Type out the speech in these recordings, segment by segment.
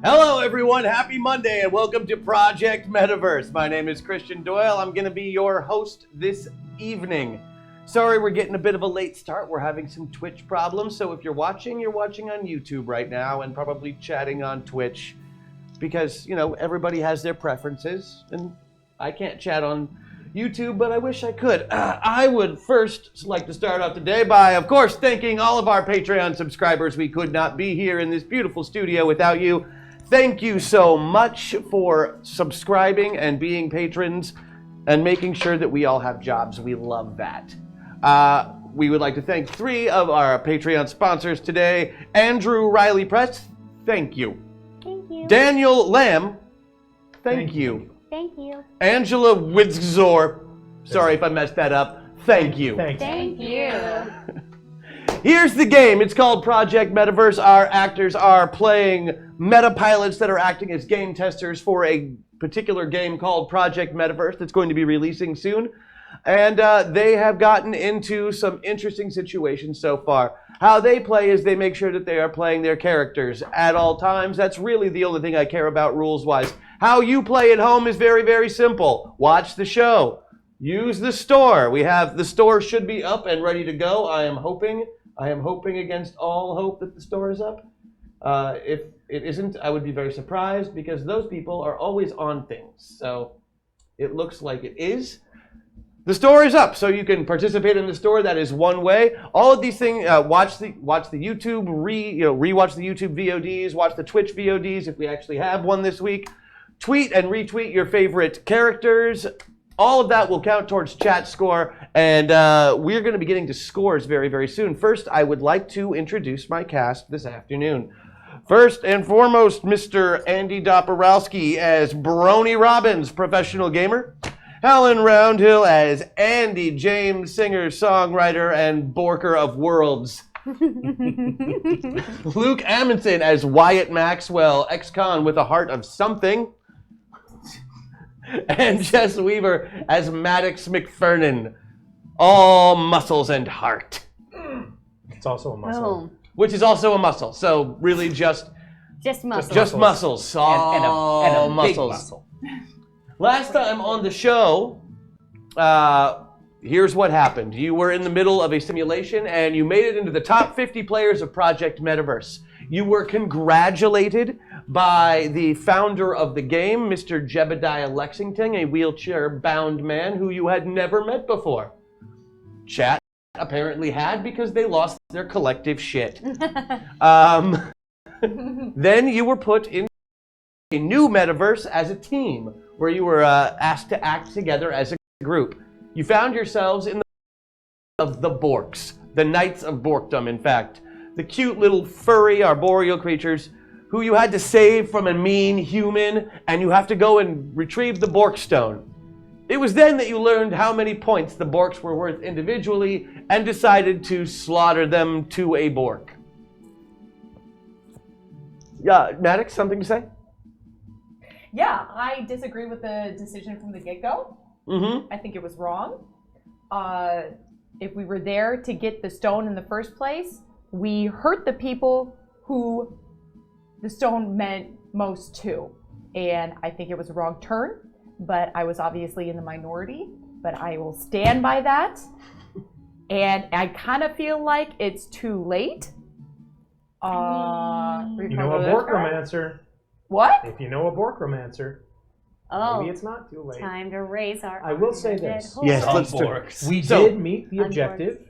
Hello everyone, happy Monday and welcome to Project Metaverse. My name is Christian Doyle. I'm going to be your host this evening. Sorry we're getting a bit of a late start. We're having some Twitch problems, so if you're watching on YouTube right now and probably chatting on Twitch because, you know, everybody has their preferences and I can't chat on YouTube, but I wish I could. I would first like to start off today by, of course, thanking all of our Patreon subscribers. We could not be here in this beautiful studio without you. Thank you so much for subscribing and being patrons and making sure that we all have jobs. We love that. We would like to thank 3 of our Patreon sponsors today. Andrew Riley Press, thank you. Thank you. Daniel Lamb, thank you. Thank you. Angela Witzgzor, sorry if I messed that up, thank you. Thank you. Here's the game. It's called Project Metaverse. Our actors are playing meta pilots that are acting as game testers for a particular game called Project Metaverse that's going to be releasing soon. And they have gotten into some interesting situations so far. How they play is they make sure that they are playing their characters at all times. That's really the only thing I care about rules-wise. How you play at home is very, very simple. Watch the show. Use the store. The store should be up and ready to go. I am hoping against all hope that the store is up. If it isn't, I would be very surprised because those people are always on things. So it looks like it is. The store is up, so you can participate in the store. That is one way. All of these things, watch the YouTube, rewatch the YouTube VODs, watch the Twitch VODs if we actually have one this week. Tweet and retweet your favorite characters. All of that will count towards chat score, and we're going to be getting to scores very, very soon. First, I would like to introduce my cast this afternoon. First and foremost, Mr. Andy Doporowski as Brony Robbins, professional gamer. Helen Roundhill as Andy James, singer, songwriter, and borker of worlds. Luke Amundsen as Wyatt Maxwell, ex-con with a heart of something. And Jess Weaver as Maddox McFernan, all muscles and heart. It's also a muscle. Which is also a muscle, so really just muscles. Just muscles. All and a muscles. big muscle. Last time on the show, here's what happened. You were in the middle of a simulation and you made it into the top 50 players of Project Metaverse. You were congratulated by the founder of the game, Mr. Jebediah Lexington, a wheelchair-bound man who you had never met before. Chat apparently had because they lost their collective shit. Then you were put in a new metaverse as a team, where you were asked to act together as a group. You found yourselves in the of the Borks, the Knights of Borkdom, in fact. The cute little furry arboreal creatures who you had to save from a mean human, and you have to go and retrieve the Bork stone. It was then that you learned how many points the Borks were worth individually and decided to slaughter them to a Bork. Yeah, Maddox, something to say? Yeah, I disagree with the decision from the get-go. Mm-hmm. I think it was wrong. If we were there to get the stone in the first place, we hurt the people who the stone meant most to. And I think it was a wrong turn, but I was obviously in the minority, but I will stand by that. And I kind of feel like it's too late. You know a Borkromancer. What? If you know a Borkromancer, maybe it's not too late. Time to raise our I will say this. Yes, Some let's do it. Borks. We did meet the objective.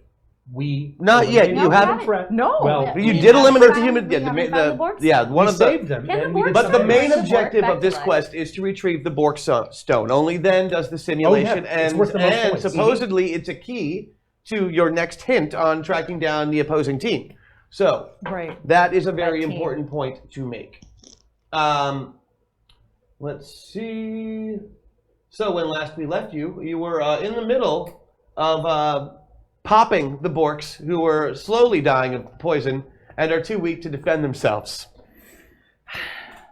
We Not yet. eliminated You the haven't. threat. No. Well, You we did eliminate the found- human. we Yeah, haven't found the Bork yeah, stone. one we of the. saved them. Can the and we Bork did But the something main else. objective back of this to life. quest is to retrieve the Bork stone. Only then does the simulation it's end, worth the most and points. supposedly it's a key to your next hint on tracking down the opposing team. So Right. that is a very That team. important point to make. Let's see. So when last we left you, you were in the middle of popping the Borks, who were slowly dying of poison and are too weak to defend themselves.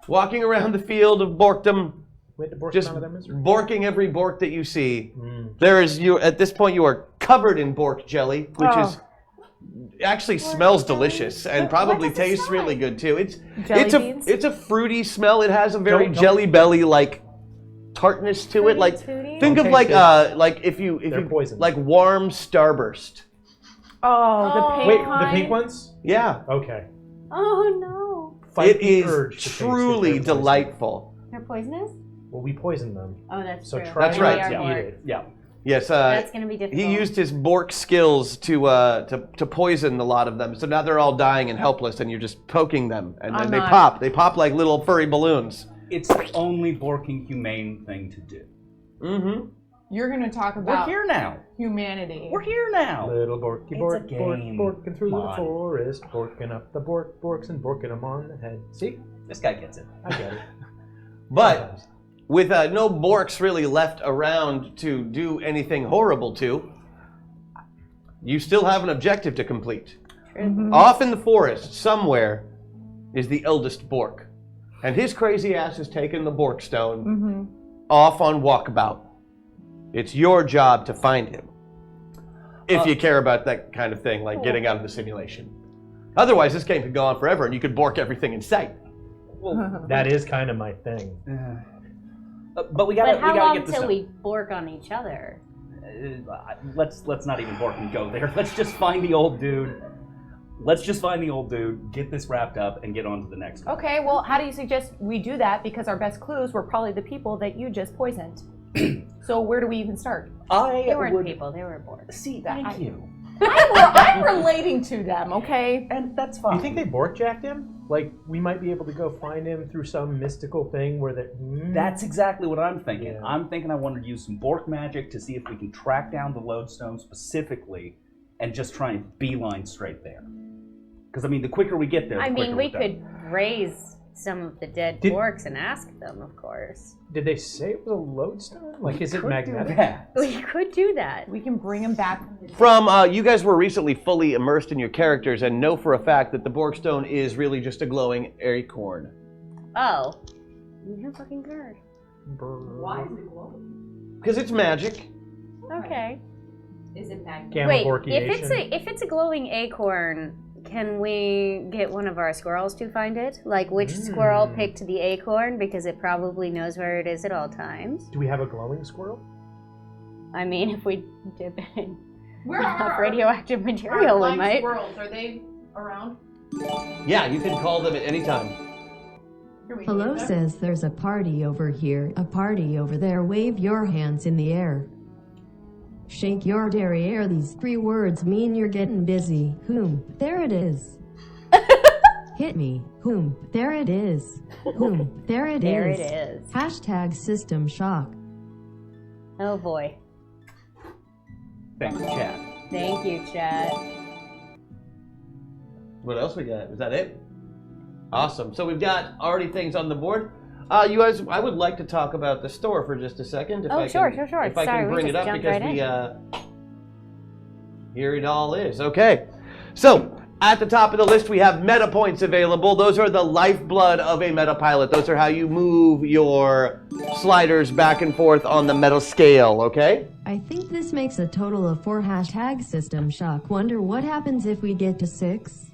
Walking around the field of Borkdom, We had to bork just them out of their misery. borking every Bork that you see. There is you at this point. You are covered in Bork jelly, which is actually smells delicious and probably What does it tastes smell really like? good too. Jelly beans? It's a fruity smell. It has a very Don't- Jelly Belly like tartness to it. Like Fruity? think Don't of taste like if you They're poison. like warm Starburst. Oh, the Oh. pink Wait, kind? the pink ones? Yeah, Okay. Oh no. Fight it the is urge to taste if truly they're poison. delightful. They're poisonous? Well, we poison them. Oh, that's So true. try That's not right. to We are eat Bork. it. Yeah. Yes, That's gonna be difficult. he used his Bork skills to poison a lot of them. So now they're all dying and helpless, and you're just poking them, and then I'm they not- pop. They pop like little furry balloons. It's the only Borking humane thing to do. Mm-hmm. You're going to talk We're about here now. humanity. We're here now. Little Borky It's Bork, a Bork, game. Borking through Come the on. forest, Borking up the Borks and Borking them on the head. See? This guy gets it. I get it. But Sometimes. with no Borks really left around to do anything horrible to, you still have an objective to complete. Off in the forest, somewhere, is the eldest Bork. And his crazy ass has taken the Bork stone off on walkabout. It's your job to find him. If you care about that kind of thing, like getting out of the simulation. Otherwise, this game could go on forever and you could Bork everything in sight. Well, That is kind of my thing. but we gotta But how we gotta long get this till done. we bork on each other? Let's not even Bork and go there. Let's just find the old dude. Let's just find the old dude, get this wrapped up, and get on to the next one. Okay, well, how do you suggest we do that? Because our best clues were probably the people that you just poisoned. So where do we even start? They weren't would people, they were bork. see. Thank you. I'm relating to them, okay? And that's Do fine. you think they Bork jacked him? Like, we might be able to go find him through some mystical thing where that. That's exactly what I'm thinking. Yeah. I'm thinking I want to use some Bork magic to see if we can track down the lodestone specifically and just try and beeline straight there. Because, I mean, the quicker we get there, the I quicker mean, we're we done. could raise some of the dead Did- borks and ask them, of course. Did they say it was a lodestone? Like, is it Could do magnetic? that. We could do that. We can bring them back. From you guys were recently fully immersed in your characters and know for a fact that the Bork stone is really just a glowing acorn. Oh. You're fucking good. Why is it glowing? Because it's magic. Okay. Is it magnetic? Gamma Wait, Borkiation. if it's a glowing acorn, can we get one of our squirrels to find it? Like, which squirrel picked the acorn? Because it probably knows where it is at all times. Do we have a glowing squirrel? I mean, if we dip it in Where enough radioactive material, we might. squirrels, are they around? Yeah, you can call them at any time. Hello says there's a party over here, a party over there. Wave your hands in the air. Shake your derriere. These 3 words mean you're getting busy. Whom? There it is. Hit me. Whom? There it is. Whom? There it is. There it is. Hashtag system shock. Oh boy. Thank you, Chad. Thank you, Chad. What else we got? Is that it? Awesome. So we've got already things on the board. You guys, I would like to talk about the store for just a second. If Oh, I sure. If Sorry, I can we bring it just up jumped because right here it all is. Okay. So at the top of the list, we have meta points available. Those are the lifeblood of a meta pilot. Those are how you move your sliders back and forth on the meta scale, okay? I think this makes a total of 4. Hashtag system shock. Wonder what happens if we get to 6?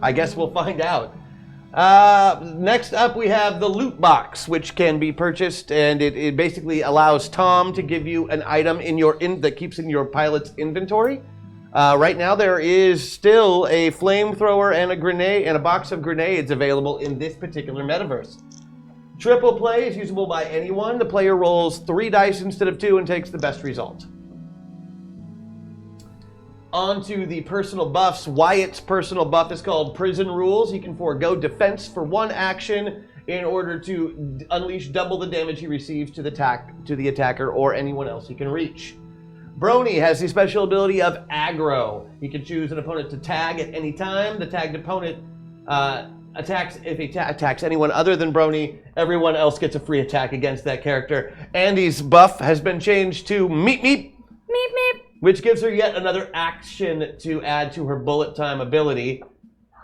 I guess we'll find out. Next up, we have the loot box, which can be purchased, and it basically allows Tom to give you an item that keeps in your pilot's inventory. Right now, there is still a flamethrower and a grenade and a box of grenades available in this particular metaverse. Triple play is usable by anyone. The player rolls 3 dice instead of 2 and takes the best result. On to the personal buffs. Wyatt's personal buff is called Prison Rules. He can forego defense for 1 action in order to unleash double the damage he receives to the attacker or anyone else he can reach. Brony has the special ability of Aggro. He can choose an opponent to tag at any time. The tagged opponent attacks if he attacks anyone other than Brony. Everyone else gets a free attack against that character. Andy's buff has been changed to Meep Meep, Meep meep. which gives her yet another action to add to her bullet time ability.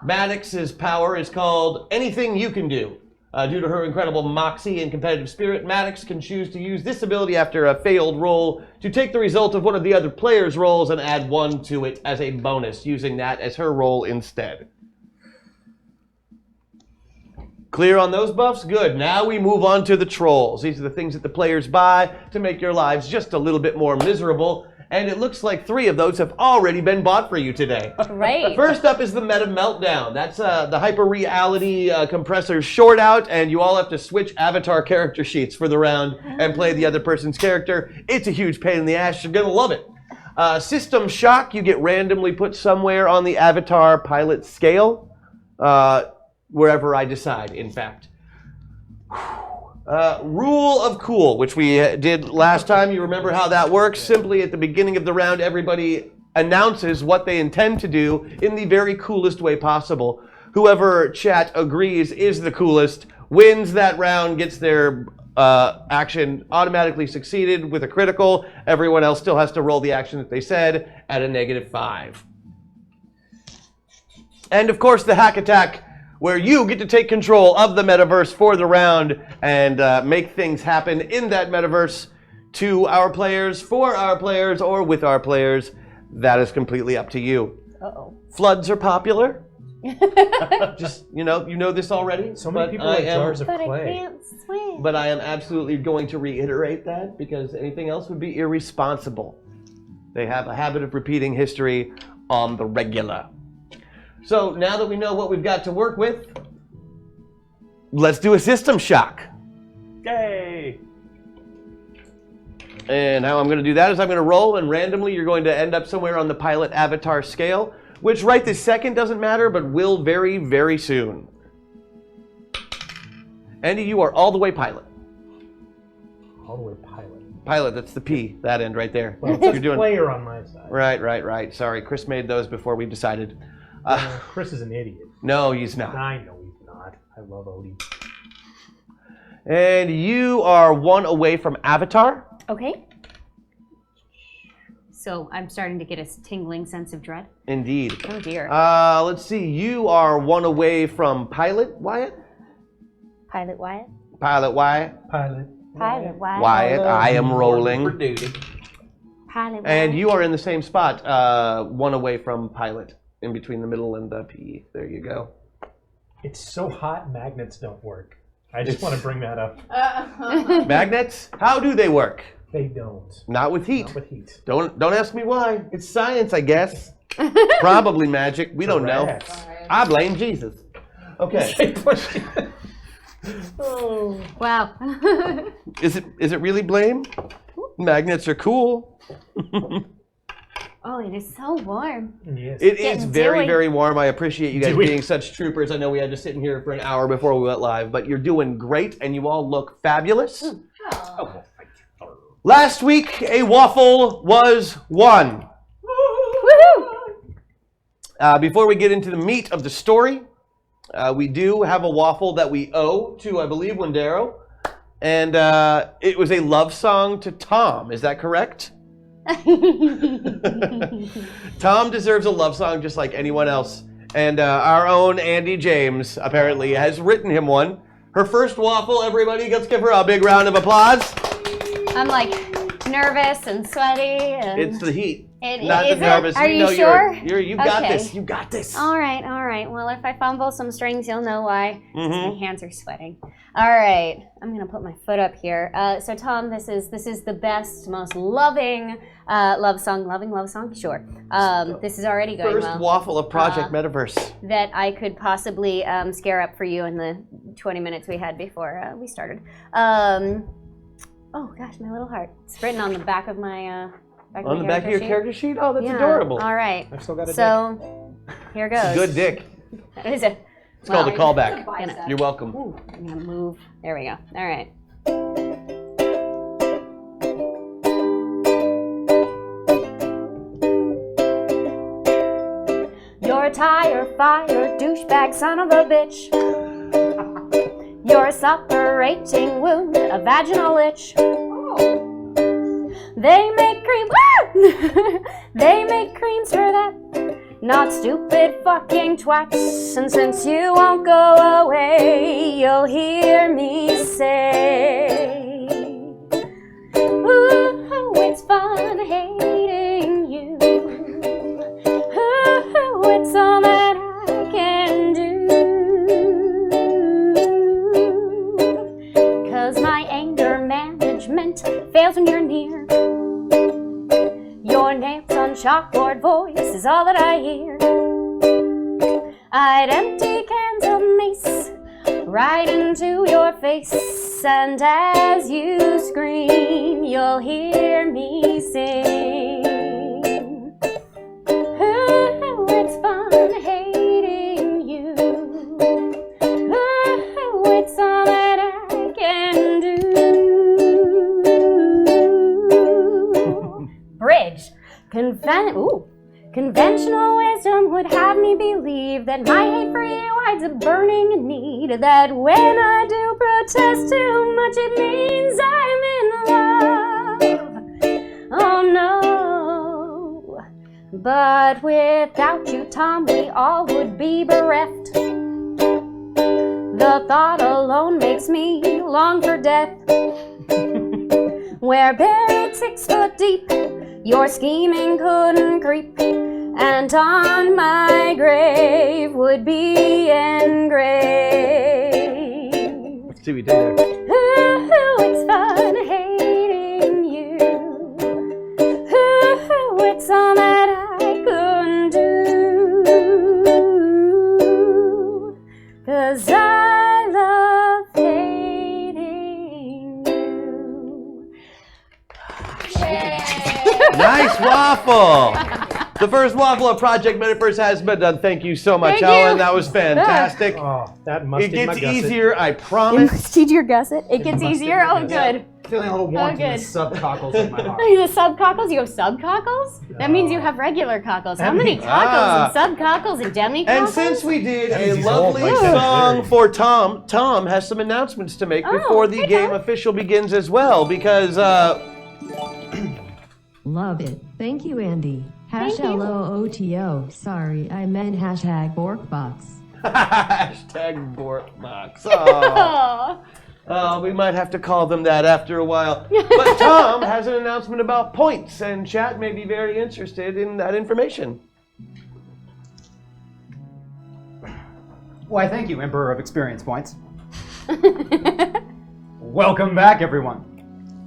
Maddox's power is called Anything You Can Do. Due to her incredible moxie and competitive spirit, Maddox can choose to use this ability after a failed roll to take the result of one of the other players' rolls and add 1 to it as a bonus, using that as her roll instead. Clear on those buffs? Good. Now we move on to the trolls. These are the things that the players buy to make your lives just a little bit more miserable. And it looks like 3 of those have already been bought for you today. Great. First up is the Meta Meltdown. That's the hyper-reality compressor short out, and you all have to switch avatar character sheets for the round and play the other person's character. It's a huge pain in the ass. You're going to love it. System Shock, you get randomly put somewhere on the avatar pilot scale, wherever I decide, in fact. Rule of Cool, which we did last time. You remember how that works? Simply at the beginning of the round, everybody announces what they intend to do in the very coolest way possible. Whoever chat agrees is the coolest wins that round, gets their action automatically succeeded with a critical. Everyone else still has to roll the action that they said at a -5. And of course, the Hack Attack, where you get to take control of the metaverse for the round and make things happen in that metaverse to our players, for our players, or with our players. That is completely up to you. Uh-oh. Floods are popular. Just, you know this already. So many but people I like am- jars of But I clay. can't swim. But I am absolutely going to reiterate that because anything else would be irresponsible. They have a habit of repeating history on the regular. So now that we know what we've got to work with, let's do a system shock. Yay! And how I'm going to do that is I'm going to roll, and randomly you're going to end up somewhere on the pilot avatar scale, which right this second doesn't matter, but will very, very soon. Andy, you are all the way pilot. All the way pilot. Pilot, that's the P, that end right there. Well, You're it's doing player on my side. right. Sorry, Chris made those before we decided. Chris is an idiot. No, he's not. I know he's not. I love Odie. And you are 1 away from Avatar. Okay. So I'm starting to get a tingling sense of dread. Indeed. Oh dear. Let's see. You are 1 away from Pilot Wyatt. Pilot Wyatt? Pilot Wyatt. Pilot. Pilot Wyatt? Wyatt, I am For rolling. duty. Pilot Wyatt? And you are in the same spot, 1 away from Pilot, in between the middle and the P. There you go. It's so hot, magnets don't work. I just want to bring that up. Magnets? How do they work? They don't. Not with heat. Not with heat. Don't ask me why. It's science, I guess. Probably magic. We don't know. Correct. I blame Jesus. Okay. Oh. Wow. Is it really blame? Magnets are cool. Oh, it is so warm. Yes. It is Getting very, dewy. very warm. I appreciate you guys Dewy. being such troopers. I know we had to sit in here for an hour before we went live, but you're doing great and you all look fabulous. Oh, Last week, a waffle was won. Woohoo! Before we get into the meat of the story, we do have a waffle that we owe to, I believe, Wendero. And it was a love song to Tom. Is that correct? Tom deserves a love song just like anyone else. And our own Andy James apparently has written him one. Her first waffle, everybody. Let's give her a big round of applause. I'm like nervous and sweaty. And It's the heat. Is the nervous. Are We you know sure? You got Okay. this. You got this. All right. Well, if I fumble some strings, you'll know why. Mhm. My hands are sweating. All right. I'm gonna put my foot up here. So Tom, this is the best, most loving love song. Sure. This is already going First well. waffle of Project Metaverse. That I could possibly scare up for you in the 20 minutes we had before we started. Oh gosh, my little heart. It's written on the back of my. On the back of your sheet. character sheet? Oh, that's Yeah. adorable. All right. I've still got a So here goes. Good dick. That is a. It's called a callback. Gonna- You're welcome. Ooh, I'm gonna move. There we go. All right. You're a tire fire douchebag son of a bitch. You're a suppurating wound, a vaginal itch. They make cream. They make creams for that. Not stupid fucking twats. And since you won't go away, you'll hear me say, ooh, it's fun hating you. Ooh, it's all that I can do. 'Cause my anger management fails when you're near. Your nails on chalkboard voice is all that I hear. I'd empty cans of mace right into your face, and as you scream, you'll hear me sing. Ooh, it's fun hating you. Ooh, it's all that I can do. Bridge. Conventional wisdom would have me believe that my hate for you hides a burning need, that when I do protest too much it means I'm in love. Oh no. But without you, Tom, we all would be bereft. The thought alone makes me long for death. Where buried 6 foot deep, your scheming couldn't creep, and on my grave would be engraved. Let's see what we did there. Ooh, it's fun hating you. Ooh, it's all that I couldn't do. 'Cause I love hating you. Nice waffle! The first waffle of Project Metaverse has been done. Thank you so much, Thank Ellen. you. That was fantastic. Oh, that must It gets easier, I promise. Did you guess it? It gets easier? Oh, good. Feeling a little warmth in good. the subcockles of my heart. The subcockles? You have subcockles? That means you have regular cockles. How many cockles and subcockles and demi-cockles? And since we did That means a he's lovely old. song for Tom, Tom has some announcements to make before the hey, game Tom. official begins as well, because Love it. Thank you, Andy. Thank you. #LOOTO. Sorry, I meant #BorkBox. hashtag Borkbox. Oh. Oh. We might have to call them that after a while. But Tom has an announcement about points, and chat may be very interested in that information. Why, thank you, Emperor of Experience Points. Welcome back, everyone.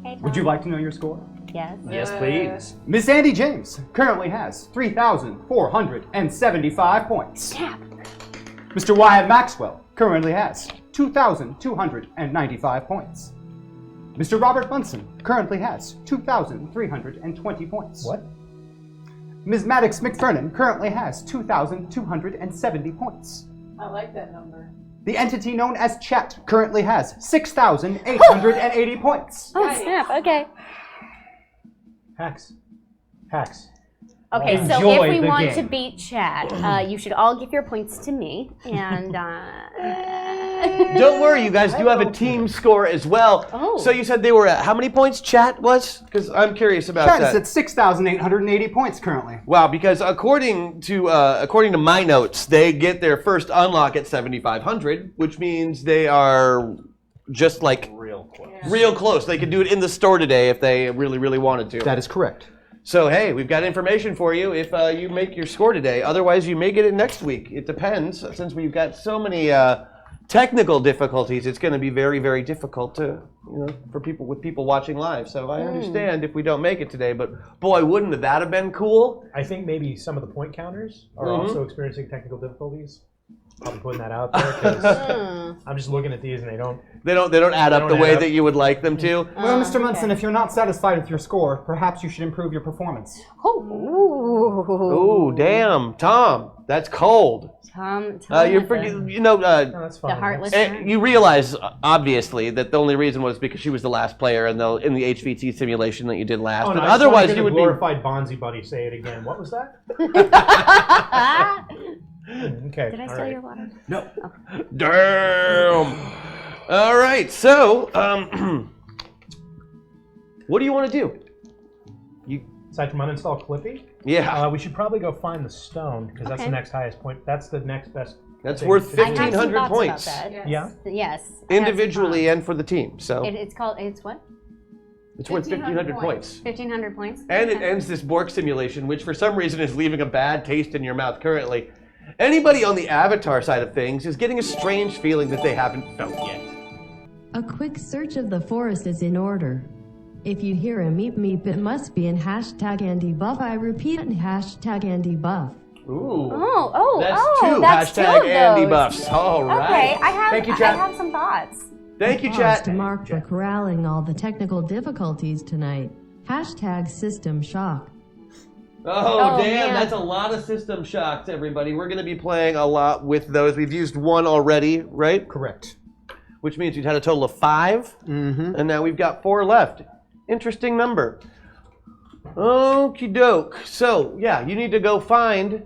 Hey, Tom. Would you like to know your score? Yes. Yes, please. Miss Andy James currently has 3,475 points. Tap. Mr. Wyatt Maxwell currently has 2,295 points. Mr. Robert Bunsen currently has 2,320 points. What? Ms. Maddox McFernan currently has 2,270 points. I like that number. The entity known as Chat currently has 6,880 points. Oh, snap. Okay. Hacks. Okay, so Enjoy if we the want game. to beat Chad, you should all give your points to me, and Don't worry, you guys do have a team score as well. Oh. So you said they were at how many points chat was? Because I'm curious about Chat that. is at 6,880 points currently. Wow, because according to my notes, they get their first unlock at 7,500, which means they are just like Real close. real close. They could do it in the store today if they really, really wanted to. That is correct. So hey, we've got information for you if you make your score today. Otherwise, you may get it next week. It depends. Since we've got so many technical difficulties, it's going to be very, very difficult to, for people watching live. So I understand if we don't make it today, but boy, wouldn't that have been cool? I think maybe some of the point counters are also experiencing technical difficulties. I'll be putting that out there because I'm just looking at these and they don't add up the don't way add up. that you would like them to. Well, Mr. Munson, if you're not satisfied with your score, perhaps you should improve your performance. Ooh, damn, Tom, that's cold. Tom, You're the No, that's fine. heartless. And you realize, obviously, that the only reason was because she was the last player in the HVT simulation that you did last. Oh, no, But I just otherwise, wanted you the would be. glorified Bonzi buddy say it again. What was that? Okay. Did I all steal right. your water? No. Damn. All right. So, what do you want to do? aside from uninstall Clippy, Yeah. we should probably go find the stone because that's the Okay. next highest point. That's the next best. That's thing worth to do. I have some 1,500 thoughts points. about that. Yeah. Yes. I have some Individually thoughts. and for the team. So It's called. It's what? it's worth 1,500 points. 1,500 points. And it Okay. ends this Bork simulation, which for some reason is leaving a bad taste in your mouth currently. Anybody on the Avatar side of things is getting a strange feeling that they haven't felt yet. A quick search of the forest is in order. If you hear a meep meep, it must be in hashtag Andy Buff. I repeat, hashtag Andy Buff. Ooh. Oh, That's two two hashtag of Andy those. Buffs. All right. Okay, I have. Thank you, chat. I have some thoughts. Thank you, Pause chat. to mark for corralling all the technical difficulties tonight. Hashtag system shock. Oh, Oh, damn, man. that's a lot of system shocks, everybody. We're going to be playing a lot with those. We've used one already, right? Correct. Which means we've had a total of 5, and now we've got 4 left. Interesting number. Okie doke. So, yeah, you need to go find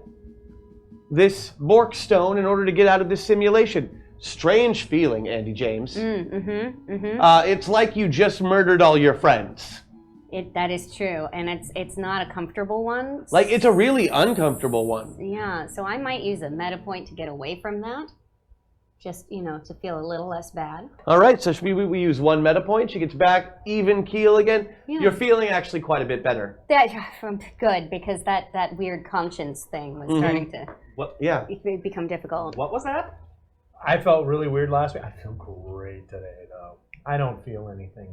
this Bork stone in order to get out of this simulation. Strange feeling, Andy James. It's like you just murdered all your friends. That is true, and it's not a comfortable one. Like, it's a really uncomfortable one. Yeah, so I might use a meta point to get away from that. Just, to feel a little less bad. All right, so should we use 1 meta point. She gets back even keel again. Yeah. You're feeling actually quite a bit better. Good, because that weird conscience thing was starting to Yeah. become difficult. What was that? I felt really weird last week. I feel great today, though. I don't feel anything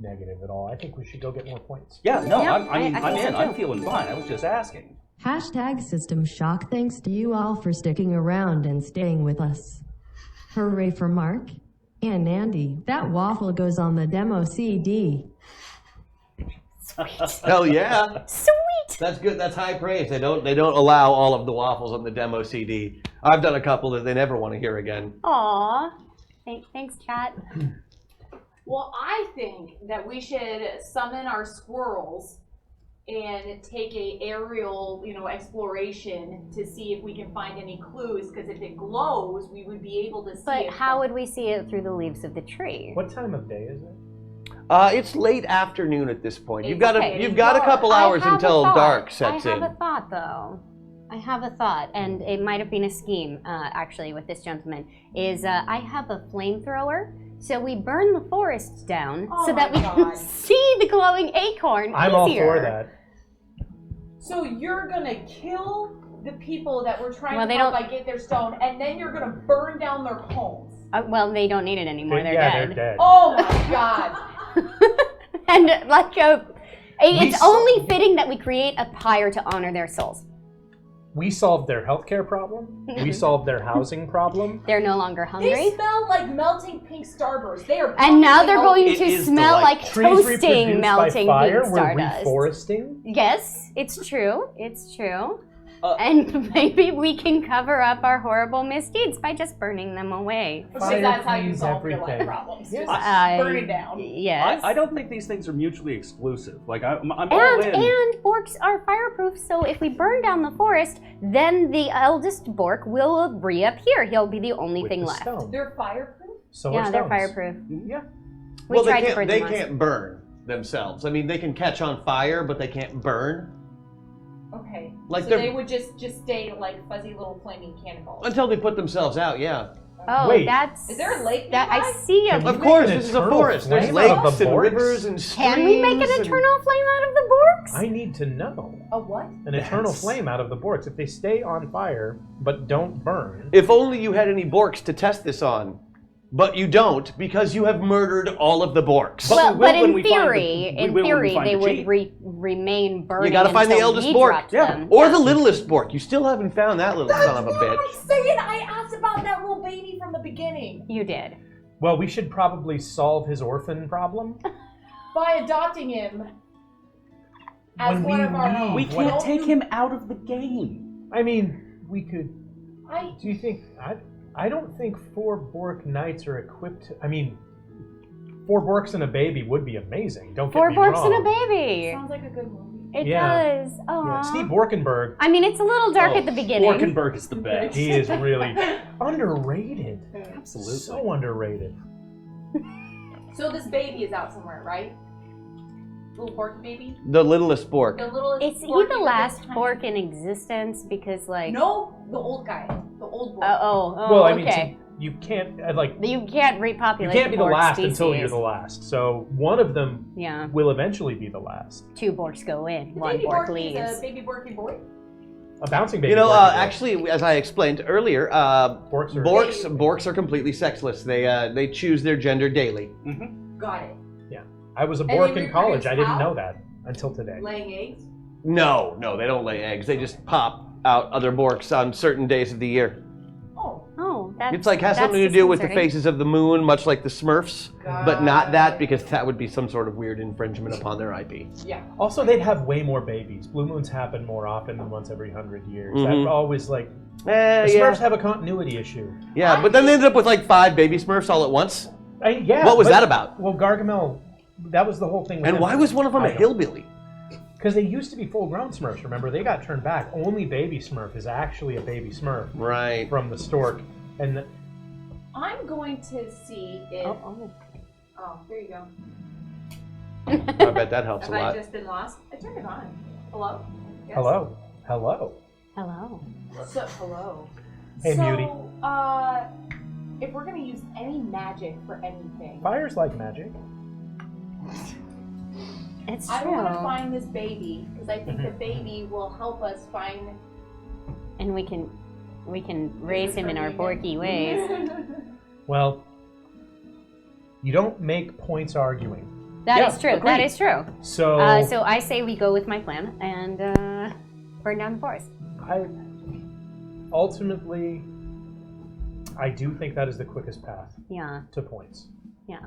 negative at all. I think we should go get more points. Yeah, no, Yeah, I'm I think so in. too. I'm feeling fine. I was just asking. Hashtag system shock. Thanks to you all for sticking around and staying with us. Hooray for Mark and Andy. That waffle goes on the demo CD. Hell yeah. Sweet! That's good. That's high praise. They don't allow all of the waffles on the demo CD. I've done a couple that they never want to hear again. Aw. Thanks, chat. Well, I think that we should summon our squirrels and take a aerial, exploration to see if we can find any clues. Because if it glows, we would be able to see But it. how would we see it through the leaves of the tree? What time of day is it? It's late afternoon at this point. You've Okay, got a dark. couple hours I have until a thought. dark sets I have in. a thought, though. I have a thought, and it might have been a scheme, actually, with this gentleman. I have a flamethrower, so we burn the forest down Oh so that my we can God. see the glowing acorn I'm all easier. for that. So you're gonna kill the people that were trying Well, to they help don't- by get their stone, and then you're gonna burn down their homes. Well, they don't need it anymore. They're yeah, dead. they're dead. Oh my God! And it's saw- only fitting that we create a pyre to honor their souls. We solved their healthcare problem. We solved their housing problem. They're no longer They hungry. smell like melting pink starbursts. They are. And now they're pumping going It to is smell like delightful. Trees toasting reproduced melting by fire. pink We're stardust. reforesting. Yes, it's true. It's true. Uh, And maybe we can cover up our horrible misdeeds by just burning them away. Because Fire that's how you cleans solve your life everything. problems. Yes. Just burn it down. Yes. I don't think these things are mutually exclusive. Like I'm all in. And Borks are fireproof, so if we burn down the forest, then the eldest Bork will reappear. He'll be the only With thing the left. stone. They're fireproof. So are Yeah, they're stones. fireproof. Yeah. We Well, tried they to burn can't. They them once. can't burn themselves. I mean, they can catch on fire, but they can't burn Okay. Like so they're- they would just stay like fuzzy little flaming cannonballs. until they put themselves out. Yeah. Oh, Wait. that's. Is there a lake That I nearby? see a. Can we Of make course, an this is a eternal forest. There's flame out of lakes the and Borks? rivers and streams. Can we make an and- eternal flame out of the Borks? I need to know. A what? An eternal flame out of the Borks. If they stay on fire but don't burn. If only you had any Borks to test this on. But you don't, because you have murdered all of the Borks. But Well, we will but when in we find the- theory, we will when we find they the would cheat. remain burning. You gotta find the until eldest we Bork. dropped Yeah. them. Or the littlest Bork. You still haven't found that little son of a bitch. I'm saying I asked about that little baby from the beginning. You did. Well, we should probably solve his orphan problem. By adopting him as When one we of our leave, own. We What- can't take him out of the game. I mean, we could. I Do you think? I don't think 4 Bork knights are equipped. I mean, 4 Borks and a baby would be amazing. Don't get 4 me Borks wrong. and a baby. sounds like a good movie. It Yeah. does. Oh. Yeah, Steve Borkenberg. I mean, it's a little dark at the beginning. Borkenberg is the best. He is really underrated. Absolutely. So underrated. So this baby is out somewhere, right? Little Bork baby? The littlest Bork. The littlest Is he Bork the with last tiny- Bork in existence? Because like. No, the old guy. The old Bork. Well, I mean, okay. you can't like You can't you repopulate can't be the Bork last species. until you're the last. So one of them Yeah. will eventually be the last. 2 Borks go in, The 1 baby Bork Bork leaves. is a baby Borky boy. A bouncing baby. You know, Borky boy. actually, as I explained earlier, Borks are- Borks are completely sexless. They choose their gender daily. Got it. I was a they Bork in college. reproduce I didn't how? know that until today. Laying eggs. No, they don't lay eggs. They just pop out other Borks on certain days of the year. Oh, that's It's like has that's something to do with the disconcerting. faces of the moon, much like the Smurfs, but not that because that would be some sort of weird infringement upon their IP. Yeah. Also, they'd have way more babies. Blue moons happen more often than once every 100 years. Mhm. That always like the Yeah. Smurfs have a continuity issue. Yeah, but then they ended up with like 5 baby Smurfs all at once. Yeah. What was but- that about? Well, Gargamel, that was the whole thing. And why was one of them a hillbilly? Because they used to be full-grown Smurfs. Remember, they got turned back. Only baby Smurf is actually a baby Smurf Right. from the stork. And I'm going to see if. Oh. Oh, there you go. I bet that helps a Have I lot. just been lost? I turned it on. Hello? Yes? hello. Hello. So, hello. Hey, so, Muty. If we're going to use any magic for anything, Fire's like magic. It's I true. want to find this baby because I think the Mhm. baby will help us find. And we can raise him in our Borky ways. Well, you don't make points arguing. That is true. That agreed. is true. So, So I say we go with my plan and burn down the forest. ultimately, I do think that is the quickest path Yeah. to points. Yeah.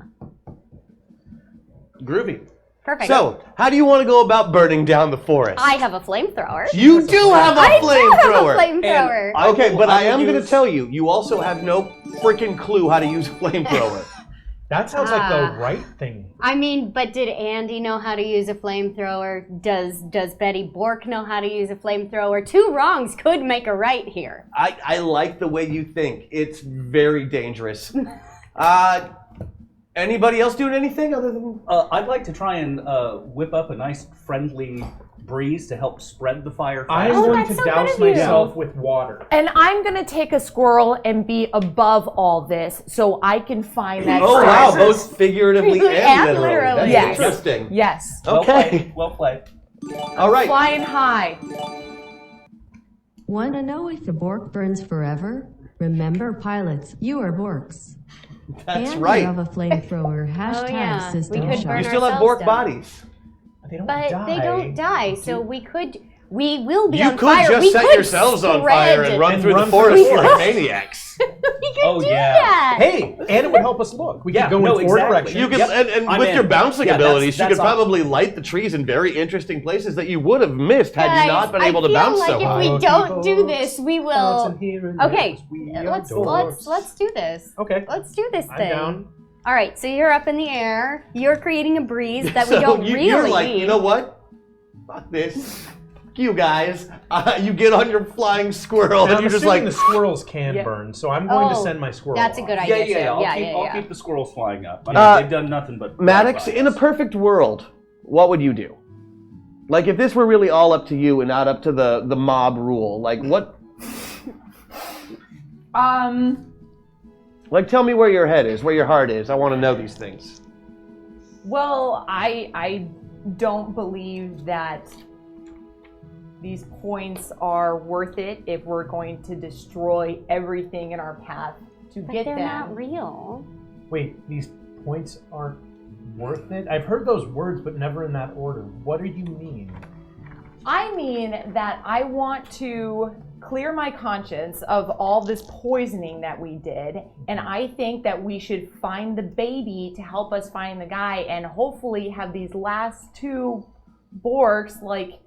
Groovy. Perfect. So, how do you want to go about burning down the forest? I have a flamethrower. You do have a I do have flamethrower. a flamethrower. I Okay, will- but I will am going to use- tell you, you also have no freaking clue how to use a flamethrower. That sounds like the right thing. I mean, but did Andy know how to use a flamethrower? Does Betty Bork know how to use a flamethrower? 2 wrongs could make a right here. I like the way you think. It's very dangerous. Anybody else doing anything other than... I'd like to try and whip up a nice friendly breeze to help spread the fire. I'm faster. going that's to so good douse of you. myself with water. And I'm going to take a squirrel and be above all this so I can find that. Oh, wow, treasure. both figuratively and And literally. literally. That's Yes. interesting. Yes. Well Okay. played. Well played. All right. Flying high. Want to know if the Bork burns forever? Remember, pilots, you are Borks. That's and right. you have a flamethrower. Hashtag yeah. We system could shock. burn You still have ourselves Bork down. bodies. They don't But die. they don't die, so we will be You on could fire. just We set could yourselves on fire and run And through run the through forest the like forest. maniacs. We could Oh, do yeah. that. Hey, and it would help us look. We Yeah, could go no, in 4 exactly. directions. You could, Yep, and I'm with in. your bouncing Yeah, abilities, you that's could probably light the trees in very interesting places that you would have missed had Guys, you not been able to I feel bounce like so if high. we don't do this, we will. Bouncing here and Okay, there, we are let's Borks. do this. Okay, Let's do this I'm thing. down. All right, so you're up in the air. You're creating a breeze that we So don't you're really like, need. you know what? Fuck this. Fuck you guys. You get on your flying squirrel And and I'm you're just assuming like, the squirrels can Yeah. burn, so I'm going to Oh, send my squirrel That's a off. good Yeah, idea yeah, too. I'll keep the squirrels flying up. I mean, Uh, they've done nothing but. Maddox, fly in a us. perfect world, what would you do? Like, if this were really all up to you and not up to the mob rule, like, what? Like, tell me where your head is, where your heart is. I want to know these things. Well, I don't believe that these points are worth it if we're going to destroy everything in our path to But get they're them. not real. Wait, these points aren't worth it? I've heard those words, but never in that order. What do you mean? I mean that I want to clear my conscience of all this poisoning that we did, and I think that we should find the baby to help us find the guy, and hopefully have these last 2 Borks, like,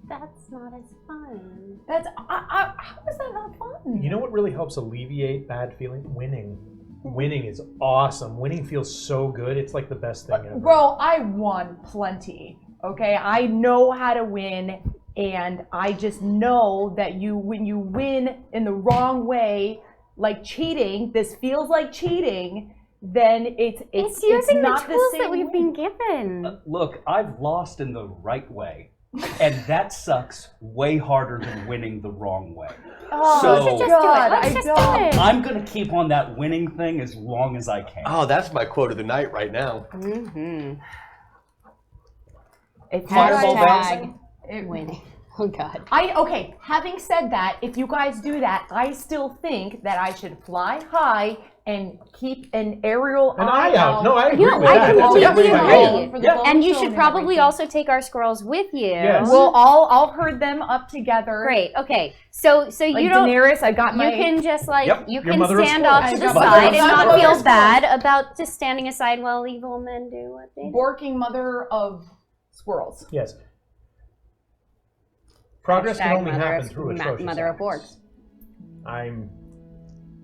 That's not as fun. that's, how is that not fun? You know what really helps alleviate bad feeling? Winning. Winning is awesome. Winning feels so good. It's like the best thing ever. Bro, I won plenty, okay? I know how to win, and I just know that when you win in the wrong way, like cheating, this feels like cheating, then it's using not the tools same that we've way. been given. Look, I've lost in the right way, and that sucks way harder than winning the wrong way. Oh, So- Let's just do it. Let's just do it. I'm gonna keep on that winning thing as long as I can. Oh, that's my quote of the night right now. Mm-hmm. It's Fireball Hashtag It- winning. Oh God. Okay, having said that, if you guys do that, I still think that I should fly high and keep an aerial An eye out. No, I agree You know, with I that. That's a completely great agree. idea. For the Yeah. And you glowstone should probably everything. also take our squirrels with you. Yes. Well, I'll herd them up together. Great. Okay. So Like you don't. Daenerys, I got You my. can just like Yep, you your can mother of stand squirrels. off to I the got side and mother of not squirrels. feel bad about just standing aside while evil men do what they do. Borking mother of squirrels. Yes. Progress can Hashtag only mother happen of- through atrocious mother of acts. Borks.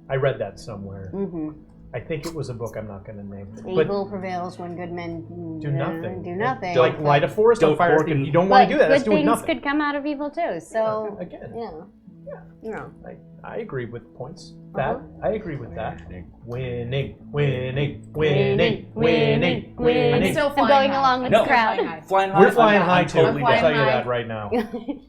I read that somewhere. Mm-hmm. I think it was a book I'm not going to name. Evil prevails when good men do nothing. Do nothing. Like light a forest on Don't fire. fork and- You don't want But to do that. That's good doing things nothing. could come out of evil too. So Again, yeah. I agree with points. Uh-huh. That I agree with that. Winning. I'm still I'm flying going high. along with No. the crowd. Flying high. Flying high. We're flying high I'm too. totally I'll tell down. you that right now.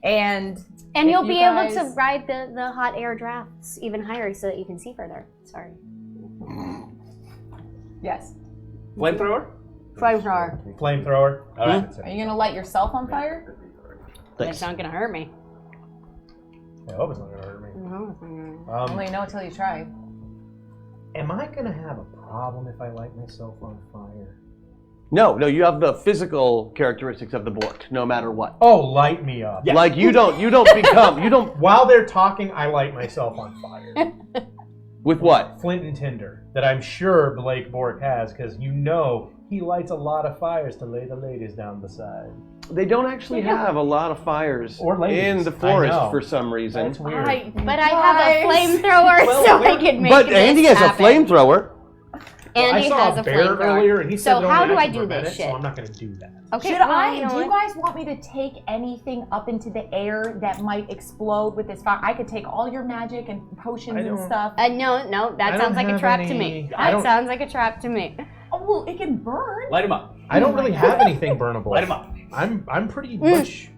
And And you'll if be you able to guys- ride the hot air drafts even higher so that you can see further. Sorry. Yes. Flamethrower? Flamethrower. Flamethrower. All right. Are you gonna light yourself on fire? It's not gonna hurt me. I hope it's not going to hurt me. Only know until you try. Am I going to have a problem if I light myself on fire? No, you have the physical characteristics of the Bork, no matter what. Oh, light me up. Yeah. Like you don't become While they're talking, I light myself on fire. with what? Flint and tinder that I'm sure Blake Bork has, because you know he lights a lot of fires to lay the ladies down the side. They don't actually have a lot of fires Or ladies. in the I forest know. for some reason. That's weird. But I have a flamethrower, Well, so I can make But this Andy has a happen. flamethrower. Andy I saw has a a bear flamethrower. earlier, and he said So don't how do I actually do prevent this it, shit? So I'm not going to do that. Okay. Should well, I? you know Do you what? guys want me to take anything up into the air that might explode with this fire? I could take all your magic and potions and don't- stuff. No, that I sounds don't like a have trap to any- me. I That don't- sounds like a trap to me. Oh well, it can burn. Light him up. I don't really have anything burnable. Light him up. I'm pretty much.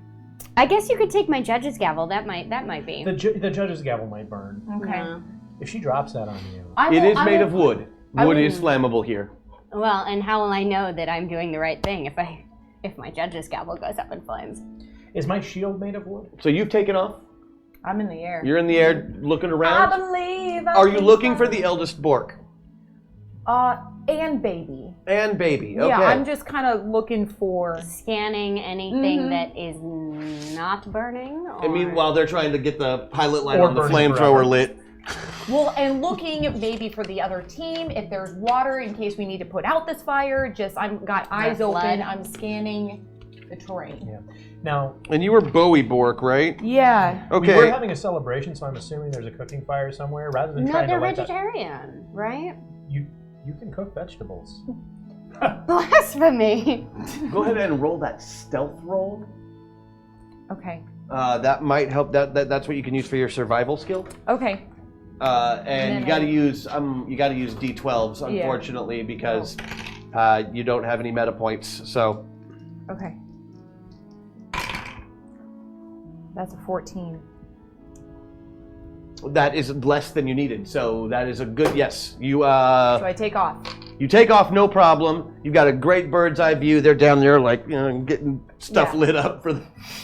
I guess you could take my judge's gavel. That might be. The judge's gavel might burn. Okay. Yeah. If she drops that on you. It is made of wood. I Wood will- is flammable here. Well, and how will I know that I'm doing the right thing if my judge's gavel goes up in flames? Is my shield made of wood? So you've taken off. I'm in the air. You're in the air looking I around. believe. Are you looking for the eldest Bork? And baby. And baby. Okay. Yeah, I'm just kind of looking for. Scanning anything that is not burning. Or... And meanwhile, they're trying to get the pilot light Or on the burning flamethrower forever. lit. Well, and looking maybe for the other team if there's water in case we need to put out this fire. Just I'm got eyes Or flood. open. I'm scanning the terrain. Yeah. Now, And you were Bowie Bork, right? Yeah. we Okay. were having a celebration, so I'm assuming there's a cooking fire somewhere. Rather than No, trying they're to light that, vegetarian, right? you can cook vegetables. Blasphemy. Go ahead and roll that stealth roll. Okay. That might help. That's what you can use for your survival skill. Okay. And then you got to use D12s, Yeah. unfortunately, because you don't have any meta points. So Okay. That's a 14. that is less than you needed. So that is a good yes. You So I take off. you take off no problem. You've got a great bird's eye view. They're down there like getting stuff Yeah. lit up for the.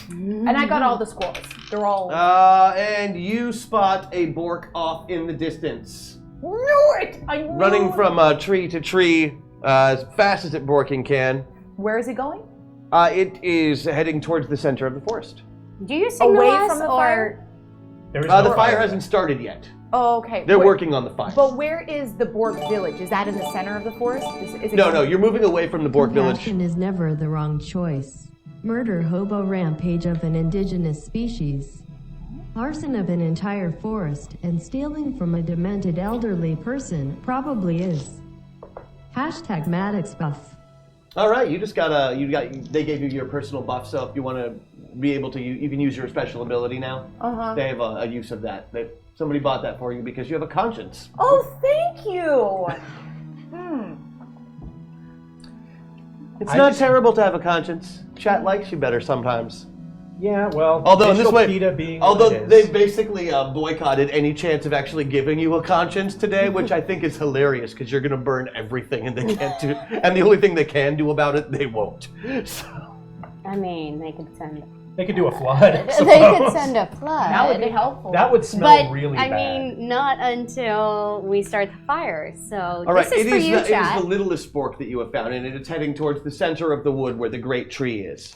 And I got all the squirrels. They're all. And you spot a Bork off in the distance, Knew it! I knew running it! from tree to tree as fast as it Borking can. Where is it going? It is heading towards the center of the forest. Do you signal Away us from the or fire? There is The no fire hasn't started yet. Oh, okay. They're Where- working on the fire. But where is the Borg village? Is that in the center of the forest? Is it No, you're moving away from the Bork village. Compassion is never the wrong choice. Murder hobo rampage of an indigenous species. Arson of an entire forest and stealing from a demented elderly person probably is. Hashtag Maddox buff. All right, they gave you your personal buff, so if you want to be able to, you can use your special ability now. Uh-huh. They have a use of that. Somebody bought that for you because you have a conscience. Oh, thank you. It's not terrible to have a conscience. Chat likes you better sometimes. Yeah, well, Although in this way, PETA being although what it is. they've basically boycotted any chance of actually giving you a conscience today, which I think is hilarious because you're going to burn everything and they can't do, and the only thing they can do about it, they won't. So. I mean, they could do a flood. I they could suppose. send a flood. That would be helpful. That would smell But really I bad. mean, not until we start the fire. So All right, this is for you, it is chat. the littlest Bork that you have found, and it's heading towards the center of the wood where the great tree is.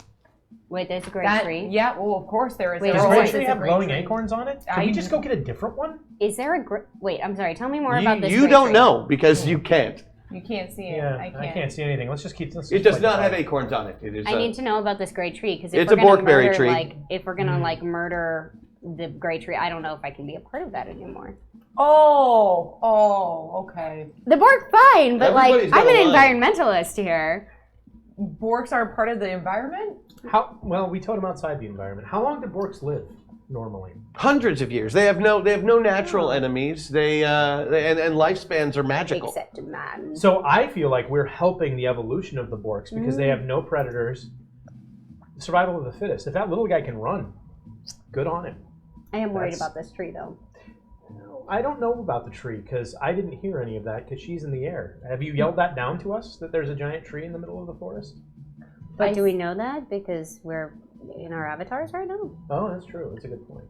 Wait, there's a great tree. Yeah, well, of course there is. Wait, Does Oh, Great it's Tree a have great glowing tree. acorns on it? Can we just go get a different one? Is there a wait? I'm sorry. Tell me more about this. You great don't tree. know because you can't. You can't see it. Yeah, I can't. see anything. Let's just keep this. It does not have acorns on it. It is. I need to know about this great tree because if It's we're a gonna Borkberry murder, tree. like, if we're gonna like murder the great tree, I don't know if I can be a part of that anymore. Oh, okay. The Bork, fine, but Everybody's like I'm got an a line. environmentalist here. Borks are part of the environment? Well, we told them outside the environment. How long do Borks live normally? Hundreds of years. They have no natural enemies. They and lifespans are magical. Except man. So I feel like we're helping the evolution of the Borks because they have no predators. Survival of the fittest. If that little guy can run, good on him. I am worried That's- about this tree though. I don't know about the tree because I didn't hear any of that because she's in the air. Have you yelled that down to us that there's a giant tree in the middle of the forest? But do we know that because we're in our avatars right now? Oh, that's true. That's a good point.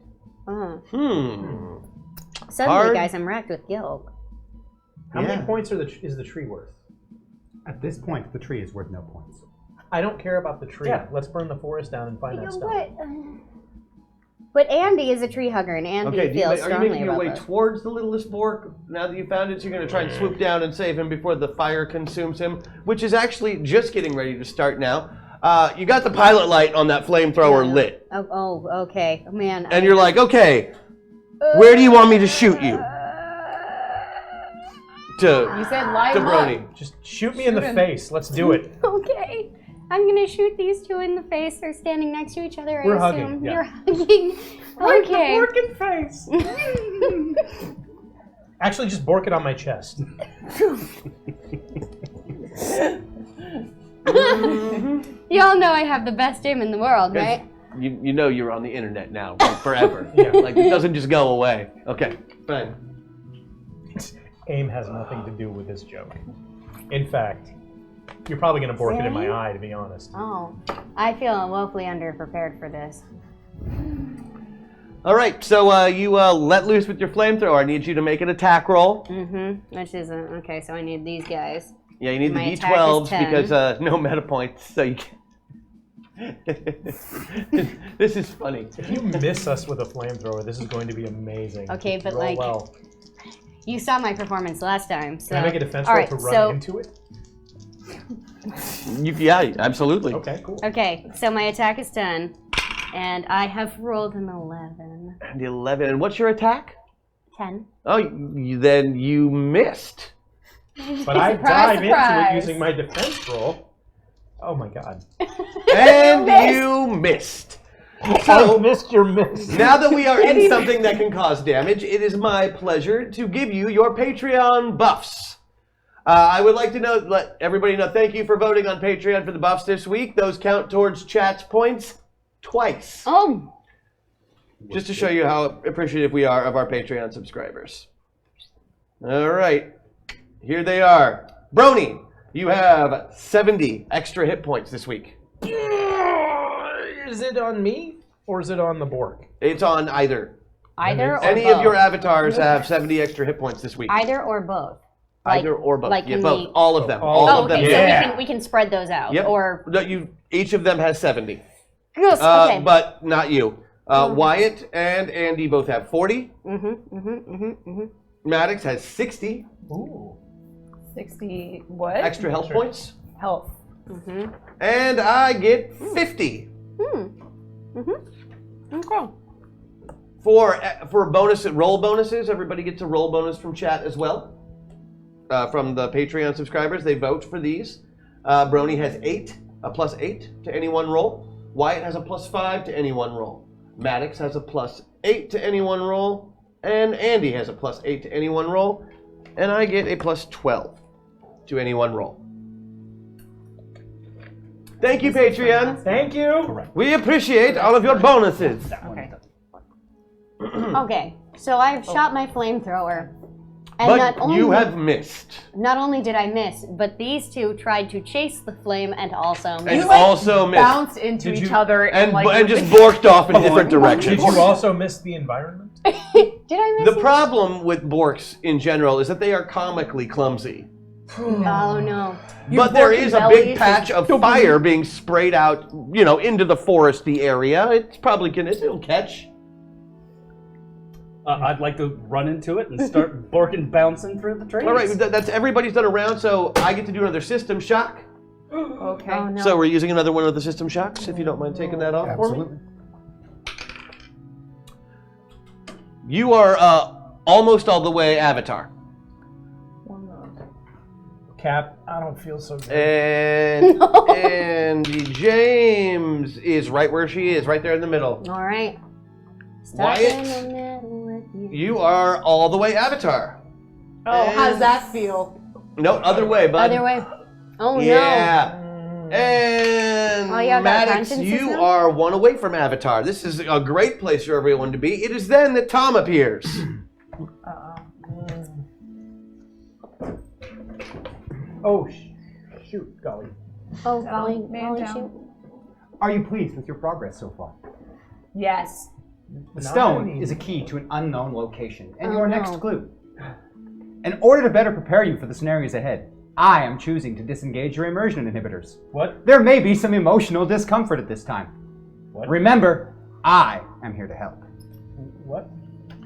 Suddenly, Hard. guys, I'm racked with guilt. How many points is the tree worth? At this point, the tree is worth no points. I don't care about the tree. Yeah. Let's burn the forest down and find that stuff. But Andy is a tree hugger, and Andy Okay, feels are you strongly making your about way this. towards the littlest Bork now that you found it? So you're going to try and swoop down and save him before the fire consumes him, which is actually just getting ready to start now. You got the pilot light on that flamethrower lit, Oh, okay. Oh, man. and you're like, okay, where do you want me to shoot you? You said light to him Brony. up. Just shoot me in the face. Let's do it. Okay. I'm gonna shoot these two in the face. They're standing next to each other, We're I hugging, assume. yeah. You're hugging. Okay. Borkin face. Actually, just bork it on my chest. Y'all know I have the best aim in the world, right? You know you're on the internet now, like forever. Yeah. Like it doesn't just go away. Okay, fine. Aim has nothing to do with this joke. In fact, you're probably going to bork it in my eye, to be honest. Oh, I feel woefully underprepared for this. All right, so you let loose with your flamethrower. I need you to make an attack roll. Which is okay. So I need these guys. Yeah, you need My the attack is D12s 10. because no meta points, so you can. This is funny. If you miss us with a flamethrower, this is going to be amazing. Okay, but Roll like, well. you saw my performance last time. So. Can I make a defense All roll right, to run so, into it? Yeah, absolutely. Okay, cool. Okay, so my attack is 10, and I have rolled an 11. And 11. And what's your attack? 10. Oh, then you missed. But I Surprise, dive into it surprise. using my defense roll. Oh my god. And you missed. So, missed your miss. Now that we are in something that can cause damage, it is my pleasure to give you your Patreon buffs. I would like to let everybody know, thank you for voting on Patreon for the buffs this week. Those count towards chat's points twice. Oh! Just to show you how appreciative we are of our Patreon subscribers. All right. Here they are. Brony, you have 70 extra hit points this week. Is it on me or is it on the Bork? It's on either. Either or Any both. of your avatars have 70 extra hit points this week. Either or both. Either or both. Like Yeah, in both. the- All of them. Oh, All Oh, of them. okay, Yeah. so we can spread those out. Yep. Or No, each of them has 70. yes, okay. But not you. Wyatt and Andy both have 40. Maddox has 60 Ooh. 60 what? extra health points. Health. And I get 50. Okay. For roll bonuses, everybody gets a roll bonus from chat as well. From the Patreon subscribers, they vote for these. Brony has 8, a plus 8 to any one roll. Wyatt has a plus 5 to any one roll. Maddox has a plus 8 to any one roll. And Andy has a plus 8 to any one roll. And I get a plus 12 to any one roll. Thank you, Patreon. Thank you. We appreciate all of your bonuses. Okay. Okay, so I've shot my flamethrower. And But you have missed. Not only did I miss, but these two tried to chase the flame and also missed. And also missed. Bounce into each other And like just borked off in different directions. Did you also miss the environment? Did I miss The problem with Borks in general is that they are comically clumsy. Oh no. But there is a big patch of fire being sprayed out, into the foresty area. It's probably it'll catch. I'd like to run into it and start borking bouncing through the trees. All right, that's everybody's done a round, so I get to do another system shock. Okay. Oh, no. So we're using another one of the system shocks, if you don't mind taking that off for me. Absolutely. You are almost all the way Avatar. Cap, I don't feel so good. And James is right where she is, right there in the middle. All right. Wyatt, you are all the way Avatar. Oh, how's that feel? No, other way, bud. Other way. Oh Yeah. And Oh, you have that Maddox, conscience you now? are one away from Avatar. This is a great place for everyone to be. It is then that Tom appears. Oh, shoot, golly. Oh, golly, Man golly, down. shoot. Are you pleased with your progress so far? Yes. The stone is a key to an unknown location, and Oh, your no. next clue. In order to better prepare you for the scenarios ahead, I am choosing to disengage your immersion inhibitors. What? There may be some emotional discomfort at this time. What? Remember, I am here to help. What?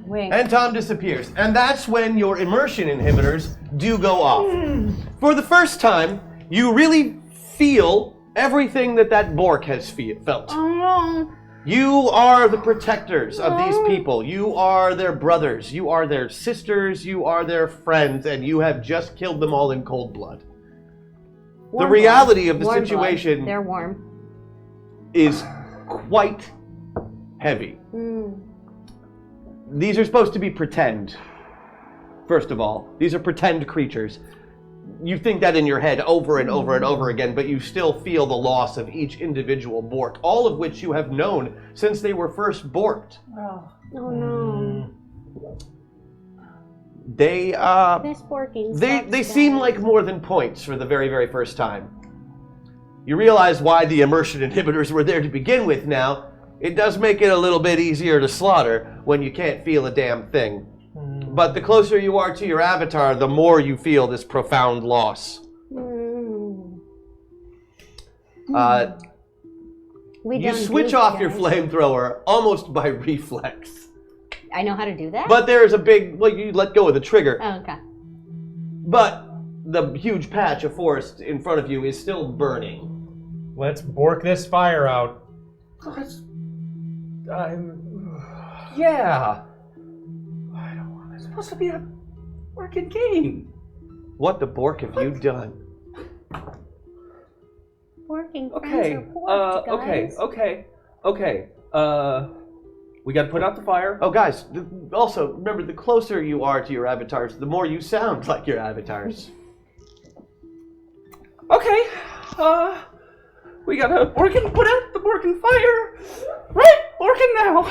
Wink. And Tom disappears. And that's when your immersion inhibitors do go off. For the first time, you really feel everything that Bork has felt. Oh no. You are the protectors of these people. You are their brothers. You are their sisters. You are their friends. And you have just killed them all in cold blood. Warm the reality blood. of the Warm situation blood. They're warm. is quite heavy. Mm. These are supposed to be pretend, first of all. These are pretend creatures. You think that in your head over and over and over again, but you still feel the loss of each individual Bork, all of which you have known since they were first borked. Oh. Oh no. They This working. they seem like more than points for the very, very first time. You realize why the immersion inhibitors were there to begin with now. It does make it a little bit easier to slaughter when you can't feel a damn thing. But the closer you are to your avatar, the more you feel this profound loss. You switch off your flamethrower almost by reflex. I know how to do that? But there's a big, you let go of the trigger. Oh, okay. But the huge patch of forest in front of you is still burning. Let's bork this fire out. Yeah. I don't want. It's supposed to be a working game. What the Bork have you done? Working Okay. Okay. We got to put out the fire. Oh, guys, also, remember, the closer you are to your avatars, the more you sound like your avatars. Okay. We gotta put out the working fire. Right, working now.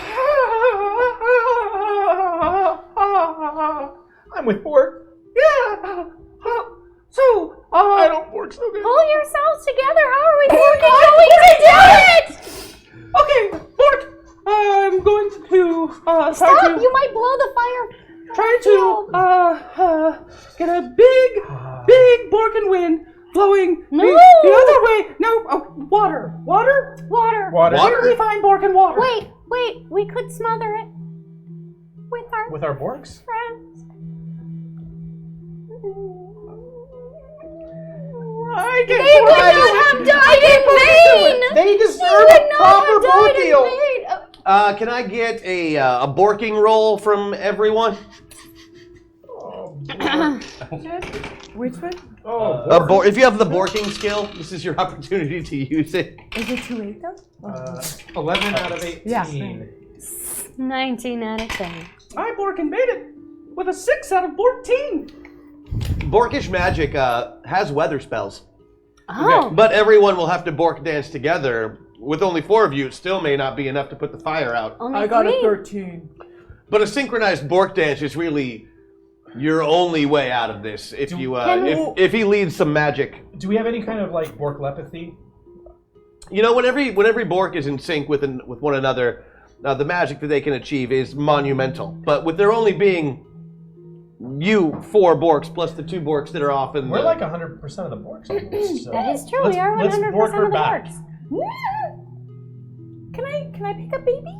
I'm with Bork. Yeah. So, I don't bork so good. Pull yourselves together. How are we going to do it? okay, Bork. I'm going to Stop! try to You might blow the fire. try to get a big Borkin wind blowing No. the other way. No, water. Water. Where do we find Borkin water? Wait. We could smother it with our Borks? friends. I They can't. would not have died in vain. They They deserve would a not proper have died in burial. vain. Can I get a borking roll from everyone? Which one? If you have the borking skill, this is your opportunity to use it. Is it too late though? 11 out of 18. Yeah. 19 out of 10. I Borkin made it with a 6 out of 14. Borkish magic has weather spells. Oh. But everyone will have to Bork dance together. With only 4 of you, it still may not be enough to put the fire out. Only I got 3? a 13. But a synchronized Bork dance is really your only way out of this. If you if he leads some magic. Do we have any kind of like Bork telepathy? You know, when every Bork is in sync with one another, the magic that they can achieve is monumental. But with there only being you 4 Borks plus the 2 Borks that are off in We're like 100% of the Borks. Almost, so. That is true. We are let's 100% Bork her of the back. Borks. Can I pick up baby?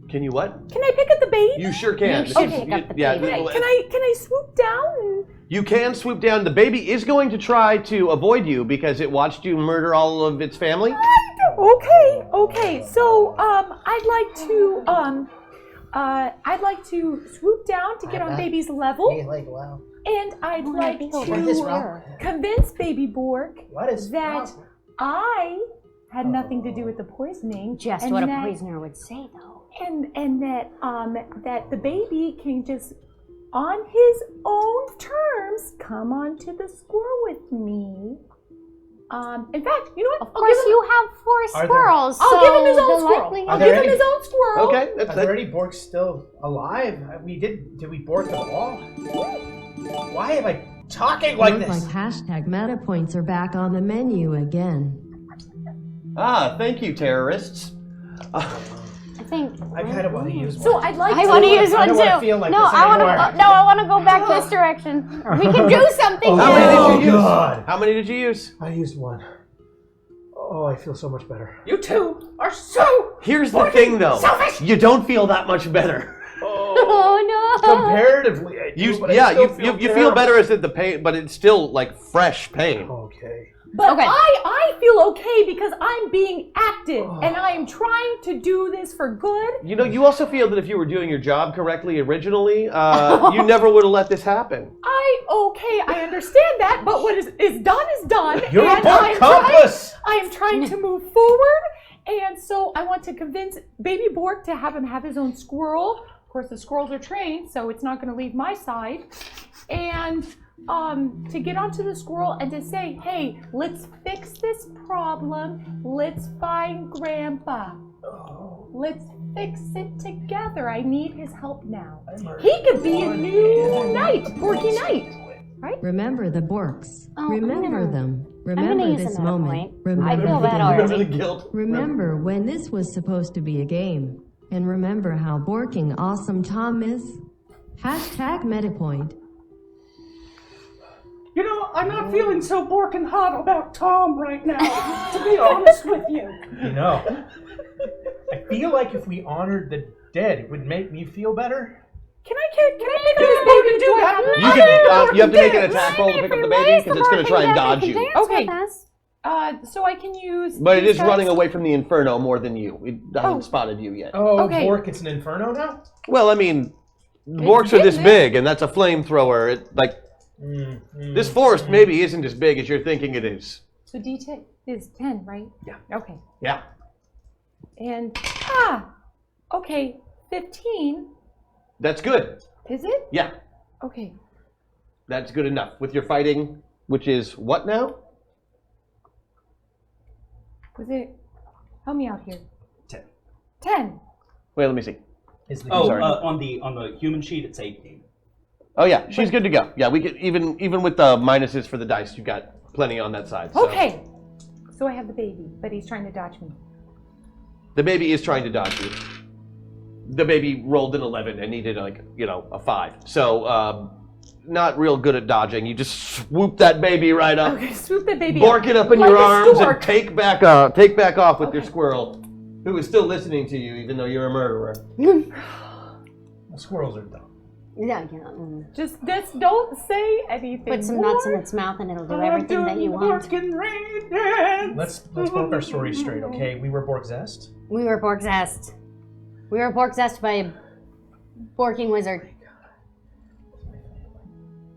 Can you what? Can I pick up the baby? You sure can. You should pick up the yeah, baby. Can I swoop down? You can swoop down. The baby is going to try to avoid you because it watched you murder all of its family. Okay. So I'd like to swoop down to get on baby's level, and I'd like to convince baby Bork that I had nothing to do with the poisoning. Just and what a that- poisoner would say, though. and that that the baby can just on his own terms come onto the squirrel with me. In fact, you know what? Of course, you have 4 squirrels. I'll give him his own the squirrel. likelihood- I'll there give him any- his own squirrel. Okay, Are there any Borks still alive? Did we Bork them all? Why am I talking like Look this? like hashtag meta points are back on the menu again. Thank you, terrorists. I think. I kind of want to use one. So I'd like I to. want to use I one don't too. wanna feel like no, this I want anymore. to. No, I want to go back this direction. We can do something. How here. many did you use? God. How many did you use? I used one. Oh, I feel so much better. You two are so. Here's the thing, though. Selfish. You don't feel that much better. Oh no. Comparatively, I do, but I still you feel terrible. better as the pain, but it's still like fresh pain. Okay. But Okay. I feel okay because I'm being active and I am trying to do this for good. You know, you also feel that if you were doing your job correctly originally, you never would have let this happen. I understand that, but what is done is done. You're a and Bork accomplice! I am trying to move forward, and so I want to convince Baby Bork to have him have his own squirrel. Of course, the squirrels are trained, so it's not going to leave my side. And to get onto the squirrel and to say, hey, let's fix this problem. Let's find Grandpa. Let's fix it together. I need his help now. He could be a new knight, Porky Knight. Right? Remember the Borks. Oh, Remember them. gonna Remember use this a meta moment. point. Remember, I feel that Remember already. the guilt. remember when this was supposed to be a game. And remember how borking awesome Tom is. Hashtag MetaPoint. You know, I'm not feeling so borking hot about Tom right now, to be honest with you. You know, I feel like if we honored the dead, it would make me feel better. Can I pick up this baby? Do I have You have to make an attack roll to pick up the baby because it's going to try and dodge you. Okay. So I can use. But it these is guys? running away from the inferno more than you. It hasn't spotted you yet. Oh, Okay. Bork, it's an inferno now? Well, I mean, the Borks are this big, big, and that's a flamethrower. This forest maybe isn't as big as you're thinking it is. So D10 is 10, right? Yeah. Okay. Yeah. And okay, 15. That's good. Is it? Yeah. Okay. That's good enough. With your fighting, which is what now? Was it? Help me out here. 10. 10. Wait, let me see. Is the Oh, sorry. on the human sheet, it's 18. Oh yeah, she's good to go. Yeah, we could even with the minuses for the dice, you've got plenty on that side. So. Okay. So I have the baby, but he's trying to dodge me. The baby is trying to dodge you. The baby rolled an 11 and needed a 5. So not real good at dodging. You just swoop that baby right up, Okay, swoop the baby bork it up in like your a arms, stork. and take back off with your squirrel, who is still listening to you even though you're a murderer. The squirrels are dumb. Yeah. Just don't say anything. Put some nuts in its mouth and it'll do everything that you want. Let's both our stories straight, okay? We were Bork Zest. We were Bork-zest. We were Bork-zest by a borking wizard.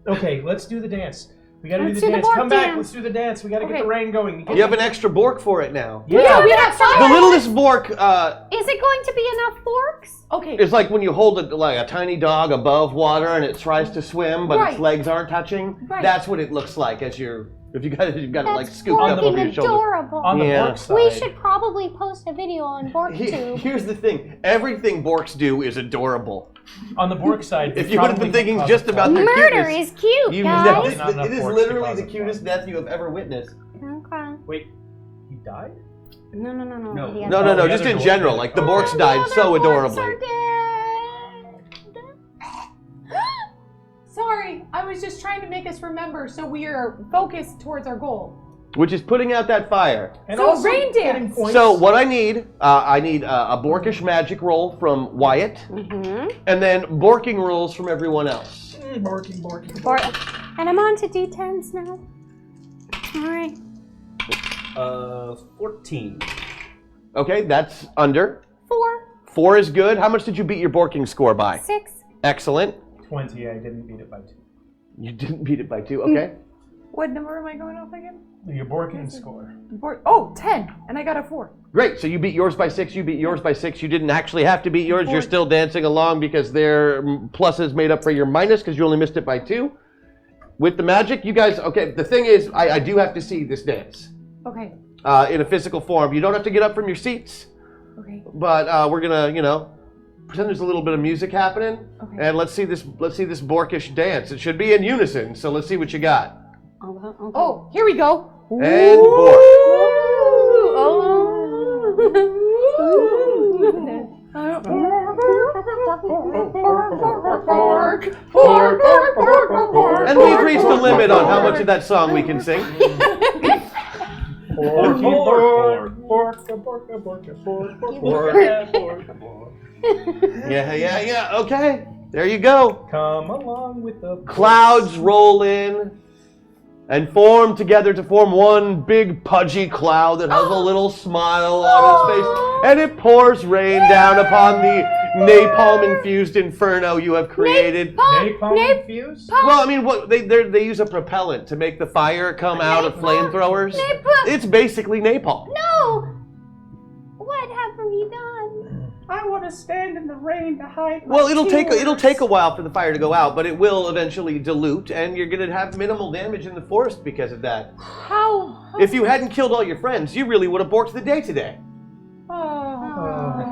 Okay, let's do the dance. We gotta Let's do the do the dance. Bork Come back, dance. let's do the dance. We gotta get Okay. the rain going. You have an extra Bork for it now. Yeah. we have The littlest Bork Is it going to be enough Borks? Okay. is like when you hold it like a tiny dog above water and it tries to swim, but Right. its legs aren't touching. Right. That's what it looks like as you're If you got it like That's scooped up over fucking your shoulder. adorable. On the Yeah. Bork side, We should probably post a video on BorkTube. Here's the thing. Everything Borks do is adorable. on the Bork side, If you would have been thinking probably just about their Murder cuteness, is cute, you guys. know, Not enough it is Borks to literally cause the a cutest problem. death you have ever witnessed. Okay. Wait, he died? No. No. the No, other- just other in Borks general. died. Like the Borks died The so other Borks adorably. are dead. Sorry, I was just trying to make us remember so we are focused towards our goal. Which is putting out that fire. And So also rain getting dance. points. So what I need a Borkish magic roll from Wyatt, and then Borking rolls from everyone else. Borking. And I'm on to D10s now. Alright. 14. Okay, that's under. 4, 4 is good. How much did you beat your Borking score by? 6. Excellent. 20, I didn't beat it by 2. You didn't beat it by 2. Okay. What number am I going off again? Your Borking score. 10, and I got a 4. Great. So you beat yours by 6. You beat yours by 6. You didn't actually have to beat yours. You're still dancing along because their pluses made up for your minus because you only missed it by 2. With the magic, you guys. Okay. The thing is, I do have to see this dance Okay. in a physical form. You don't have to get up from your seats. Okay. But we're gonna, pretend there's a little bit of music happening, Okay. and let's see this Borkish dance. It should be in unison. So let's see what you got. Okay. Oh, here we go. And Bork. And we've reached the limit on how much of that song we can sing. Yeah. Okay. There you go. Come along with the Clouds roll in and form together to form one big pudgy cloud that has a little smile on its face, and it pours rain down upon the napalm-infused inferno you have created. napalm infused. Well, I mean, what they use a propellant to make the fire come out of flamethrowers. It's basically napalm. No! What have we done? I want to stand in the rain to hide my Well, it'll take tears. a while for the fire to go out, but it will eventually dilute, and you're gonna have minimal damage in the forest because of that. How? If you hadn't killed all your friends, you really would have borked the day today.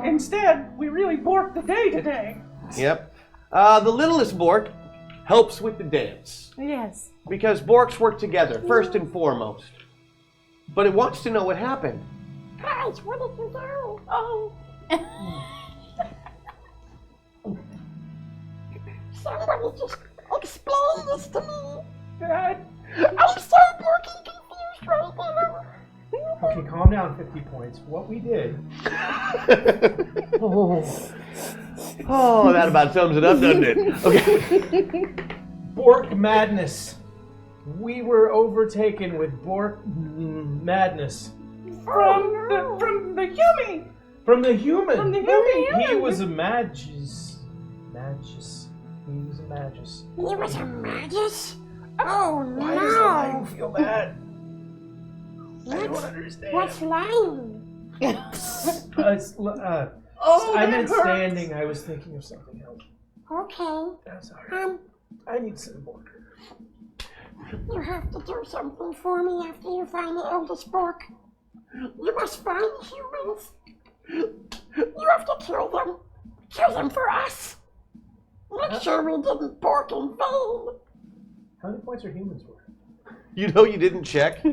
Instead, we really borked the day today. Yep. The littlest Bork helps with the dance Yes. because Borks work together first and foremost. But it wants to know what happened. Guys, what did you do? Oh. Somebody just explain this to me. I'm so fucking confused right now. Okay, calm down, 50 points. What we did. Oh, that about sums it up, doesn't it? Okay. Bork madness. We were overtaken with Bork madness. From the Yumi. From the human. From the Yumi. He was a magus. He was a magus. He was a magus? Oh Why does the lion feel bad? I don't What's understand. lying? Oh, I that meant hurts. standing. I was thinking of something else. Okay. I'm sorry. I need some Bork. You have to do something for me after you find the eldest Bork. You must find humans. You have to kill them. Kill them for us. Make sure we didn't Bork in vain. How many points are humans worth? You know you didn't check.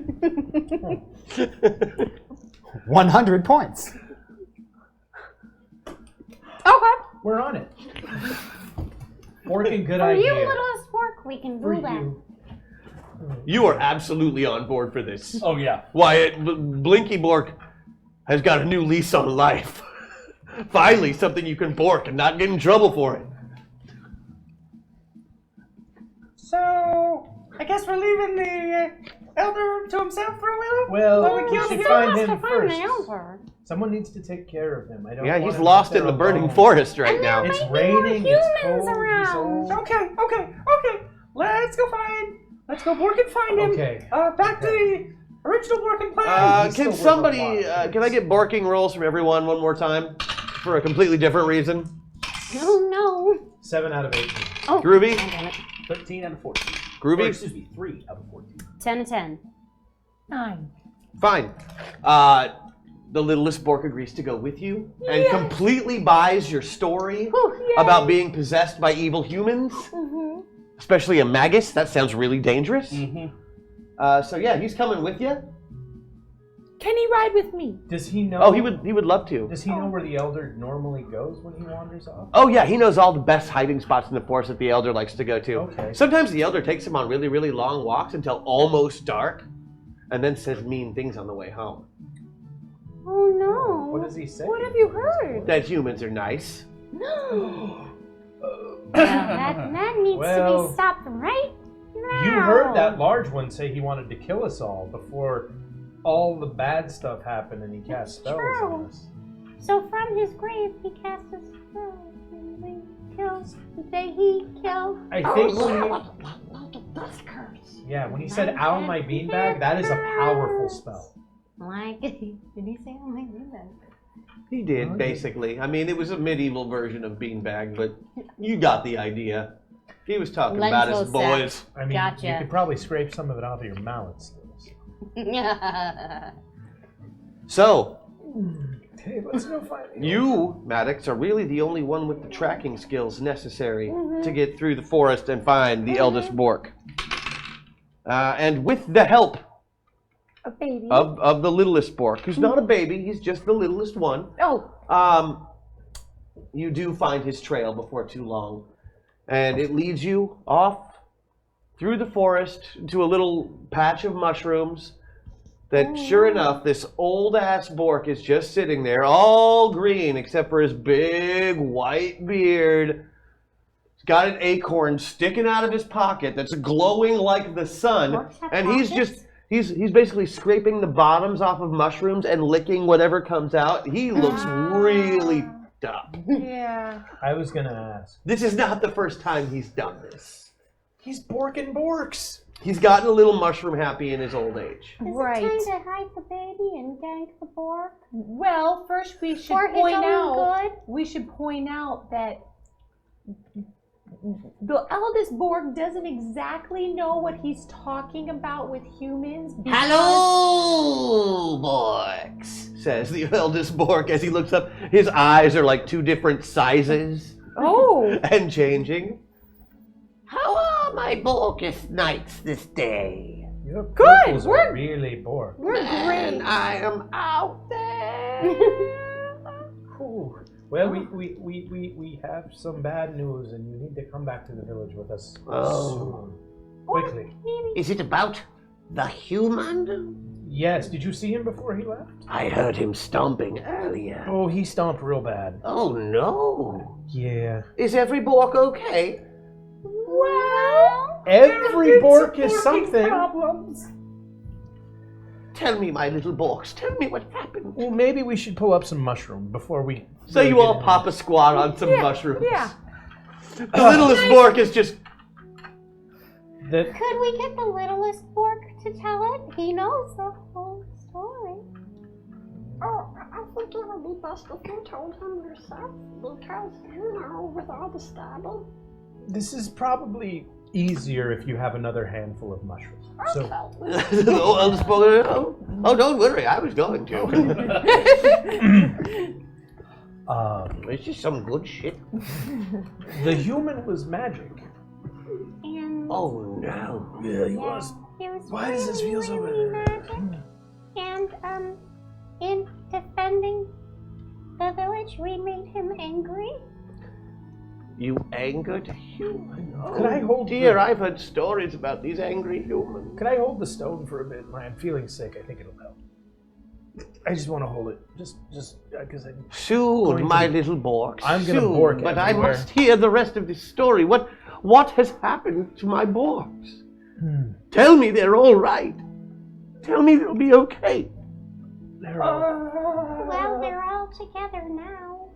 100 points. Okay. We're on it. Borking, good For idea. you, littlest Bork, we can For do that. you. You are absolutely on board for this. Oh, yeah. Wyatt, Blinky Bork has got a new lease on life. Finally, something you can bork and not get in trouble for it. So, I guess we're leaving the elder to himself for a little? Well, While we we kill should the find humans? him Find the first. elder. Someone needs to take care of him. I don't. Yeah, want he's him lost out in the there burning alone. forest right And now. there It's might be more raining. It's humans cold. He's around. old. Okay. Let's go Bork and find him. Okay. Back to the original working plan. He's still Can worth a somebody, lot. can I get barking rolls from everyone one more time? For a completely different reason. Oh no. 7 out of 18. Oh. Groovy? God damn it. 13 out of 14. Groovy? Or, excuse me, 3 out of 14. 10 to 10. 9. Fine. The littlest Bork agrees to go with you and completely buys your story about being possessed by evil humans, especially a magus. That sounds really dangerous. So yeah, he's coming with you. Can he ride with me? Does he know? Oh, he would love to. Does he know where the Elder normally goes when he wanders off? Oh yeah, he knows all the best hiding spots in the forest that the Elder likes to go to. Okay. Sometimes the Elder takes him on really, really long walks until almost dark, and then says mean things on the way home. Oh no. What does he say? What have you heard? That humans are nice. That needs to Well, be stopped right now. You heard that large one say he wanted to kill us all before all the bad stuff happened and he cast spells on us. So from his grave, he cast a spell. And he kills. He killed. I think When he said "ow my beanbag," that is a powerful spell. Like, did he say oh my goodness? He did, basically. I mean, it was a medieval version of beanbag, but you got the idea. He was talking about his Lentil sack. boys. I mean, Gotcha. you could probably scrape some of it off of your mallet skills. So, Okay, let's go find him. you, Maddox, are really the only one with the tracking skills necessary to get through the forest and find the eldest Bork. And with the help A baby. of the littlest Bork, who's not a baby, he's just the littlest one, Oh, you do find his trail before too long. And it leads you off through the forest to a little patch of mushrooms that, sure enough, this old-ass Bork is just sitting there, all green except for his big white beard. He's got an acorn sticking out of his pocket that's glowing like the sun. Borks have And he's pockets? just, he's basically scraping the bottoms off of mushrooms and licking whatever comes out. He looks really up. yeah. I was gonna ask. This is not the first time he's done this. He's Bork and Borks. He's gotten a little mushroom happy in his old age. Is Right. it time to hide the baby and gank the Bork? Well, first we should For his point own out. good? We should point out that the eldest Borg doesn't exactly know what he's talking about with humans. Hello, Borks, says the eldest Bork as he looks up. His eyes are like two different sizes Oh. and changing. How are my Borkus nights this day? Your Good, pupils are really Bork. We're And great. I am out there. Cool. Well, we have some bad news, and you need to come back to the village with us soon. Quickly. Is it about the human? Yes. Did you see him before he left? I heard him stomping earlier. Oh, he stomped real bad. Oh no. Yeah. Is every Bork okay? Well, Every Bork is something. problems. Tell me, my little Borks, tell me what happened. Well, maybe we should pull up some mushroom before we. So really you get all into pop it. a squat on some mushrooms. Yeah. The littlest Bork is just... That Could we get the littlest Bork to tell it? He knows the whole story. Oh, I think it would be best if you told him yourself, because, you know, with all the stabbing. this is probably easier if you have another handful of mushrooms. So the eldest Bork, oh, don't worry, I was going to. It's just some good shit. the human was magic. And Oh no. Yeah, he was. he was Why does this feel so really bad? magic. And in defending the village, we made him angry. You angered human. Oh, Could I hold dear, the- I've heard stories about these angry humans. Could I hold the stone for a bit? I'm feeling sick. I think it'll help. I just want to hold it, just because I. Soon, Going to- my little Bork. I'm gonna soon, Bork but everywhere. I must hear the rest of this story. What has happened to my Borks? Tell me they're all right. Tell me they'll be okay. They're all, Well, they're all together now.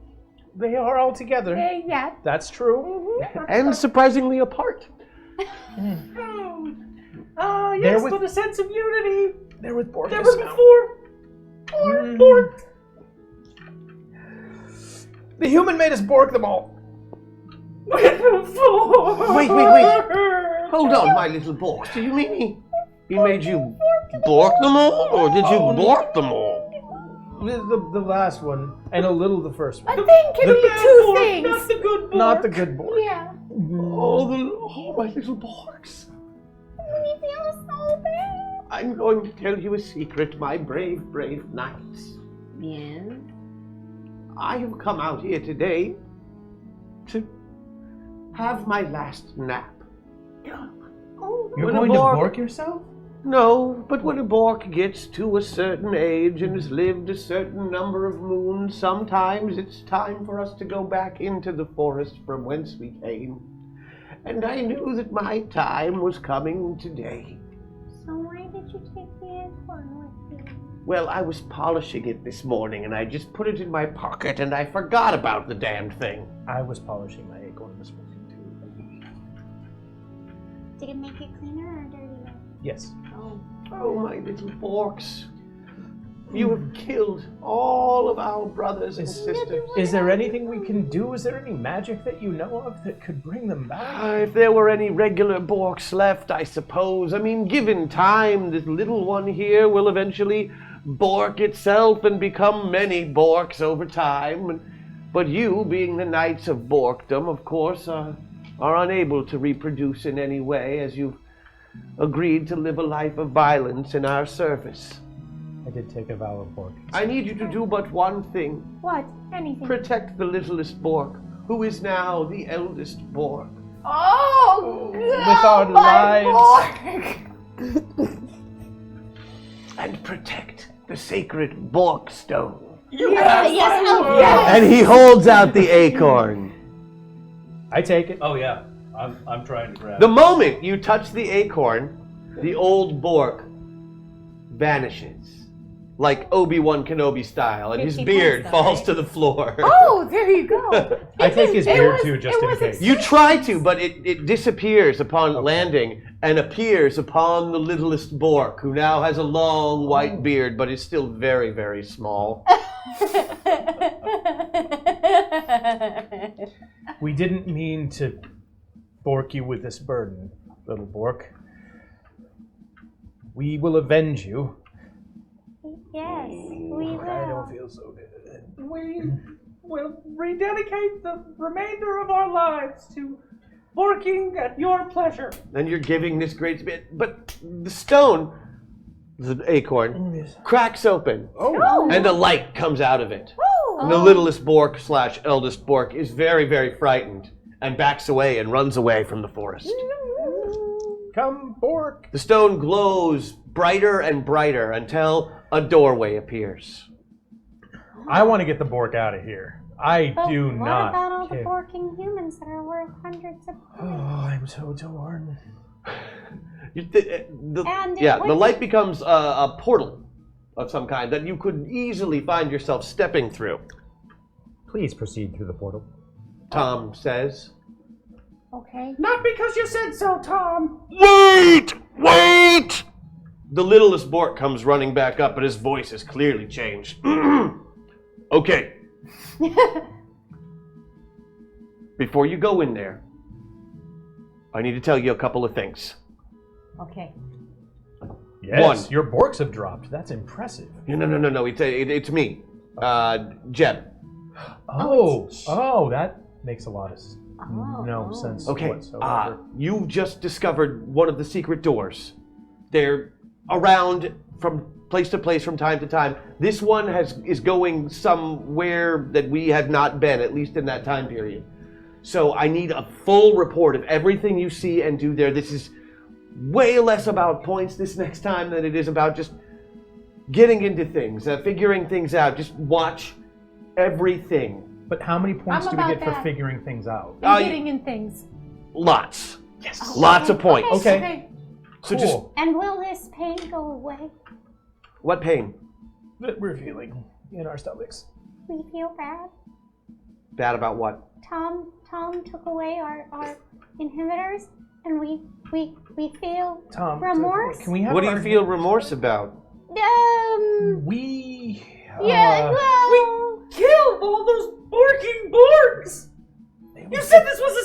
they are all together. Yeah. That's true. And surprisingly apart. Oh, They're yes, with- with a sense of unity. They're with Bork. There were before. Bork. The human made us Bork them all. Wait. Hold on, my little Borks. Do you mean he made you Bork them all, or did you bork them all? The last one, and a little the first A one. thing can be two things. Not the good Bork. Not the good Bork. Yeah. Oh, my little Borks. We feel so bad. I'm going to tell you a secret, my brave, brave knights. Yeah. I have come out here today to have my last nap. Oh, You're When a going to Bork- Bork yourself? No, but when a Bork gets to a certain age and has lived a certain number of moons, sometimes it's time for us to go back into the forest from whence we came. And I knew that my time was coming today. so why did you take the acorn with you? Well, I was polishing it this morning and I just put it in my pocket and I forgot about the damned thing. I was polishing my acorn this morning too. Did it make it cleaner or dirtier? Yes. Oh. Oh, my little Borks. You have killed all of our brothers and sisters. Is there anything we can do? Is there any magic that you know of that could bring them back? If there were any regular Borks left, I suppose. I mean, given time, this little one here will eventually Bork itself and become many Borks over time. But you, being the Knights of Borkdom, of course, are unable to reproduce in any way, as you've agreed to live a life of violence in our service. I did take a vow of Bork. I need you to do but one thing. What? Anything. Protect the littlest Bork, who is now the eldest Bork. Oh, God, With our my lives. Bork. And protect the sacred Bork stone. Yes, oh, yes. And he holds out the acorn. I take it. Oh yeah, I'm trying to grab The moment you touch the acorn, the old Bork vanishes, like Obi-Wan Kenobi style, and his 50 beard points, though, falls right? to the floor. Oh, there you go. I take his It beard was- too, just it in was case. You try to, but it disappears upon landing and appears upon the littlest Bork, who now has a long white beard, but is still very, very small. We didn't mean to Bork you with this burden, little Bork. We will avenge you. Yes, we I will. don't feel so good. We will rededicate the remainder of our lives to working at your pleasure. And you're giving this great bit, but the stone, the acorn, cracks open, and a light comes out of it. And the littlest Bork / eldest Bork is very, very frightened and backs away and runs away from the forest. Come, Bork. The stone glows brighter and brighter until a doorway appears. I want to get the Bork out of here. I But do what not about all the care. borking humans that are worth hundreds of Oh, I'm so torn. And The light becomes a portal of some kind that you could easily find yourself stepping through, Please proceed through the portal. Tom says. Okay. Not because you said so, Tom. Wait! Wait! The littlest Bork comes running back up, but his voice has clearly changed. Okay. Before you go in there, I need to tell you a couple of things. Okay. Yes, One. your Borks have dropped. That's impressive. No. It's me. Jeb. Oh, that makes a lot of no sense Okay. whatsoever. You've just discovered one of the secret doors. They're around from place to place from time to time. This one is going somewhere that we have not been, at least in that time period. So I need a full report of everything you see and do there. This is way less about points this next time than it is about just getting into things, figuring things out. Just watch everything. But how many points I'm do we about get for that. figuring things out? And getting in things. Lots. Yes. Lots of points. Okay. So Cool. just, And will this pain go away? what pain? That we're feeling in our stomachs. We feel bad. Bad about what? Tom took away our inhibitors, and we feel Tom, remorse. Can we have What do our- you feel remorse about? We. Yeah, well, Killed all those Borking Borgs! You said this was a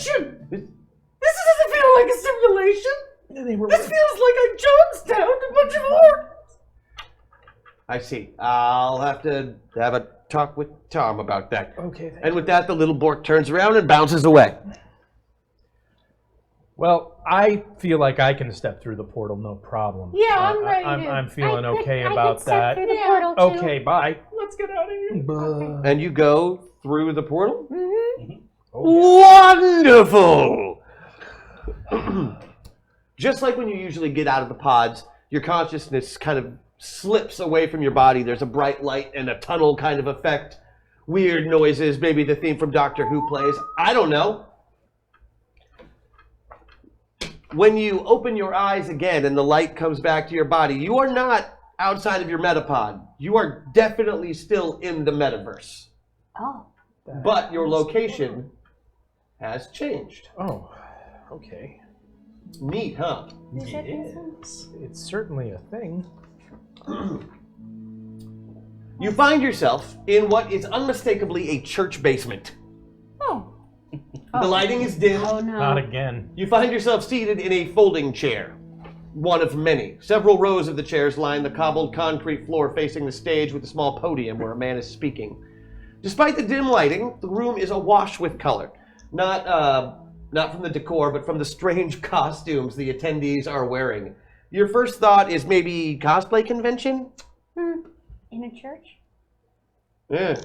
simulation! This doesn't feel like a simulation! This feels like a Jonestown, a bunch of orcs. I see. I'll have to have a talk with Tom about that. Okay, And with that, the little Bork turns around and bounces away. Well, I feel like I can step through the portal, no problem. Yeah, I'm ready to- I'm feeling okay I about could step that. through the portal too. Okay, bye. Let's get out of here. And you go through the portal? Oh, Wonderful! Just like when you usually get out of the pods, your consciousness kind of slips away from your body. There's a bright light and a tunnel kind of effect. Weird noises, maybe the theme from Doctor Who plays. I don't know. When you open your eyes again and the light comes back to your body, you are not outside of your metapod. You are definitely still in the metaverse. Oh. But your location has changed. Oh, okay. Neat, huh? Yes, it's certainly a thing. You find yourself in what is unmistakably a church basement. Oh. The lighting is dim. Oh no. Not again. You find yourself seated in a folding chair. One of many. Several rows of the chairs line the cobbled concrete floor facing the stage with a small podium where a man is speaking. Despite the dim lighting, the room is awash with color. Not from the decor, but from the strange costumes the attendees are wearing. Your first thought is maybe cosplay convention? In a church? Yeah.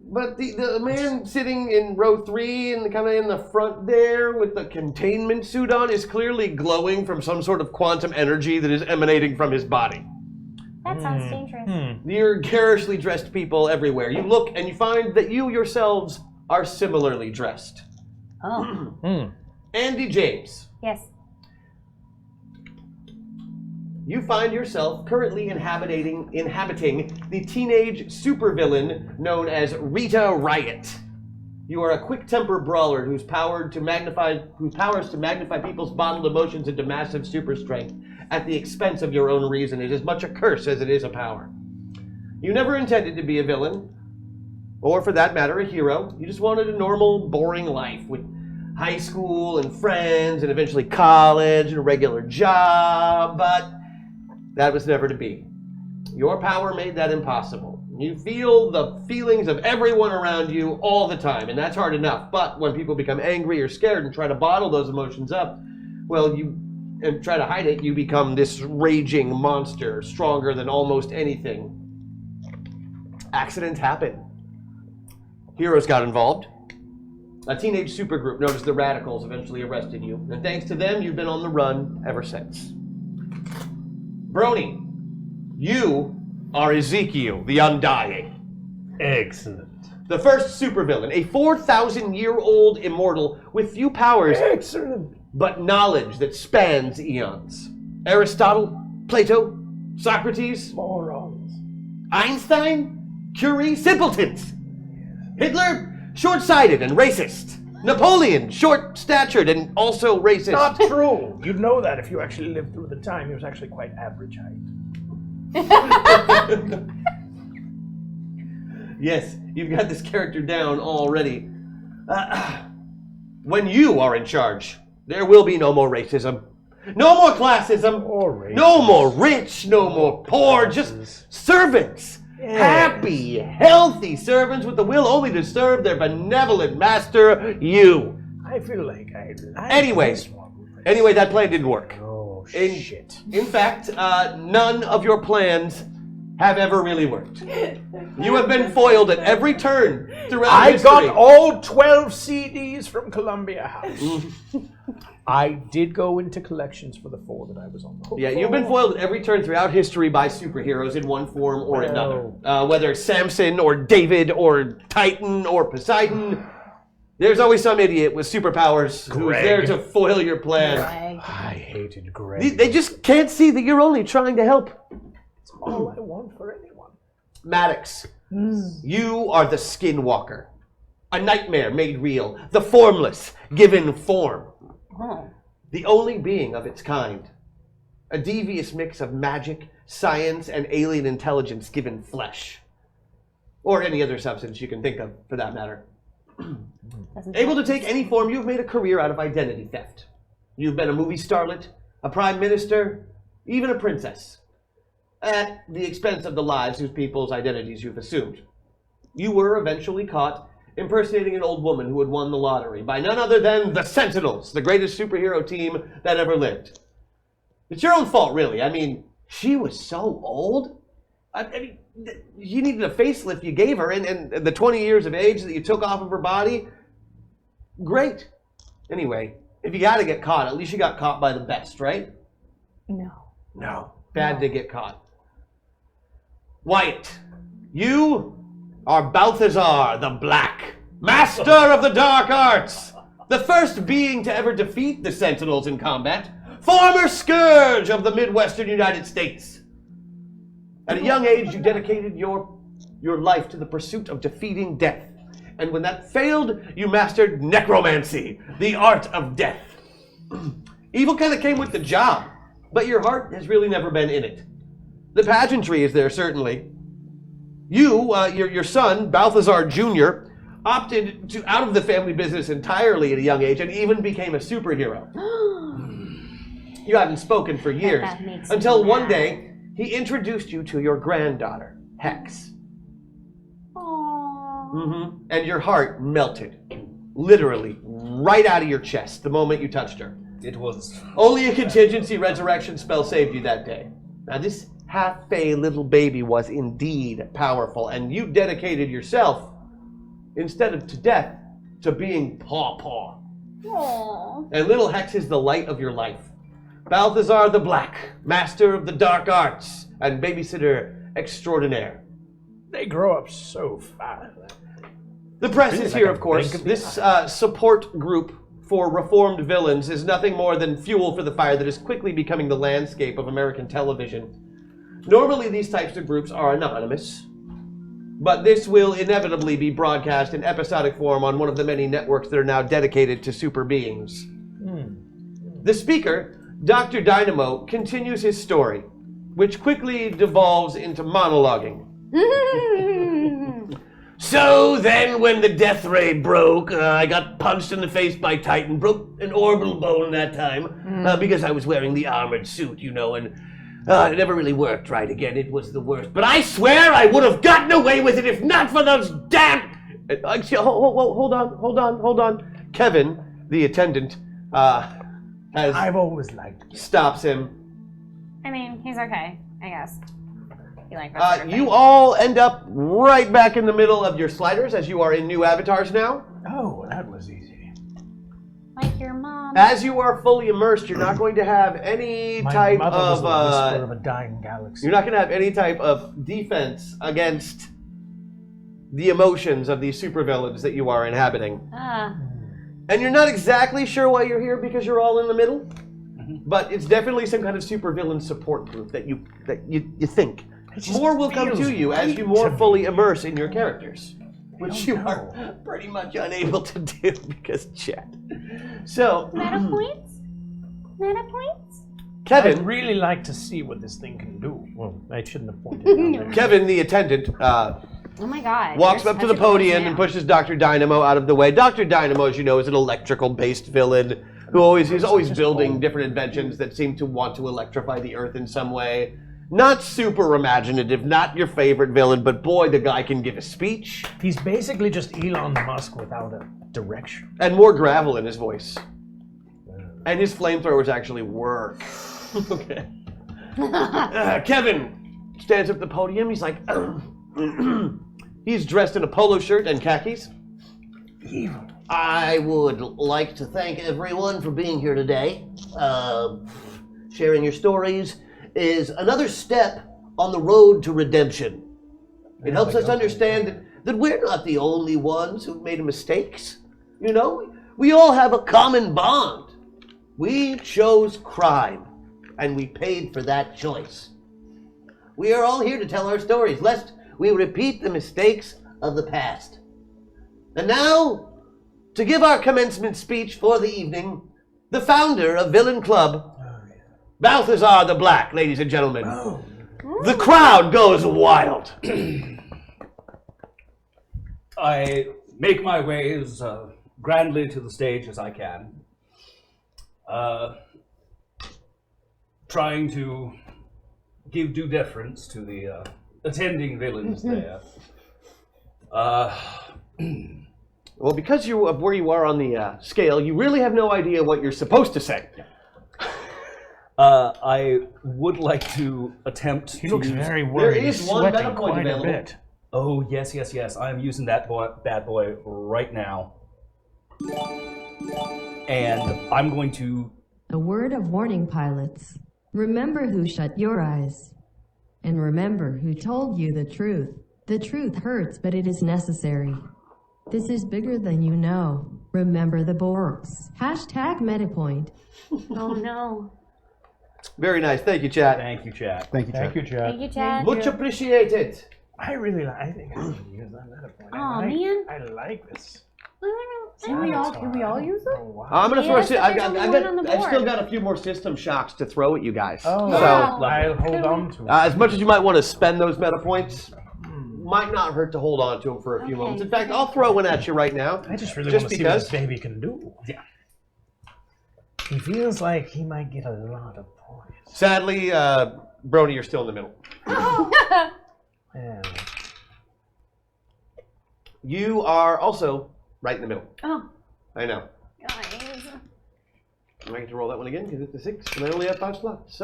But the man sitting in row 3 and kind of in the front there with the containment suit on is clearly glowing from some sort of quantum energy that is emanating from his body. That sounds dangerous. There are garishly dressed people everywhere. You look and you find that you yourselves are similarly dressed. Oh. Andy James, Yes. you find yourself currently inhabiting the teenage supervillain known as Rita Riot. You are a quick-tempered brawler whose powers to magnify people's bottled emotions into massive super strength at the expense of your own reason. It is as much a curse as it is a power. You never intended to be a villain, or for that matter, a hero. You just wanted a normal, boring life with high school and friends and eventually college and a regular job, but that was never to be. Your power made that impossible. You feel the feelings of everyone around you all the time, and that's hard enough. But when people become angry or scared and try to bottle those emotions up, well, and try to hide it, you become this raging monster, stronger than almost anything. Accidents happen. Heroes got involved. A teenage supergroup known as the Radicals eventually arrested you, and thanks to them, you've been on the run ever since. Brony, you are Ezekiel, the Undying. Excellent. The first supervillain, a 4,000-year-old immortal with few powers, Excellent. but knowledge that spans eons. Aristotle, Plato, Socrates, Morons. Einstein, Curie, simpletons. Hitler, short-sighted and racist. Napoleon, short-statured and also racist. Not true. You'd know that if you actually lived through the time. He was actually quite average height. Yes, you've got this character down already. When you are in charge, there will be no more racism. No more classism. Or racist. No more rich, no more poor, just servants. Yes. Happy, healthy servants with the will only to serve their benevolent master, you. I feel like I like Anyway, this one. Anyway, that plan didn't work. Oh, In- shit. In fact, none of your plans have ever really worked. You have been foiled at every turn throughout I history. got all 12 CDs from Columbia House. I did go into collections for the 4 that I was on the hook Yeah, for. you've been foiled at every turn throughout history by superheroes in one form or another. Whether Samson or David or Titan or Poseidon, there's always some idiot with superpowers who's Greg. there to foil your plan. Greg. I hated Greg. They just can't see that you're only trying to help. It's all I want for anyone. Maddox, you are the Skinwalker. A nightmare made real. The formless, given form. Oh. The only being of its kind. A devious mix of magic, science, and alien intelligence given flesh. Or any other substance you can think of, for that matter. Able to take any form, you've made a career out of identity theft. You've been a movie starlet, a prime minister, even a princess, at the expense of the lives whose people's identities you've assumed. You were eventually caught impersonating an old woman who had won the lottery by none other than the Sentinels, the greatest superhero team that ever lived. It's your own fault, really. I mean, she was so old. I mean, you needed a facelift you gave her, and the 20 years of age that you took off of her body, great. Anyway, if you gotta get caught, at least you got caught by the best, right? No. Bad to get caught. Wyatt, you are Balthazar the Black, master of the dark arts, the first being to ever defeat the Sentinels in combat, former scourge of the Midwestern United States. At a young age, you dedicated your life to the pursuit of defeating death. And when that failed, you mastered necromancy, the art of death. Evil kind of came with the job, but your heart has really never been in it. The pageantry is there, certainly. You, your son, Balthazar Jr., opted out of the family business entirely at a young age and even became a superhero. You haven't spoken for years, until one day he introduced you to your granddaughter, Hex. Aww. And your heart melted, literally, right out of your chest the moment you touched her. It was... Only a contingency resurrection spell saved you that day. Now this half-fey little baby was indeed powerful, and you dedicated yourself, instead of to death, to being Paw. Aww. And little Hex is the light of your life. Balthazar the Black, master of the dark arts, and babysitter extraordinaire. They grow up so fast. The press Really is like here, a of course. blink of This support group for reformed villains is nothing more than fuel for the fire that is quickly becoming the landscape of American television. Normally, these types of groups are anonymous, but this will inevitably be broadcast in episodic form on one of the many networks that are now dedicated to super beings. The speaker, Dr. Dynamo, continues his story, which quickly devolves into monologuing. So then when the death ray broke, I got punched in the face by Titan, broke an orbital bone that time, because I was wearing the armored suit, you know, and it never really worked right again. It was the worst. But I swear I would have gotten away with it if not for those damn... Hold on. Kevin, the attendant, I've always liked you. stops him. I mean, he's okay, I guess. You like that sort of You thing. all end up right back in the middle of your sliders as you are in new avatars now. Oh, that was easy. Like your mom. As you are fully immersed, you're not going to have any My type mother was of the whisper of a dying galaxy. you're not going to have any type of defense against the emotions of these supervillains that you are inhabiting. And you're not exactly sure why you're here because you're all in the middle, but it's definitely some kind of supervillain support group that you think. More will come to you as you more fully immerse in your characters, which you are pretty much unable to do because chat. So, Meta points? Meta points? Kevin, I'd really like to see what this thing can do. Well, I shouldn't have pointed it out there. Kevin, the attendant, Oh my god. walks you're up to the such a close podium man. and pushes Dr. Dynamo out of the way. Dr. Dynamo, as you know, is an electrical-based villain who is always building different inventions that seem to want to electrify the Earth in some way. Not super imaginative, not your favorite villain, but boy, the guy can give a speech. He's basically just Elon Musk without a direction. And more gravel in his voice. And his flamethrowers actually work. Okay. Kevin stands up at the podium. He's like, he's dressed in a polo shirt and khakis. I would like to thank everyone for being here today. Sharing your stories is another step on the road to redemption. It helps us understand that we're not the only ones who've made mistakes. You know, we all have a common bond. We chose crime, and we paid for that choice. We are all here to tell our stories, lest we repeat the mistakes of the past. And now, to give our commencement speech for the evening, the founder of Villain Club, Balthazar the Black, ladies and gentlemen. The crowd goes wild. I make my way as grandly to the stage as I can. Trying to give due deference to the attending villains there. Well, because of where you are on the scale, you really have no idea what you're supposed to say. I would like to attempt He to looks use... very worried. There is He's one sweating meta point quite a available. bit. Oh, yes. I am using that bad boy right now. And I'm going to... A word of warning, pilots. Remember who shut your eyes. And remember who told you the truth. The truth hurts, but it is necessary. This is bigger than you know. Remember the Borks. Hashtag MetaPoint. Oh no. Very nice. Thank you, chat. Thank you, chat. Thank you, Chad. Thank you, Chad. Thank you, Chad. Much appreciated. I really like. I think I would use that meta point. Aw, man. I like this. Can we all use it? Oh, wow. I'm gonna throw. Yes, but I've there's only one on the still board. got a few more system shocks to throw at you guys. Oh, So, I'll hold on to it. as much as you might want to spend those meta points, might not hurt to hold on to them for a few Okay. moments. In fact, I'll throw one at you right now. I just really just want to see what this because. baby can do. Yeah. He feels like he might get a lot of points. Sadly, Brony, you're still in the middle. Yeah. You are also right in the middle. Oh, I know. guys. I might get to roll that one again because it's a 6, and I only have 5 slots.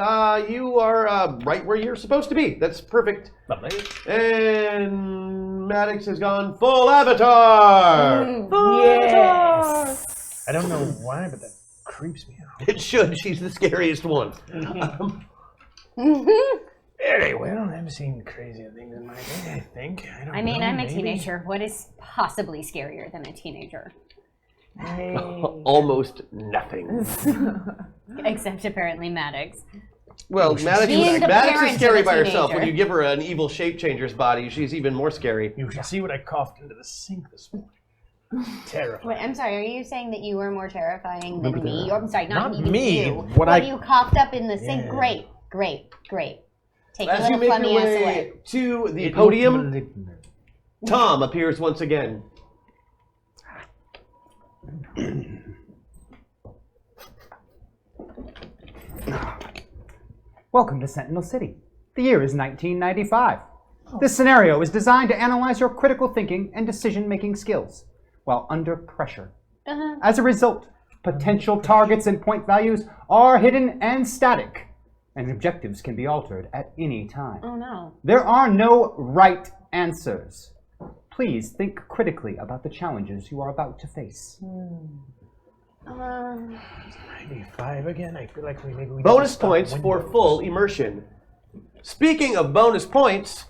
You are right where you're supposed to be. That's perfect. Lovely. And Maddox has gone full avatar. Yes. I don't know why, but that creeps me out. It should. She's the scariest one. Very well. I've seen crazier things in my day, I think. I don't I mean, know, I'm a maybe. teenager. What is possibly scarier than a teenager? Almost nothing. Except apparently Maddox. Well, Maddox, Being the Maddox parent is scary of a by herself. When teenager. you give her an evil shape changer's body, she's even more scary. You should see what I coughed into the sink this morning. Terrifying. Wait, I'm sorry. Are you saying that you were more terrifying than me? Or, I'm sorry, not, Not even me. you. What you coughed up in the sink. Yeah. Great. Take As your you little make your funny ass way away. to the It podium, looked malignant. Tom appears once again. Welcome to Sentinel City. The year is 1995. This scenario is designed to analyze your critical thinking and decision-making skills while under pressure. As a result, potential targets and point values are hidden and static, and objectives can be altered at any time. Oh no. There are no right answers. Please think critically about the challenges you are about to face. 95 again? I feel like maybe we need Bonus to stop points for windows. full immersion. Speaking of bonus points,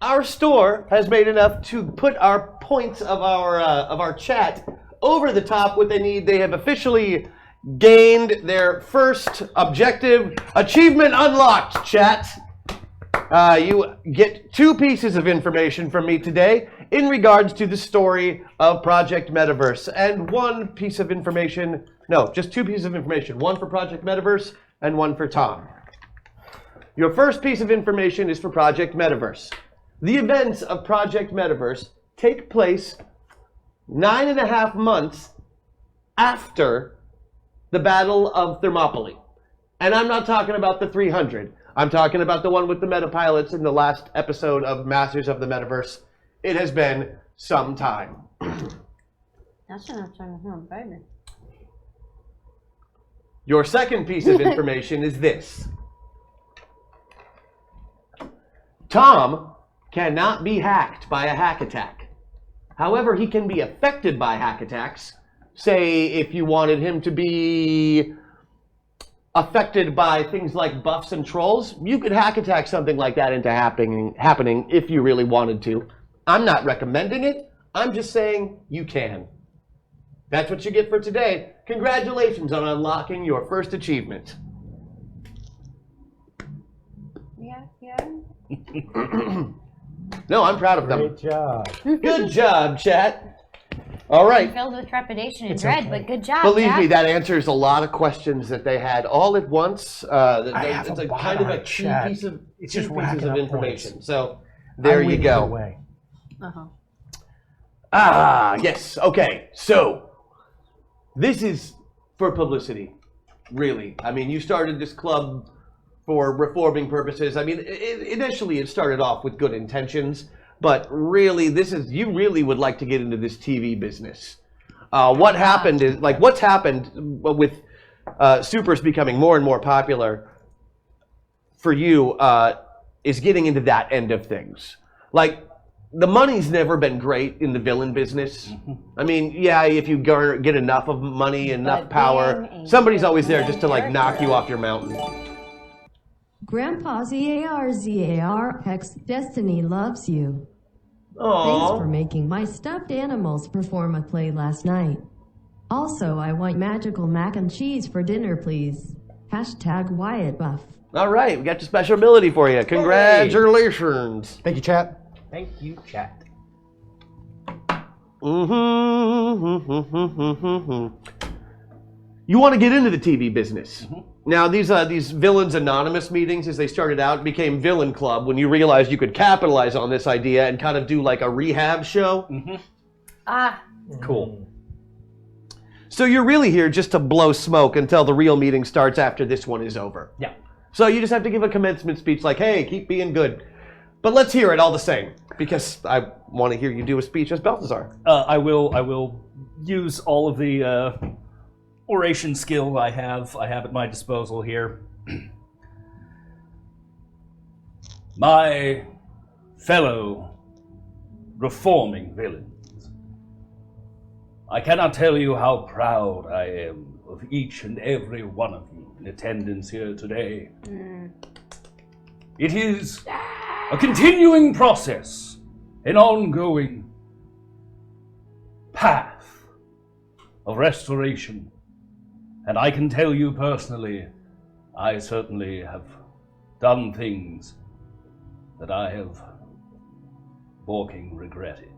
our store has made enough to put our points of our chat over the top. What they need, they have officially gained their first objective achievement unlocked. Chat, you get 2 pieces of information from me today in regards to the story of Project Metaverse, and 1 piece of information. No, just 2 pieces of information. 1 for Project Metaverse and 1 for Tom. Your first piece of information is for Project Metaverse. The events of Project Metaverse take place 9.5 months after the Battle of Thermopylae. And I'm not talking about the 300. I'm talking about the one with the metapilots in the last episode of Masters of the Metaverse. It has been some time. That's enough time to hear, baby. Your second piece of information is this. Tom cannot be hacked by a hack attack. However, he can be affected by hack attacks. Say, if you wanted him to be affected by things like buffs and trolls, you could hack attack something like that into happening if you really wanted to. I'm not recommending it. I'm just saying you can. That's what you get for today. Congratulations on unlocking your first achievement. Yeah. No, I'm proud of them. Great job. Good job, chat. All right. Filled with trepidation and It's dread, okay. but good job. Believe Jack. me, that answers a lot of questions that they had all at once. have It's a a bot kind of on a chat. piece of It's two just pieces racking of up information. points. So there I you win go. either way. Yes. Okay. So this is for publicity. really. I mean, you started this club for reforming purposes. I mean, initially it started off with good intentions, but really, you really would like to get into this TV business. What happened is, like, what's happened with Supers becoming more and more popular for you is getting into that end of things. Like, the money's never been great in the villain business. I mean, yeah, if you get enough of money, enough power, somebody's always there just to, like, knock you off your mountain. Grandpa ZAR Hex Destiny loves you. Aww. Thanks for making my stuffed animals perform a play last night. Also, I want magical mac and cheese for dinner, please. # Wyatt Buff. All right, we got your special ability for you. Congratulations. Thank you, chat. Thank you, chat. You want to get into the TV business. Now, these Villains Anonymous meetings, as they started out, became Villain Club when you realized you could capitalize on this idea and kind of do like a rehab show. Cool. So you're really here just to blow smoke until the real meeting starts after this one is over. Yeah. So you just have to give a commencement speech like, hey, keep being good. But let's hear it all the same, because I want to hear you do a speech as Balthazar. I will use all of the oration skill I have at my disposal here. My fellow reforming villains, I cannot tell you how proud I am of each and every one of you in attendance here today. It is a continuing process, an ongoing path of restoration. And I can tell you personally, I certainly have done things that I have walking regretted.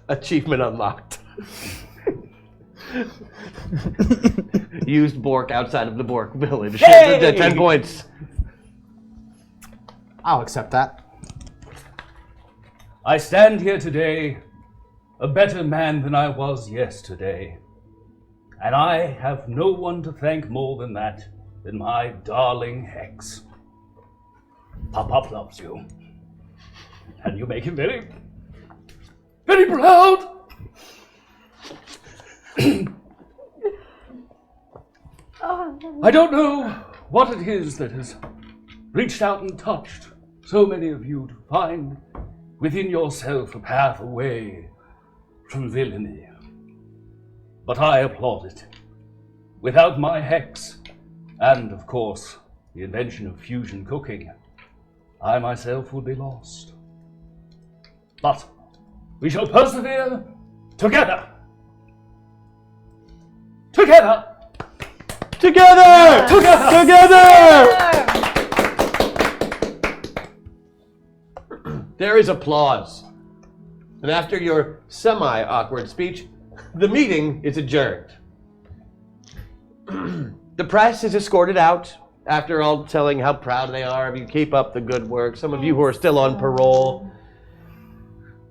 Achievement unlocked. Used Bork outside of the Bork village. Hey! 10 points. I'll accept that. I stand here today a better man than I was yesterday. And I have no one to thank more than my darling Hex. Pop-Pop loves you. And you make him very, very proud. I don't know what it is that has reached out and touched so many of you to find within yourself a path away from villainy. But I applaud it. Without my Hex, and of course the invention of fusion cooking, I myself would be lost. But we shall persevere together. Together! Together! Together! There is applause. And after your semi-awkward speech, the meeting is adjourned. The press is escorted out after all telling how proud they are of you. Keep up the good work. Some of you who are still on parole.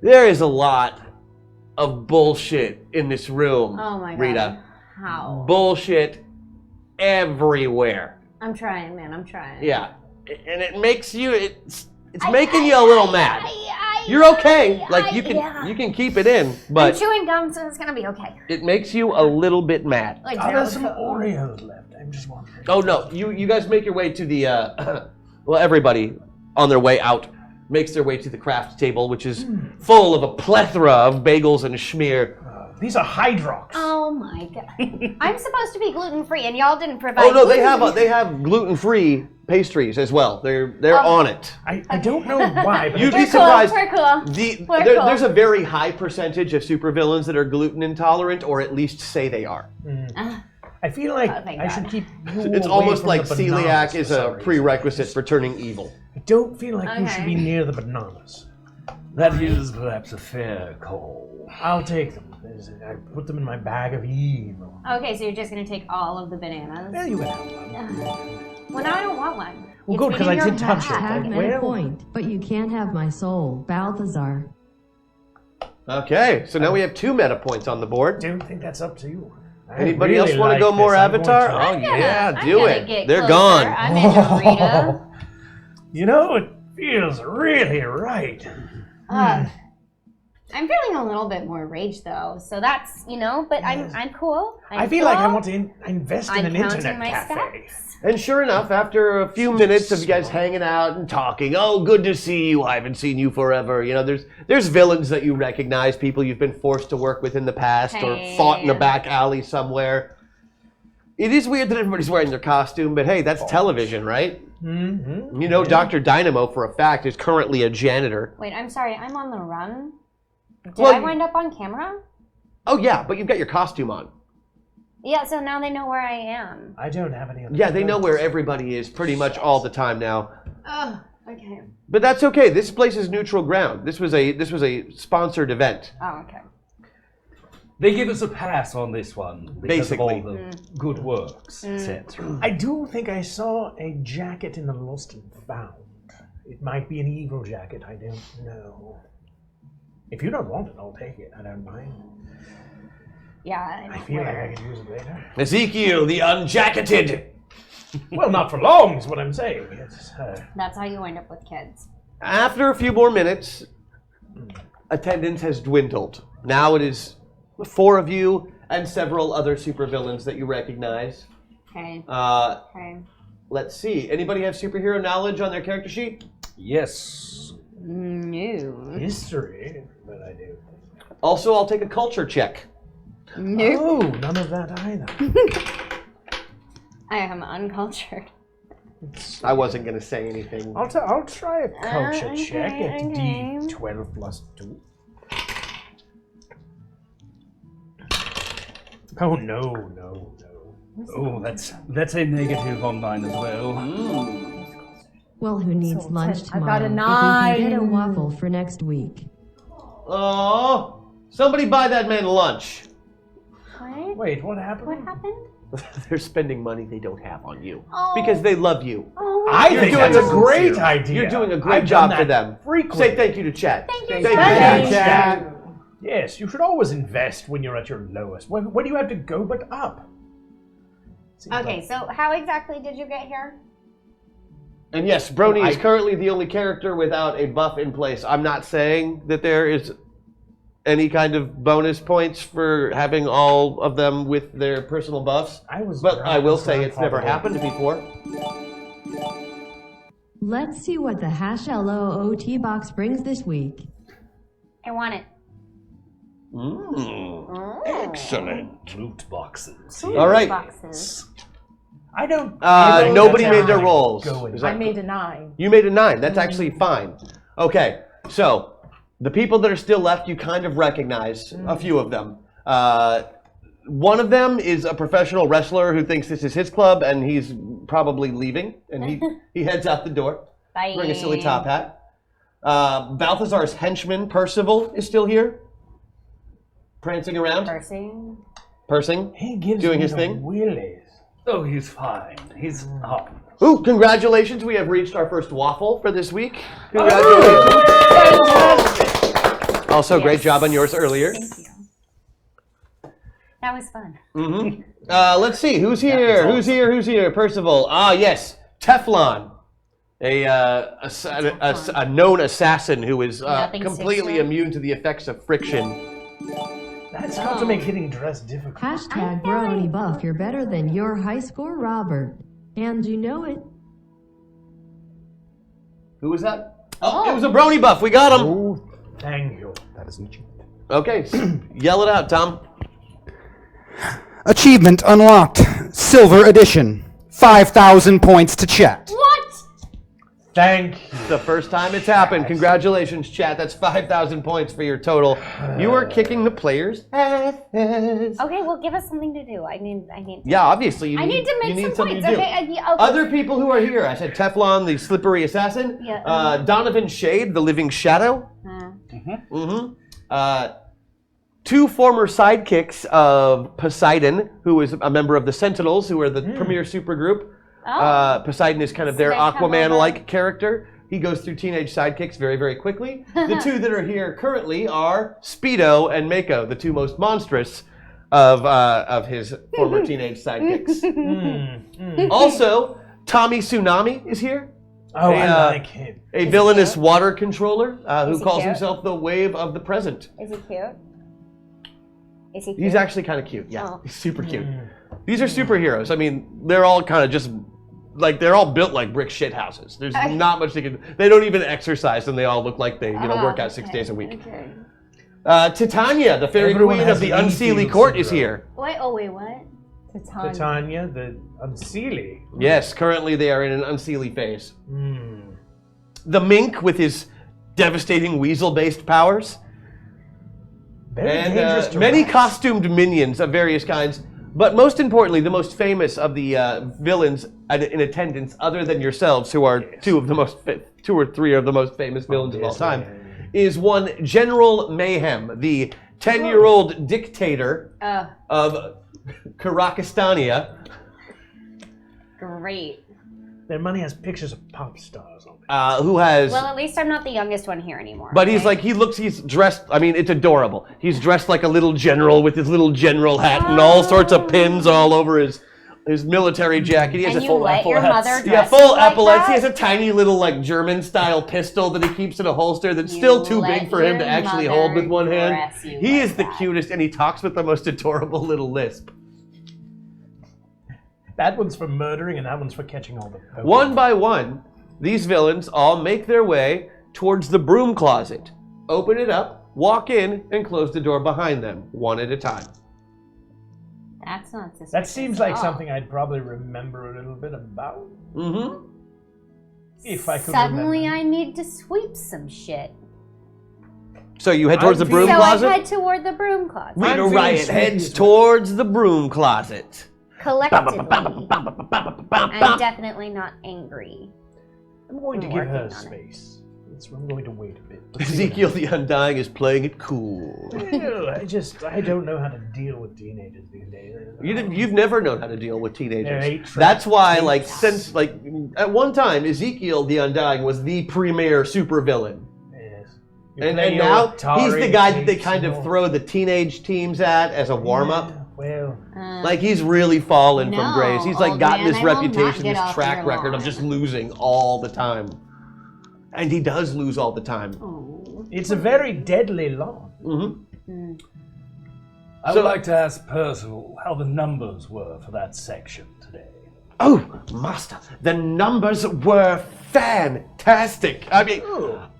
There is a lot of bullshit in this room, Oh my god. Rita. How? Bullshit everywhere. I'm trying, man. I'm trying. Yeah. And it makes you, it's making you a little mad. You're okay. Like, you can keep it in, I'm but chewing gum, so it's gonna be okay. it makes you a little bit mad. Like, Oh, there's some Oreos left. I'm just wondering. Oh no, you guys make your way to the well, everybody on their way out makes their way to the craft table, which is full of a plethora of bagels and schmear. These are Hydrox. oh my god. I'm supposed to be gluten-free, and y'all didn't provide Oh no, they gluten. have gluten-free pastries as well. They're on it. I don't know why, but You'd be We're cool, surprised. we're cool. We're cool. There's a very high percentage of supervillains that are gluten intolerant, or at least say they are. I feel like thank I God. should keep you It's away almost from like the celiac bananas is for some a reason. prerequisite for turning evil. I don't feel like you should Okay. be near the bananas. That is perhaps a fair call. I'll take them. I put them in my bag of evil. Okay, so you're just gonna take all of the bananas. There you go. Well, now I don't want one. Well, It's good, been 'cause in I your did touch it. bag. Tag Like, made a well- point, but you can't have my soul, Balthazar. Okay, so now we have 2 meta points on the board. Don't think that's up to you. I Anybody really else want to like go more this. I'm going Avatar? to- Oh yeah, I'm do gonna it. get They're closer. gone. I'm into Rita. You know, it feels really right. I'm feeling a little bit more rage though, so that's but I'm cool. I feel like I want to invest in an internet my cafe. steps. And sure enough, after a few minutes of you guys hanging out and talking, oh, good to see you. I haven't seen you forever. There's villains that you recognize, people you've been forced to work with in the past or fought in a back alley somewhere. It is weird that everybody's wearing their costume, but hey, that's television, right? Mm-hmm. Dr. Dynamo, for a fact, is currently a janitor. Wait, I'm sorry. I'm on the run. Did Well, I wind up on camera? Oh, yeah, but you've got your costume on. Yeah, so now they know where I am. I don't have any other Yeah, they know clothes. where everybody is pretty much all the time now. Oh, okay. But that's okay. This place is neutral ground. This was a sponsored event. Oh, okay. They give us a pass on this one because Basically. of all the good works, etc. I do think I saw a jacket in the Lost and Found. It might be an evil jacket. I don't know. If you don't want it, I'll take it. I don't mind. Yeah, I feel like I could use it later. Ezekiel, the unjacketed. Well, not for long is what I'm saying. It's, That's how you wind up with kids. After a few more minutes, attendance has dwindled. Now it is 4 of you and several other supervillains that you recognize. Okay. Okay. Let's see. Anybody have superhero knowledge on their character sheet? Yes. No. history, but I do. Also, I'll take a culture check. Nope. Oh, none of that either. I am uncultured. I wasn't going to say anything. I'll try a culture okay, check at okay. D12 plus 2. Oh, no. Oh, that's a negative on mine as well. Well, who needs lunch I tomorrow? got a If we can get a 9. waffle for next week. Oh, somebody buy that man lunch. What? Wait, what happened? What happened? They're spending money they don't have on you. Oh. Because they love you. Oh, I You're think doing that's a a great sincere- idea. You're doing a great I've job done for that them. frequently. Say thank you to Chad. Thank you, Thank you, Chad. Chad. Yes, you should always invest when you're at your lowest. Where do you have to go but up? Seems Okay, like- so how exactly did you get here? And yes, Brony is I- currently the only character without a buff in place. I'm not saying that there is any kind of bonus points for having all of them with their personal buffs. But I will say it's never happened before. Let's see what the hash LOOT box brings this week. I want it. Excellent. Loot boxes. All right. Boxes. I don't. Nobody that's made their how rolls. go in. Is I that- made a 9. You made a 9. That's actually fine. Okay, so the people that are still left, you kind of recognize a few of them. One of them is a professional wrestler who thinks this is his club, and he's probably leaving, and he heads out the door, Bye. wearing a silly top hat. Balthazar's henchman, Percival, is still here, prancing around, pursing, He gives doing me his the thing. willies. Oh, he's fine. He's up. Ooh, congratulations, we have reached our first waffle for this week. Congratulations. Also, great job on yours earlier. Thank you. That was fun. Mm-hmm. Let's see, who's here? Who's here? Percival. Ah, yes, Teflon, a known assassin who is Nothing completely sticks immune to the effects of friction. That's got to make getting dressed difficult. Hashtag brony buff, you're better than your high score Robert. And you know it. Who was that? Oh, it was a brony buff. We got him. Oh, thank you. That is achievement. Okay, yell it out, Tom. Achievement unlocked. Silver edition. 5,000 points to chat. What? Thank you. It's the first time it's happened. Congratulations, chat. That's 5,000 points for your total. You are kicking the players' asses. Okay, well, give us something to do. I need. Yeah, obviously. You I need to you make some something points. to do. Okay, okay. Other people who are here, I said Teflon, the slippery assassin. Yeah. Donovan Shade, the living shadow. Uh, 2 former sidekicks of Poseidon, who is a member of the Sentinels, who are the premier supergroup. Poseidon is kind of their they come Aquaman-like character. He goes through teenage sidekicks very, very quickly. The two that are here currently are Speedo and Mako, the two most monstrous of his former teenage sidekicks. Also, Tommy Tsunami is here. Oh, I like him. A villainous water controller who Is he calls cute? himself the Wave of the Present. Is he cute? Is he cute? He's actually kind of cute. Yeah, Oh. he's super cute. These are superheroes. I mean, they're all kind of just like they're all built like brick shit houses. There's not much they can. They don't even exercise, and they all look like they work out 6 days a week. Okay. Titania, the fairy Everyone queen has of the an Unseelie Enfield court, is syndrome. here. Wait, what? Titania, the Unseelie. Yes, currently they are in an Unseelie phase. The Mink with his devastating weasel-based powers. Very dangerous And to many rats. costumed minions of various kinds. But most importantly, the most famous of the villains in attendance, other than yourselves, who are two or three of the most famous villains of all time, is one General Mayhem, the 10-year-old dictator of Karakistania. Great. Their money has pictures of pop stars on it. Who has... Well, at least I'm not the youngest one here anilore. But he's okay? like, he's dressed, I mean, it's adorable. He's dressed like a little general with his little general hat and all sorts of pins all over his military jacket. He has And a you let your mother dress yeah, full you like epaulets. He that? has a tiny little like German-style pistol that he keeps in a holster that's still too big for him to actually hold with one hand. He is the cutest, and he talks with the most adorable little lisp. That one's for murdering, and that one's for catching all the Pokemon. One by one, these villains all make their way towards the broom closet, open it up, walk in, and close the door behind them, one at a time. That's not suspicious. That seems at like all. something I'd probably remember a little bit about. Mm-hmm. If I could Suddenly remember. I need to sweep some shit. So you head towards the broom so closet? I head toward the broom closet. Rita feeling Riot sweet heads as well. towards the broom closet. Collectively. I'm definitely not angry. I'm going to I'm give her working on it. space. I'm going to wait a bit. Ezekiel the Undying is playing it cool. Well, I don't know how to deal with teenagers these days. You've never known how to deal with They're teenagers. eight traps. That's why, like, since, like, at one time, Ezekiel the Undying was the premier supervillain. Yes. And now, he's the guy that they kind of throw the teenage teams at as a warm-up. Well, Like, he's really fallen from No, grace. He's, like, old gotten man, this I will not reputation, get this off track your record of lawn. just losing all the time. And he does lose all the time. Oh. it's a very deadly lawn. Mm-hmm. I So- would like to ask Percival how the numbers were for that section today. Oh, Master, the numbers were fantastic. I mean,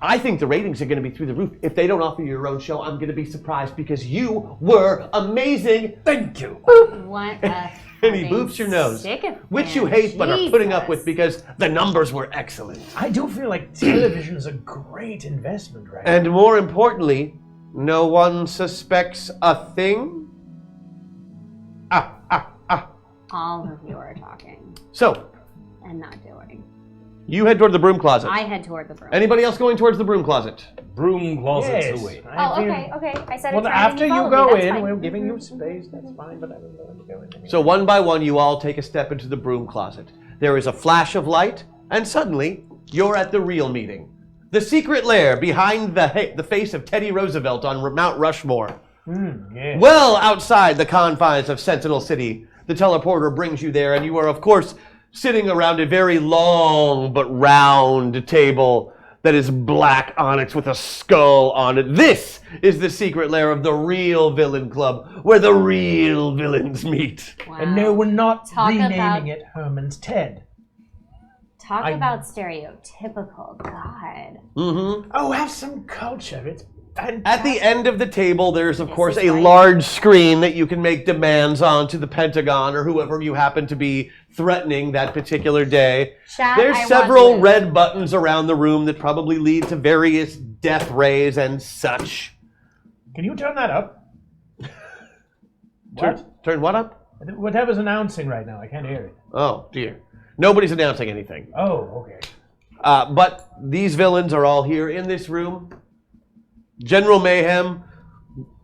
I think the ratings are going to be through the roof. If they don't offer you your own show, I'm going to be surprised because you were amazing. Thank you. What a And he fucking boofs your nose, sycophant. which you hate but are putting up with Jesus. because the numbers were excellent. I do feel like television is a great investment right now. And more importantly, no one suspects a thing. All of you are talking So, and not doing. you head toward the broom closet. I head toward the broom. Anybody else going towards the broom closet? Broom closets Yes. away. Oh, okay. I said Well, it. after you follow go me. That's in, fine. we're giving you space. That's fine, but I don't know when to go in. Anyway. So one by one, you all take a step into the broom closet. There is a flash of light, and suddenly, you're at the real meeting. The secret lair behind the face of Teddy Roosevelt on Mount Rushmore. Yeah. Well outside the confines of Sentinel City, the teleporter brings you there, and you are, of course, sitting around a very long but round table that is black onyx with a skull on it. This is the secret lair of the real villain club, where the real villains meet. Wow. And no, we're not Talk renaming about- it Herman's Ted. Talk about stereotypical. God. Mm-hmm. Oh, have some culture. It's fantastic. At the end of the table, there's, of This course, is a right. large screen that you can make demands on to the Pentagon or whoever you happen to be threatening that particular day. Chat, There's I want several blue. red buttons around the room that probably lead to various death rays and such. Can you turn that up? Turn what up? Whatever's announcing right now, I can't hear it. Oh, dear. Nobody's announcing anything. Oh, okay. But these villains are all here in this room. General Mayhem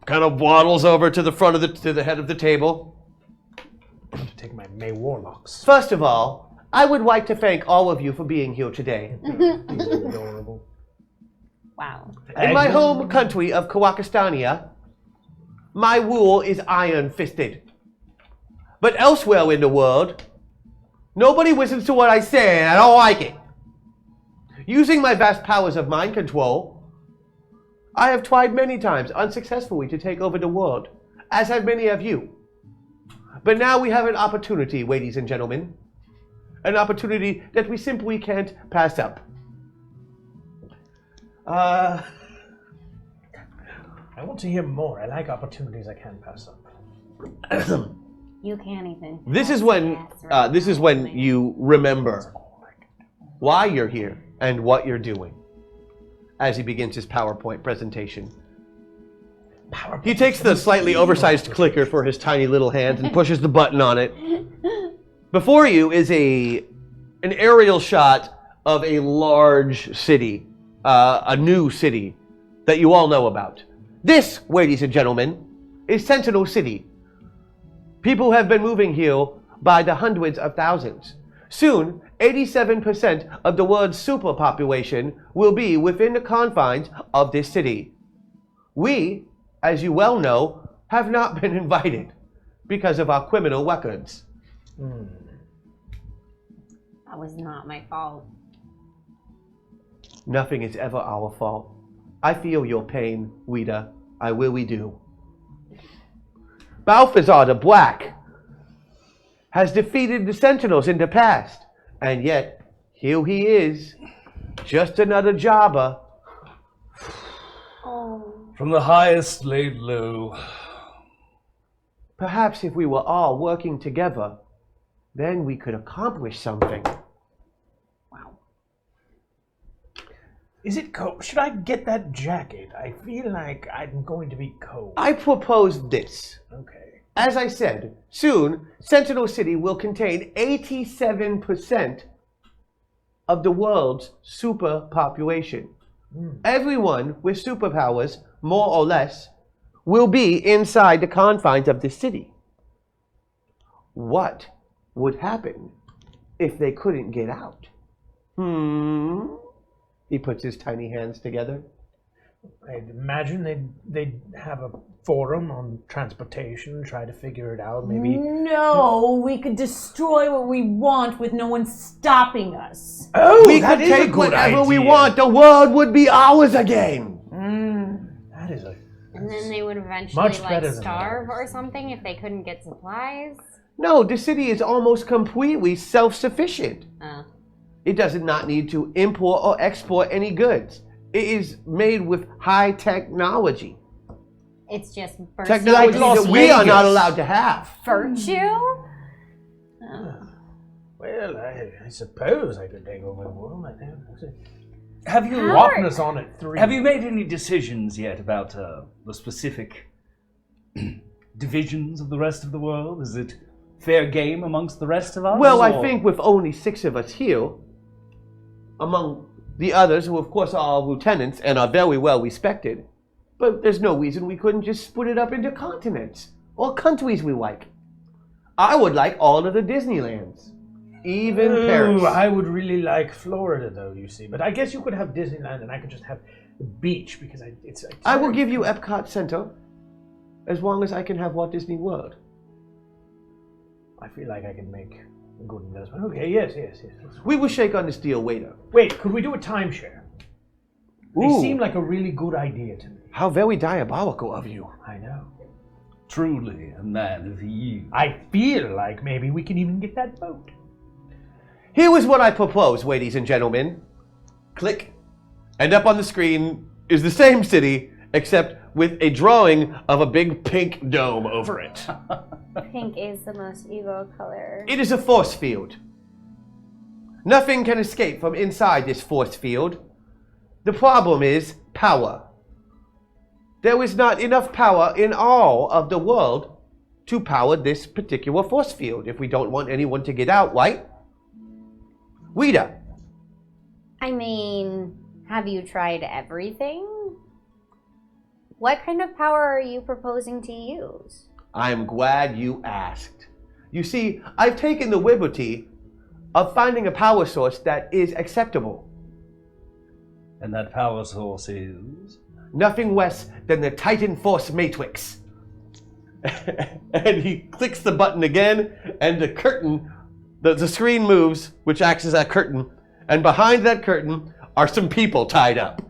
kind of waddles over to the front of to the head of the table. I'm going to take my May Warlocks. First of all, I would like to thank all of you for being here today. Adorable. Wow. In my home country of Kawakistania, my rule is iron-fisted. But elsewhere in the world, nobody listens to what I say, and I don't like it. Using my vast powers of mind control, I have tried many times unsuccessfully to take over the world, as have many of you. But now we have an opportunity, ladies and gentlemen. An opportunity that we simply can't pass up. I want to hear more. I like opportunities I can't pass up. You can't even. This is when you remember why you're here and what you're doing. As he begins his PowerPoint presentation. He takes the slightly oversized clicker for his tiny little hands and pushes the button on it. Before you is an aerial shot of a large city, a new city that you all know about. This, ladies and gentlemen, is Sentinel City. People have been moving here by the hundreds of thousands. Soon, 87% of the world's superpopulation will be within the confines of this city. We, as you well know, have not been invited because of our criminal records. That was not my fault. Nothing is ever our fault. I feel your pain, Ouida. I really do. Balthazar the Black has defeated the Sentinels in the past, and yet here he is, just another jobber. From the highest laid low. Perhaps if we were all working together, then we could accomplish something. Is it cold? Should I get that jacket? I feel like I'm going to be cold. I propose this. Okay. As I said, soon, Sentinel City will contain 87% of the world's superpopulation. Everyone with superpowers, more or less, will be inside the confines of the city. What would happen if they couldn't get out? He puts his tiny hands together. I'd imagine they'd have a forum on transportation, try to figure it out, maybe. No, we could destroy what we want with no one stopping us. Oh, we could take whatever we want. The world would be ours again. That is And then they would eventually much like better than starve ours. or something if they couldn't get supplies. No, the city is almost completely self-sufficient. Oh. It does not need to import or export any goods. It is made with high technology. It's just Technology that we are not allowed to have. virtue. Well, I suppose I could take over the world. Have you Rockness on it 3. Have you made any decisions yet about the specific divisions of the rest of the world? Is it fair game amongst the rest of us? Well, I think with only 6 of us here, among the others, who of course are lieutenants and are very well respected, but there's no reason we couldn't just split it up into continents or countries we like. I would like all of the Disneylands, even Paris. I would really like Florida, though, you see. But I guess you could have Disneyland and I could just have the beach, because it's I will give you Epcot Center, as long as I can have Walt Disney World. I feel like I can make a good investment. Okay, yes. We will shake on this deal later. Wait, could we do a timeshare? They Ooh. seem like a really good idea to me. How very diabolical of you. I know. Truly a man of evil. I feel like maybe we can even get that boat. Here is what I propose, ladies and gentlemen. Click. And up on the screen is the same city, except with a drawing of a big pink dome over it. Pink is the most evil color. It is a force field. Nothing can escape from inside this force field. The problem is power. There is not enough power in all of the world to power this particular force field if we don't want anyone to get out, right? Ouida. I mean, have you tried everything? What kind of power are you proposing to use? I'm glad you asked. You see, I've taken the liberty of finding a power source that is acceptable. And that power source is? Nothing less than the Titan Force Matrix. And he clicks the button again, and the curtain, the screen moves, which acts as that curtain, and behind that curtain are some people tied up.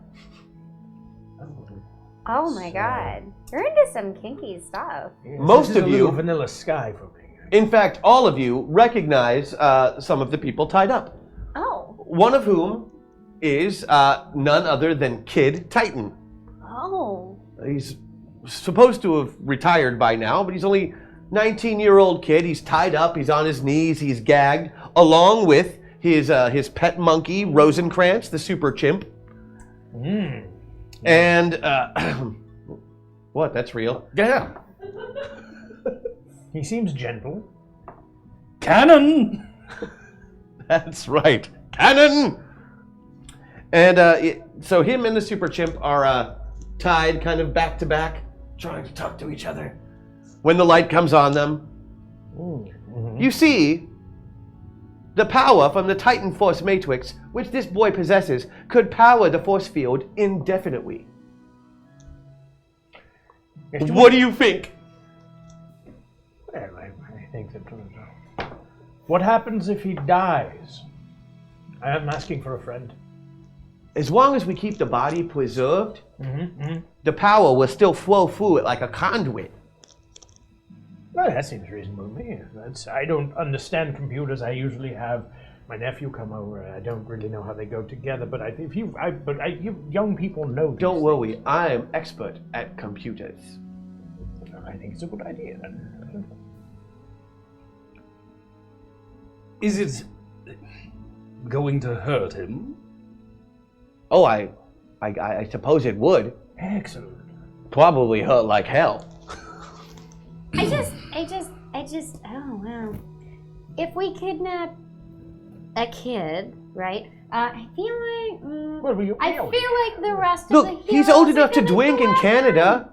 Oh my god. You're into some kinky stuff. Yes, Most this is of a little you- vanilla sky for me. In fact, all of you recognize some of the people tied up. Oh. One of whom is none other than Kid Titan. Oh. He's supposed to have retired by now, but he's only 19-year-old kid. He's tied up, he's on his knees, he's gagged, along with his pet monkey, Rosencrantz, the super chimp. And, what, that's real? Yeah. He seems gentle. Cannon! That's right. Cannon! And so him and the super chimp are tied kind of back to back, trying to talk to each other. When the light comes on them, you see the power from the Titan Force Matrix, which this boy possesses, could power the force field indefinitely. What do you think? Well, I think that. What happens if he dies? I am asking for a friend. As long as we keep the body preserved, the power will still flow through it like a conduit. Well, that seems reasonable to me. I don't understand computers. I usually have my nephew come over. I don't really know how they go together, but you young people know. Don't worry, I am expert at computers. I think it's a good idea then. Is it going to hurt him? Oh, I suppose it would. Excellent. Probably hurt like hell. I just, oh wow. If we kidnap a kid, right? I feel like, Well, I feel like the rest of the Look, heroes he's old are enough to gonna drink go in after Canada.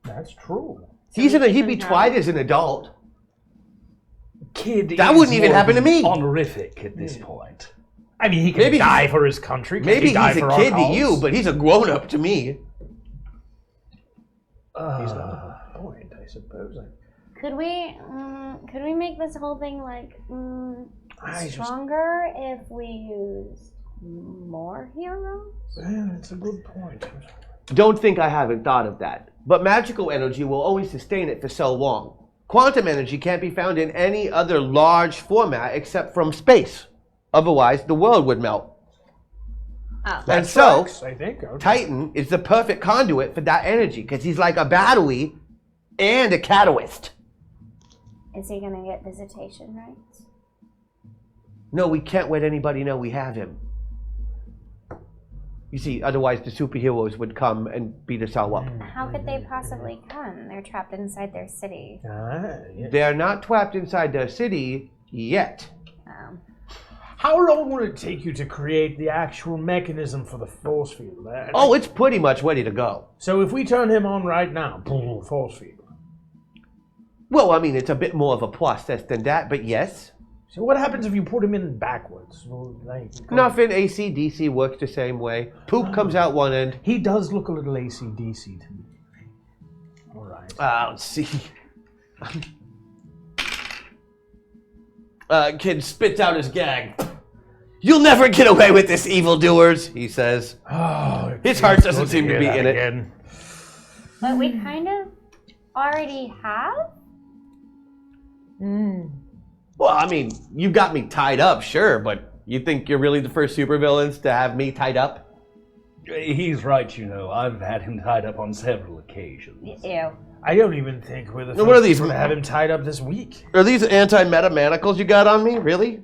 That's true. He'd be tried as an adult. Kid That is wouldn't even more happen to me. Honorific at this point. I mean, he could Maybe die he's- for his country. Can't Maybe he die he's for a our kid to cause? you, but he's a grown-up to me. He's not a point, I suppose. Could we make this whole thing like I just- stronger if we used more heroes? Well, it's a good point. Don't think I haven't thought of that. But magical energy will only sustain it for so long. Quantum energy can't be found in any other large format except from space. Otherwise, the world would melt. Oh. And so, I think. Okay. Titan is the perfect conduit for that energy because he's like a battery and a catalyst. Is he gonna get visitation rights? No, we can't let anybody know we have him. You see, otherwise the superheroes would come and beat us all up. How could they possibly come? They're trapped inside their city. Yeah. They're not trapped inside their city yet. How long will it take you to create the actual mechanism for the force field? Oh, it's pretty much ready to go. So if we turn him on right now, boom, force field. Well, I mean, it's a bit more of a process than that, but yes. So what happens if you put him in backwards? Well, Nothing. AC/DC works the same way. Poop comes out one end. He does look a little AC/DC to me. All right. Let's see. Kid spits out his gag. You'll never get away with this, evildoers, he says. Oh, His heart doesn't seem to be in it. again. But we kind of already have? Well, I mean, you got me tied up, sure, but you think you're really the first supervillains to have me tied up? He's right, you know. I've had him tied up on several occasions. Ew. I don't even think we're the What are first these- people to have him tied up this week. Are these anti-meta manacles you got on me? Really?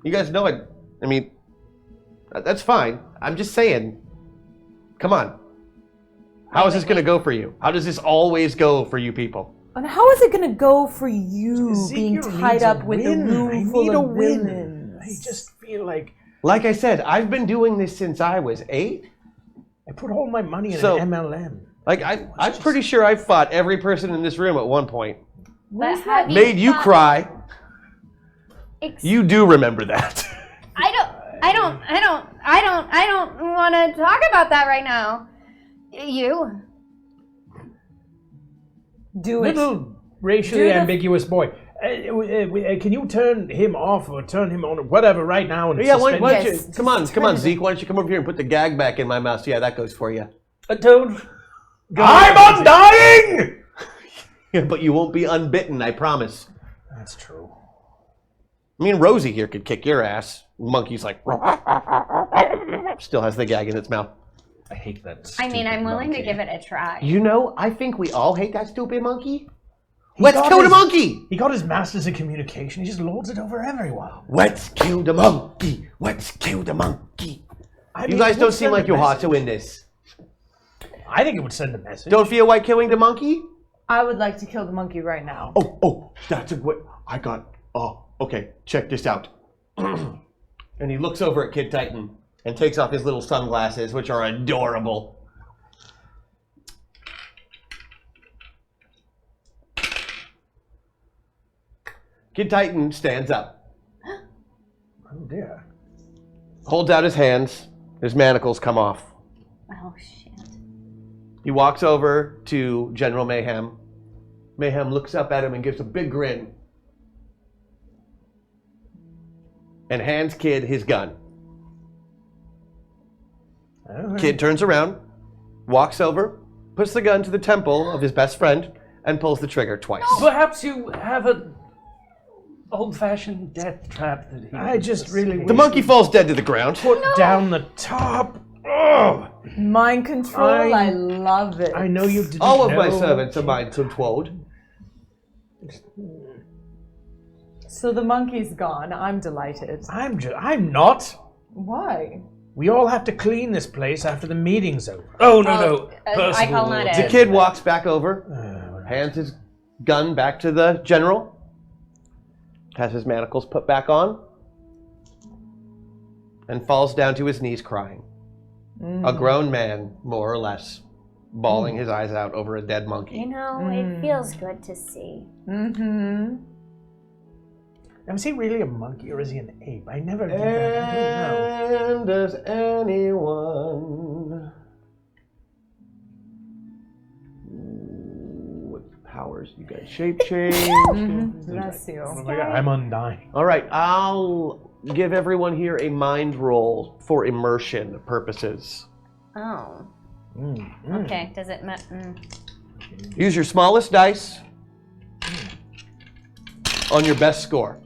You guys know it. I mean, that's fine. I'm just saying. Come on. How is this going to go for you? How does this always go for you people? And how is it going to go for you being Ezekiel tied needs up a with a win. I room full need a of win. villains? I just feel like Like I said, I've been doing this since I was 8. I put all my money in So- an MLM. Like, I'm pretty sure I've fought every person in this room at one point. But have Made you fought- cry. You do remember that. I don't want to talk about that right now. You. Do it. Little racially ambiguous boy. Can you turn him off or turn him on or whatever right now? And Yeah, why suspend don't him? you, come on, Zeke. Why don't you come over here and put the gag back in my mouth? Yeah, that goes for you. Don't. I'm undying! Yeah, but you won't be unbitten, I promise. That's true. Me and Rosie here could kick your ass. Monkey's like, still has the gag in its mouth. I hate that. I mean, I'm willing to monkey. give it a try. You know, I think we all hate that stupid monkey. Let's kill the monkey! He got his masters of communication. He just lords it over everyone. Let's kill the monkey. Let's kill the monkey. I You mean, guys it don't would seem send like a you're hot message. to win this. I think it would send a message. Don't feel like killing the monkey? I would like to kill the monkey right now. Oh, that's a good. Okay, check this out. And he looks over at Kid Titan and takes off his little sunglasses, which are adorable. Kid Titan stands up, Oh dear. holds out his hands, his manacles come off. Oh, shit. He walks over to General Mayhem. Mayhem looks up at him and gives a big grin. And hands Kid his gun. Kid turns around, walks over, puts the gun to the temple of his best friend, and pulls the trigger twice. Perhaps you have an old-fashioned death trap that he. I just really The monkey falls dead to the ground. put down the top. Oh, Mind control, I love it. I know you didn't All of my know. servants are mind controlled. So the monkey's gone. I'm delighted. I'm not. Why? We all have to clean this place after the meeting's over. Oh no! I Percival call not The it. kid walks back over, hands his gun back to the general, has his manacles put back on, and falls down to his knees crying. A grown man, more or less, bawling his eyes out over a dead monkey. You know, it feels good to see. Mm-hmm. Now, is he really a monkey or is he an ape? I never did that. I don't know. And does anyone... What powers you got? Shape change. Bless you. Oh my God, I'm undying. All right, I'll give everyone here a mind roll for immersion purposes. Oh. Okay, does it... Use your smallest dice on your best score.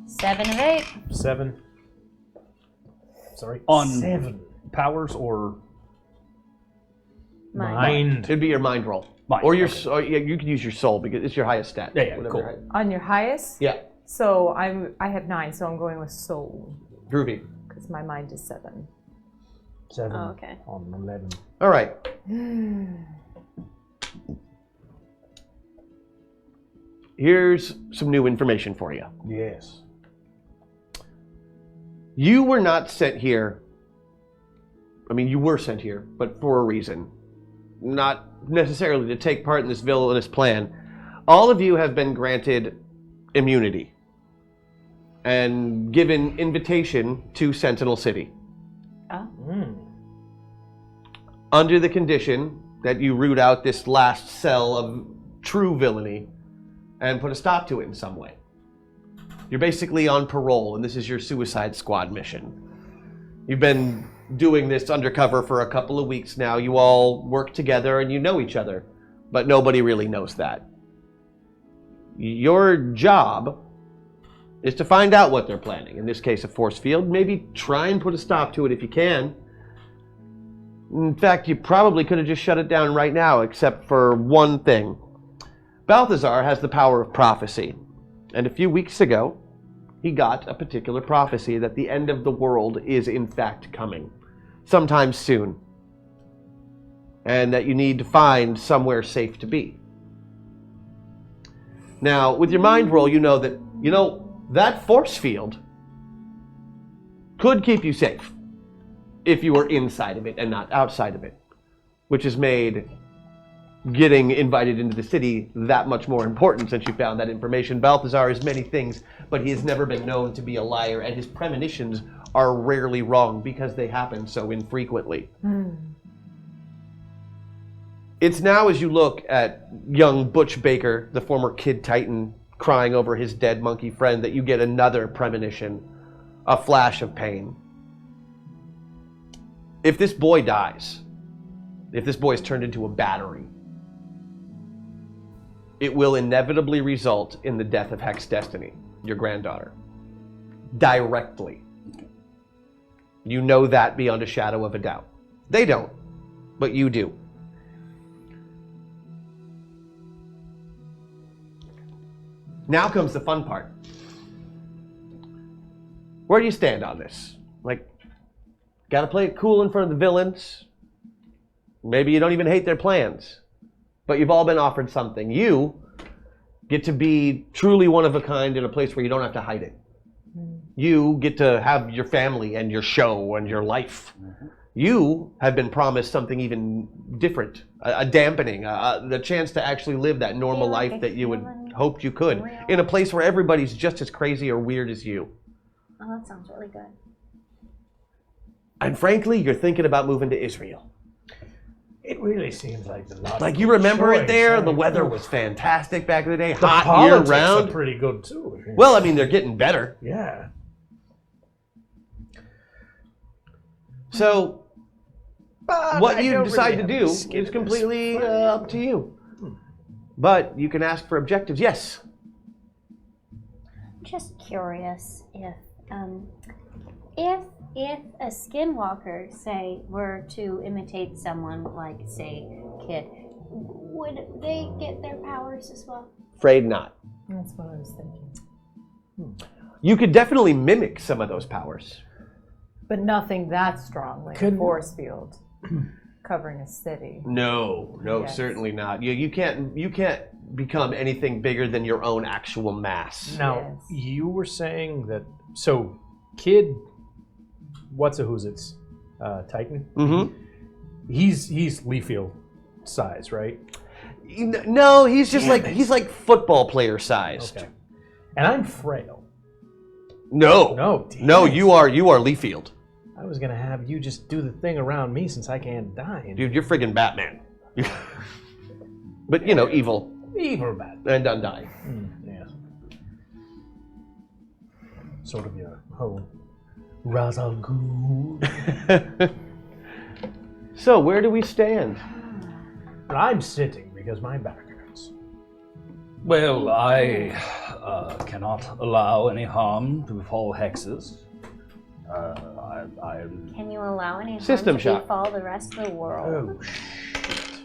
7 of 8. 7. Sorry. On 7. powers or Mind. It'd be your mind roll. Mind, Or your, okay. or, yeah, you could use your soul because it's your highest stat. Yeah, Whatever cool. your high- On your highest? Yeah, So I have 9, so I'm going with soul groovy. because my mind is 7. 7 Oh, okay. on 11. All right. Here's some new information for you. Yes. You were not sent here. I mean, you were sent here, but for a reason. Not necessarily to take part in this villainous plan. All of you have been granted immunity and given invitation to Sentinel City. Under the condition that you root out this last cell of true villainy and put a stop to it in some way. You're basically on parole, and this is your Suicide Squad mission. You've been doing this undercover for a couple of weeks now. You all work together and you know each other, but nobody really knows that. Your job is to find out what they're planning. In this case, a force field. Maybe try and put a stop to it if you can. In fact, you probably could have just shut it down right now, except for one thing. Balthazar has the power of prophecy. And a few weeks ago, he got a particular prophecy that the end of the world is in fact coming. Sometime soon. And that you need to find somewhere safe to be. Now, with your mind roll, you know that force field could keep you safe if you were inside of it and not outside of it, which is made getting invited into the city that much more important since you found that information. Balthazar is many things, but he has never been known to be a liar, and his premonitions are rarely wrong because they happen so infrequently. It's now as you look at young Butch Baker, the former Kid Titan, crying over his dead monkey friend, that you get another premonition, a flash of pain. If this boy dies, if this boy is turned into a battery, it will inevitably result in the death of Hex Destiny, your granddaughter. Directly. You know that beyond a shadow of a doubt. They don't, but you do. Now comes the fun part. Where do you stand on this? Like, gotta play it cool in front of the villains. Maybe you don't even hate their plans, but you've all been offered something. You get to be truly one of a kind in a place where you don't have to hide it. You get to have your family and your show and your life. You have been promised something even different, a dampening, the chance to actually live that normal life that you would hoped you could, in a place where everybody's just as crazy or weird as you. Oh, that sounds really good. And frankly, you're thinking about moving to Israel. It really seems like the logical Like, you remember choice. it there? The weather was fantastic back in the day, The hot politics year-round. are pretty good too. Well, I mean, they're getting better. Yeah. So, But what I you don't decide really to have do skin in is this completely fight. up to you. But you can ask for objectives, yes. Just curious if a skinwalker, say, were to imitate someone like, say, Kid, would they get their powers as well? Afraid not. That's what I was thinking. You could definitely mimic some of those powers. But nothing that strong, like a force field covering a city. No, Yes. certainly not. You can't become anything bigger than your own actual mass. Now, you were saying that, so, Kid, who's its Titan? Mm-hmm. He's Leafield size, right? No, he's just he's like football player sized. Okay. And I'm frail. No, you are Leafield. I was gonna have you just do the thing around me since I can't die. Dude, you're friggin' Batman. But you know, evil. Evil Batman. And undying. Yeah. Sort of your whole Ra's al Ghul. So, where do we stand? But I'm sitting because my back hurts. Well, I cannot allow any harm to befall hexes. Can you allow any harm System to shock. befall the rest of the world? Oh, shit.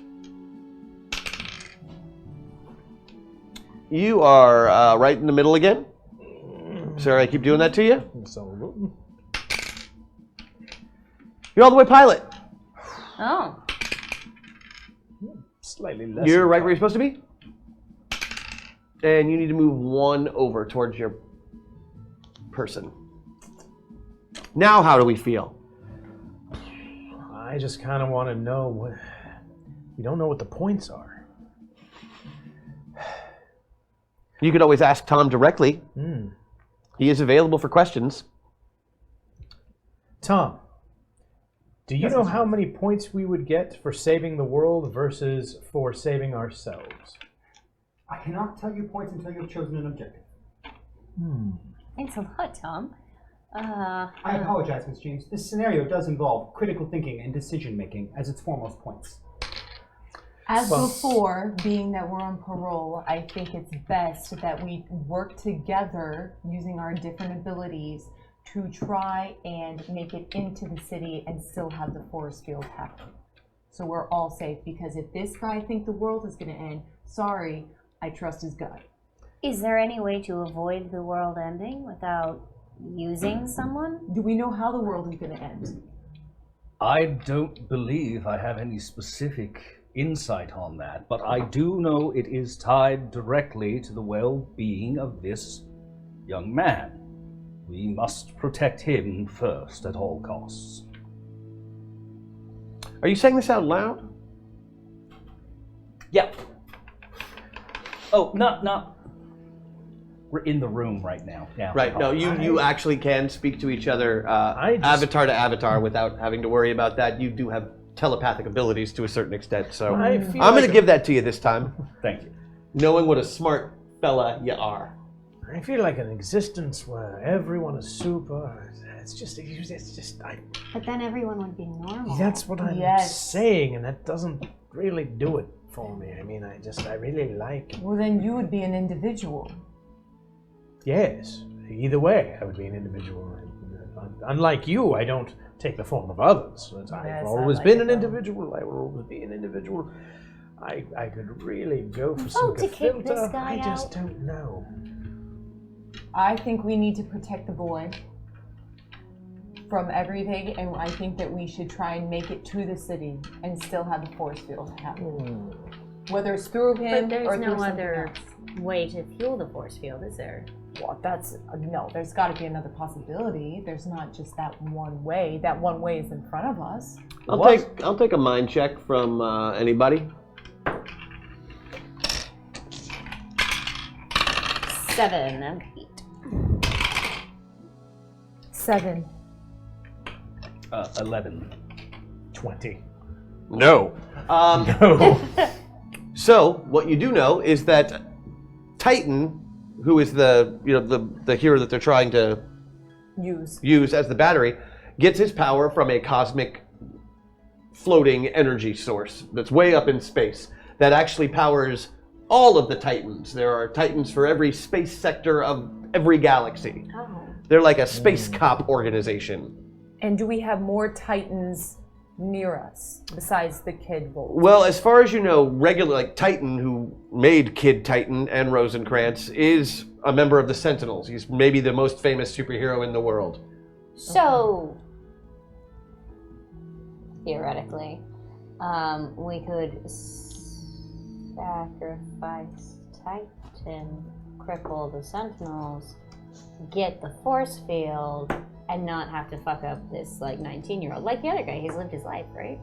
You are right in the middle again. Sorry, I keep doing that to you. So, You're all the way pilot. Oh. slightly less. You're right where you're supposed to be. And you need to move one over towards your person. Now, how do we feel? I just kind of want to know what. We don't know what the points are. You could always ask Tom directly. He is available for questions. Tom, do you know how many points we would get for saving the world versus for saving ourselves? I cannot tell you points until you've chosen an objective. Thanks a lot, Tom. I apologize, Miss James. This scenario does involve critical thinking and decision making as its foremost points. As before, being that we're on parole, I think it's best that we work together using our different abilities to try and make it into the city and still have the force field happen. So we're all safe, because if this guy thinks the world is going to end, sorry, I trust his gut. Is there any way to avoid the world ending without using someone? Do we know how the world is going to end? I don't believe I have any specific insight on that, but I do know it is tied directly to the well-being of this young man. We must protect him first at all costs. Are you saying this out loud? Yeah. Oh, not. We're in the room right now. Yeah. Right. No, you actually can speak to each other avatar to avatar without having to worry about that. You do have telepathic abilities to a certain extent, so I'm going to give that to you this time. Thank you. Knowing what a smart fella you are. I feel like an existence where everyone is super. It's just. But then everyone would be normal. That's what I'm saying, and that doesn't really do it for me. I mean, I really like. Well, then you would be an individual. Yes. Either way, I would be an individual. Unlike you, I don't take the form of others. I've always been an individual. I will always be an individual. I could really go for some to kick this guy I just don't know. I think we need to protect the boy from everything, and I think that we should try and make it to the city and still have the force field happen. Whether it's through him But there's or no through other way to fuel the force field, is there? Well, there's got to be another possibility. There's not just that one way. That one way is in front of us. I'll take a mind check from anybody. 7 and 8. 7. 11. 20. No. No. So what you do know is that Titan, who is the hero that they're trying to use as the battery, gets his power from a cosmic floating energy source that's way up in space that actually powers all of the Titans. There are Titans for every space sector of every galaxy. Oh. They're like a space cop organization. And do we have more Titans near us besides the Kid Volt? Well, as far as you know, Titan, who made Kid Titan and Rosencrantz, is a member of the Sentinels. He's maybe the most famous superhero in the world. So, theoretically, we could sacrifice Titan, cripple the Sentinels, get the force field, and not have to fuck up this 19-year-old. Like the other guy, he's lived his life, right?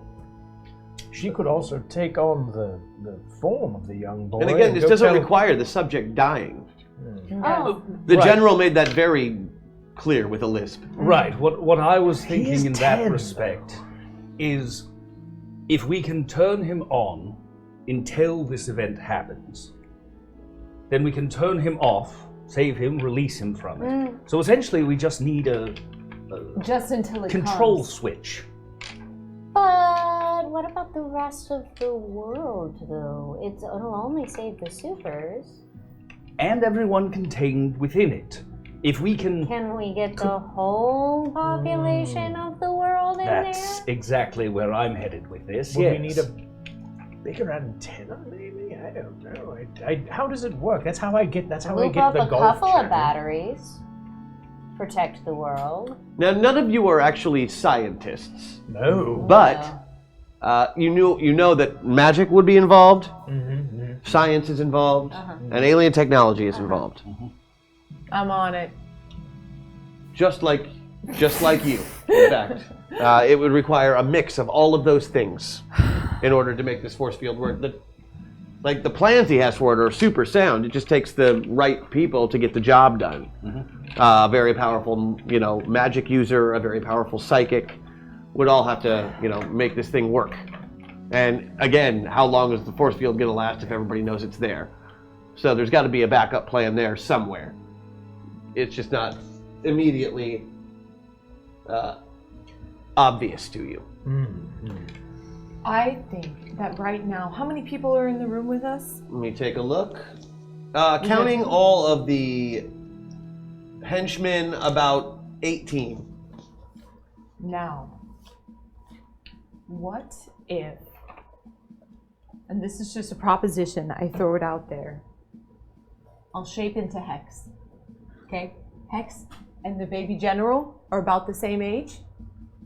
She could also take on the form of the young boy. And again, this doesn't require the subject dying. Oh. The general made that very clear with a lisp. Right. What I was thinking in that 10, respect is if we can turn him on until this event happens, then we can turn him off, save him, release him from it. So essentially we just need a just until it control comes. switch. But what about the rest of the world, though? It'll only save the supers. And everyone contained within it. If we can... Can we get the whole population of the world in there? That's exactly where I'm headed with this. Would yes. we need a bigger antenna, maybe? I don't know. How does it work? That's how I get. That's how I Loop get up the a golf couple of channel. batteries. Protect the world. Now, none of you are actually scientists, No. but you know that magic would be involved, science is involved, and alien technology is involved. I'm on it. Just like you, in fact. It would require a mix of all of those things in order to make this force field work. The plans he has for it are super sound. It just takes the right people to get the job done. A very powerful, magic user, a very powerful psychic would all have to, make this thing work. And again, how long is the force field going to last if everybody knows it's there? So there's got to be a backup plan there somewhere. It's just not immediately obvious to you. I think that right now, how many people are in the room with us? Let me take a look. Counting all of the henchmen, about 18. Now, what if, and this is just a proposition, I throw it out there, I'll shape into Hex. Okay? Hex and the baby general are about the same age?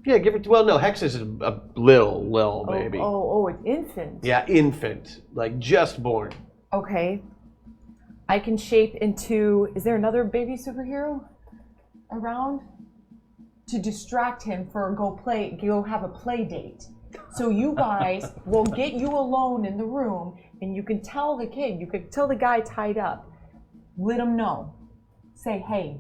Yeah, give it to, no, Hex is a little baby. Oh, an infant. Yeah, infant, like just born. Okay. I can shape into, is there another baby superhero around? To distract him for go have a play date. So you guys will get you alone in the room, and you can tell the kid, you can tell the guy tied up, let him know. Say, hey,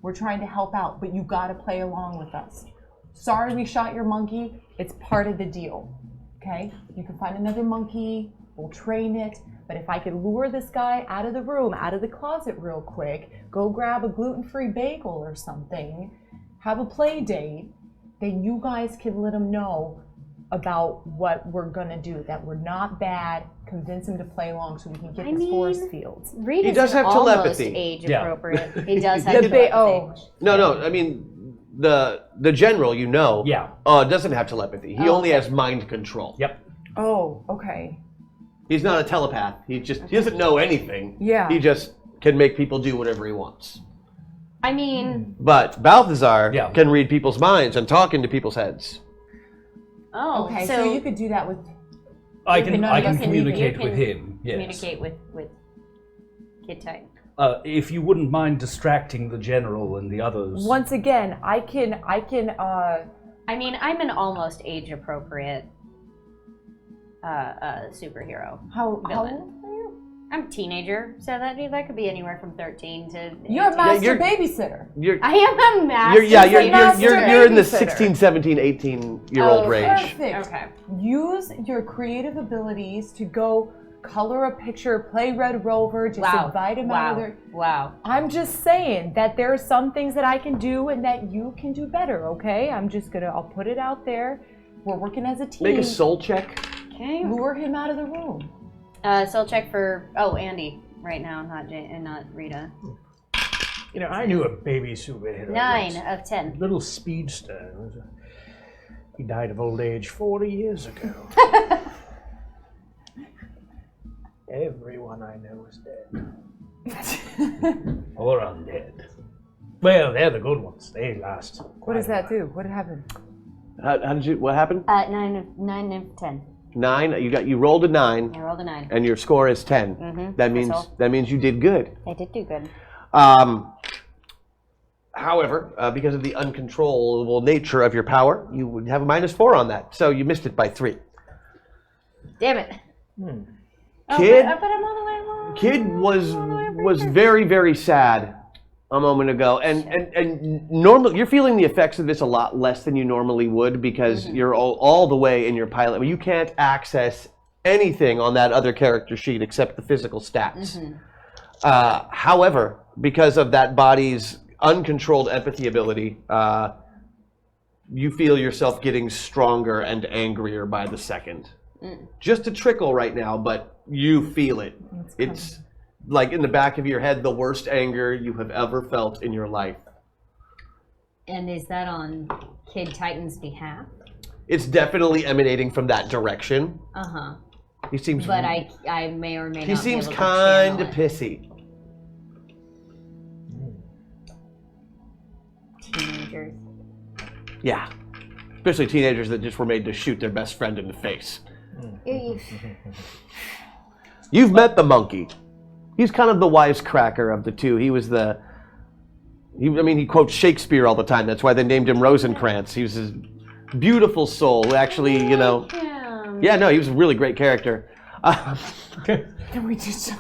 we're trying to help out, but you gotta play along with us. Sorry we shot your monkey, it's part of the deal, okay? You can find another monkey, we'll train it, but if I could lure this guy out of the room, out of the closet real quick, go grab a gluten-free bagel or something, have a play date, then you guys can let him know about what we're gonna do, that we're not bad, convince him to play along so we can get this force fields. He does have telepathy. Age Yeah. appropriate. He does have telepathy. No, I mean, the general, Yeah. doesn't have telepathy. He Oh, only okay. has mind control. Yep. Oh, okay. He's not a telepath. He doesn't know anything. Yeah. He just can make people do whatever he wants. I mean, But Balthazar Yeah. can read people's minds and talk into people's heads. oh, Okay, so you could do that with I can you communicate can with him. Yes. communicate with Kid Titan. If you wouldn't mind distracting the general and the others. once again, I can I mean, I'm an almost age appropriate superhero. how Villain. old are you? I'm a teenager, so that could be anywhere from 13 to 18. You're a master you're- babysitter. You're I am a master. you're in the babysitter. 16, 17, 18-year-old Oh, range. Perfect. Okay. Use your creative abilities to go color a picture, play Red Rover, just invite him out of there. Wow. I'm just saying that there are some things that I can do and that you can do better, okay? I'll put it out there. We're working as a team. Make a soul check. Okay. Lure him out of the room. Soul check for Andy right now, not Rita. You know, I knew a baby superhero. 9 once. of 10. Little speedster. He died of old age 40 years ago. Everyone I know is dead. Or undead. Well, they're the good ones. They last. What does that do? What happened? How did you? What happened? 9 of 10. 9. You rolled a 9, I rolled a 9. and your score is 10. Mhm, That means you did good. I did do good. However, because of the uncontrollable nature of your power, you would have a -4 on that, so you missed it by 3. Damn it. Kid, But I'm all the way along. Kid was very, very sad a moment ago, and normally you're feeling the effects of this a lot less than you normally would because you're all the way in your pilot. You can't access anything on that other character sheet except the physical stats. However, because of that body's uncontrolled empathy ability, you feel yourself getting stronger and angrier by the second. Just a trickle right now, but you feel it. It's like in the back of your head, the worst anger you have ever felt in your life. And is that on Kid Titan's behalf? It's definitely emanating from that direction. Uh-huh. He seems. But I may or may not He seems be able to kind channel of it. pissy. Teenagers. Yeah, especially teenagers that just were made to shoot their best friend in the face. You've met the monkey. He's kind of the wisecracker of the two. He quotes Shakespeare all the time. That's why they named him Rosencrantz. He was this beautiful soul who actually, he was a really great character. Can we just...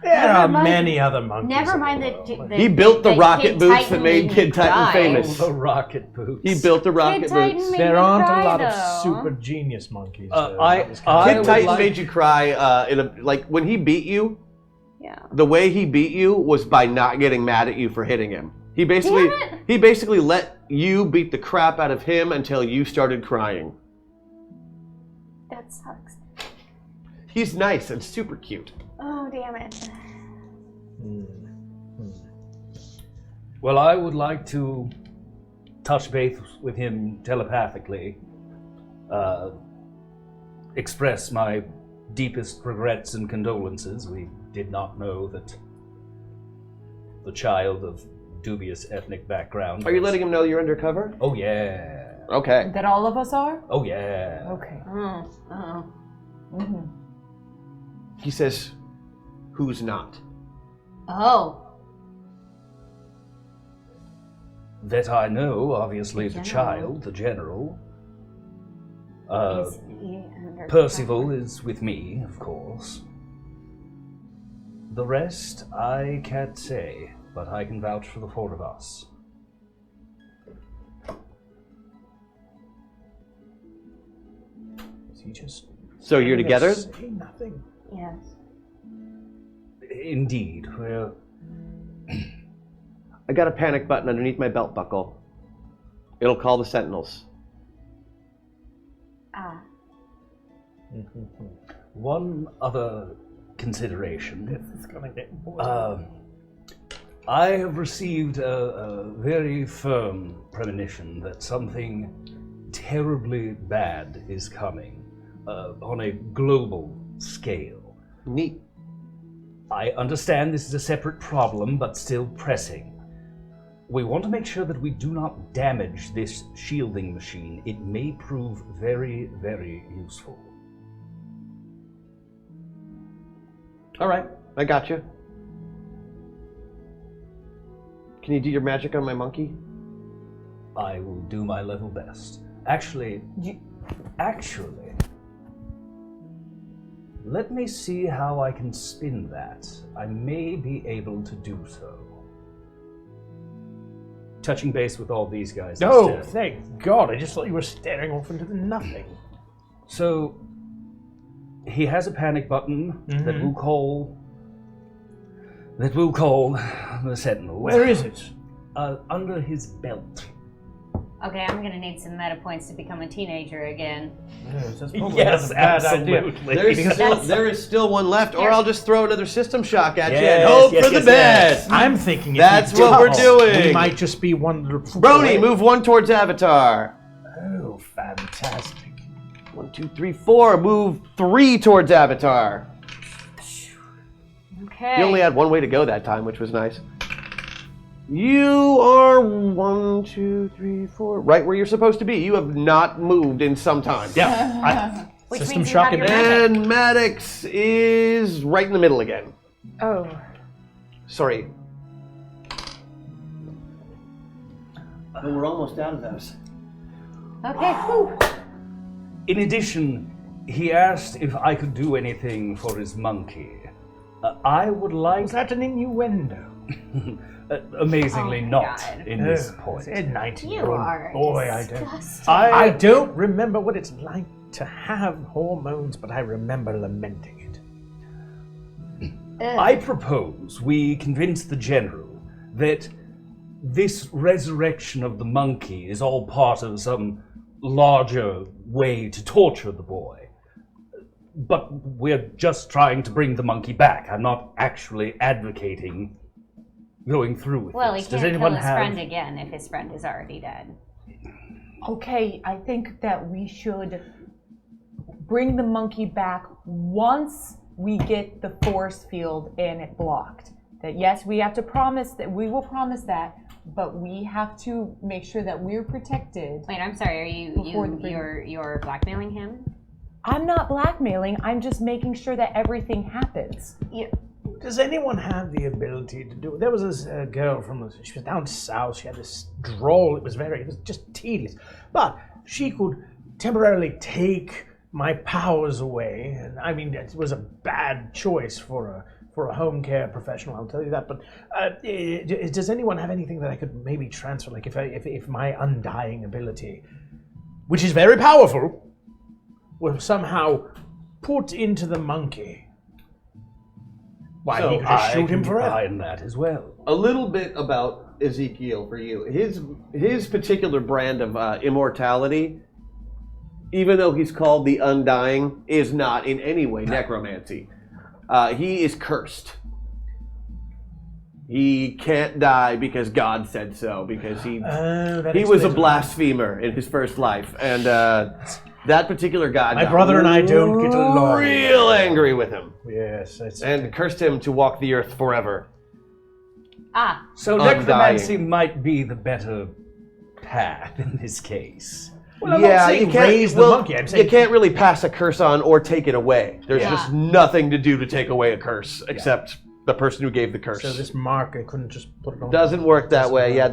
There are many other monkeys. Never in mind the that. world. He built the that rocket Kid boots Titan that made Kid Titan died. famous. The rocket boots. He built the rocket Kid Titan boots. made There me aren't cry, a lot though. of super genius monkeys. Kid Titan made you cry when he beat you. Yeah. The way he beat you was by not getting mad at you for hitting him. He basically let you beat the crap out of him until you started crying. That sucks. He's nice and super cute. Oh, damn it. Well, I would like to touch base with him telepathically, express my deepest regrets and condolences. We did not know that the child of dubious ethnic background. Are you letting him know you're undercover? Oh, yeah. Okay. That all of us are? Oh, yeah. Okay. He says, "Who's not?" Oh. That I know, obviously, the general. child, the general. Is he under Percival is with me, of course. The rest, I can't say, but I can vouch for the four of us. Is he just... So you're together? Say nothing. Yes. Indeed, well... I got a panic button underneath my belt buckle. It'll call the Sentinels. Ah. One other consideration. This is gonna get boring. I have received a very firm premonition that something terribly bad is coming on a global scale. Neat. I understand this is a separate problem, but still pressing. We want to make sure that we do not damage this shielding machine. It may prove very, very useful. All right, I got you. Can you do your magic on my monkey? I will do my level best. Actually, let me see how I can spin that. I may be able to do so. Touching base with all these guys No, instead. thank God. I just thought you were staring off into the nothing. So, he has a panic button that will call the Sentinels. Where is it? Under his belt. Okay, I'm gonna need some meta points to become a teenager again. Yes, that's probably Yes, not a bad absolutely. idea. There is still one left, or I'll just throw another system shock at you Yes, and hope yes, for the yes, best. yes. I'm thinking if That's we what we're double, doing. We might just be one little... Brony, move one towards Avatar. Oh, fantastic. 1, 2, 3, 4. Move 3 towards Avatar. Okay. You only had one way to go that time, which was nice. You are 1, 2, 3, 4, right where you're supposed to be. You have not moved in some time. Yeah. Which System means you shock have your and- magic. And Maddox is right in the middle again. Oh. Sorry. Oh, we're almost out of those. Okay. Whew. In addition, he asked if I could do anything for his monkey. I would like... Was that an innuendo? Amazingly Oh my not God. in this Oh, point. a 19-year-old You are boy, I don't. disgusting. I don't remember what it's like to have hormones, but I remember lamenting it. I propose we convince the general that this resurrection of the monkey is all part of some larger way to torture the boy. But we're just trying to bring the monkey back. I'm not actually advocating going through with Well, he this. Does can't anyone kill his have... friend again if his friend is already dead. Okay, I think that we should bring the monkey back once we get the force field and it blocked. That yes, we have to promise that we will promise that, but we have to make sure that we're protected. Wait, I'm sorry. Are Before the big- you're blackmailing him? I'm not blackmailing. I'm just making sure that everything happens. Does anyone have the ability to do it? There was this girl she was down south. She had this drawl. It was just tedious. But she could temporarily take my powers away. And I mean, it was a bad choice for a home care professional, I'll tell you that. But does anyone have anything that I could maybe transfer? Like if my undying ability, which is very powerful, were somehow put into the monkey. Why, So he could just shoot him I forever. can that as well. A little bit about Ezekiel for you. His particular brand of immortality, even though he's called the Undying, is not in any way necromancy. He is cursed. He can't die because God said so, because he was a blasphemer in his first life. And that particular God My got brother and I don't get along. real angry with him Yes, it's and cursed him to walk the earth forever. Ah, So Undying. necromancy might be the better path in this case. Well, I'm not saying raise the monkey. I'm saying you can't really pass a curse on or take it away. There's Yeah. just nothing to do to take away a curse except the person who gave the curse. So this mark, I couldn't just put it on. Doesn't work that way. Yeah,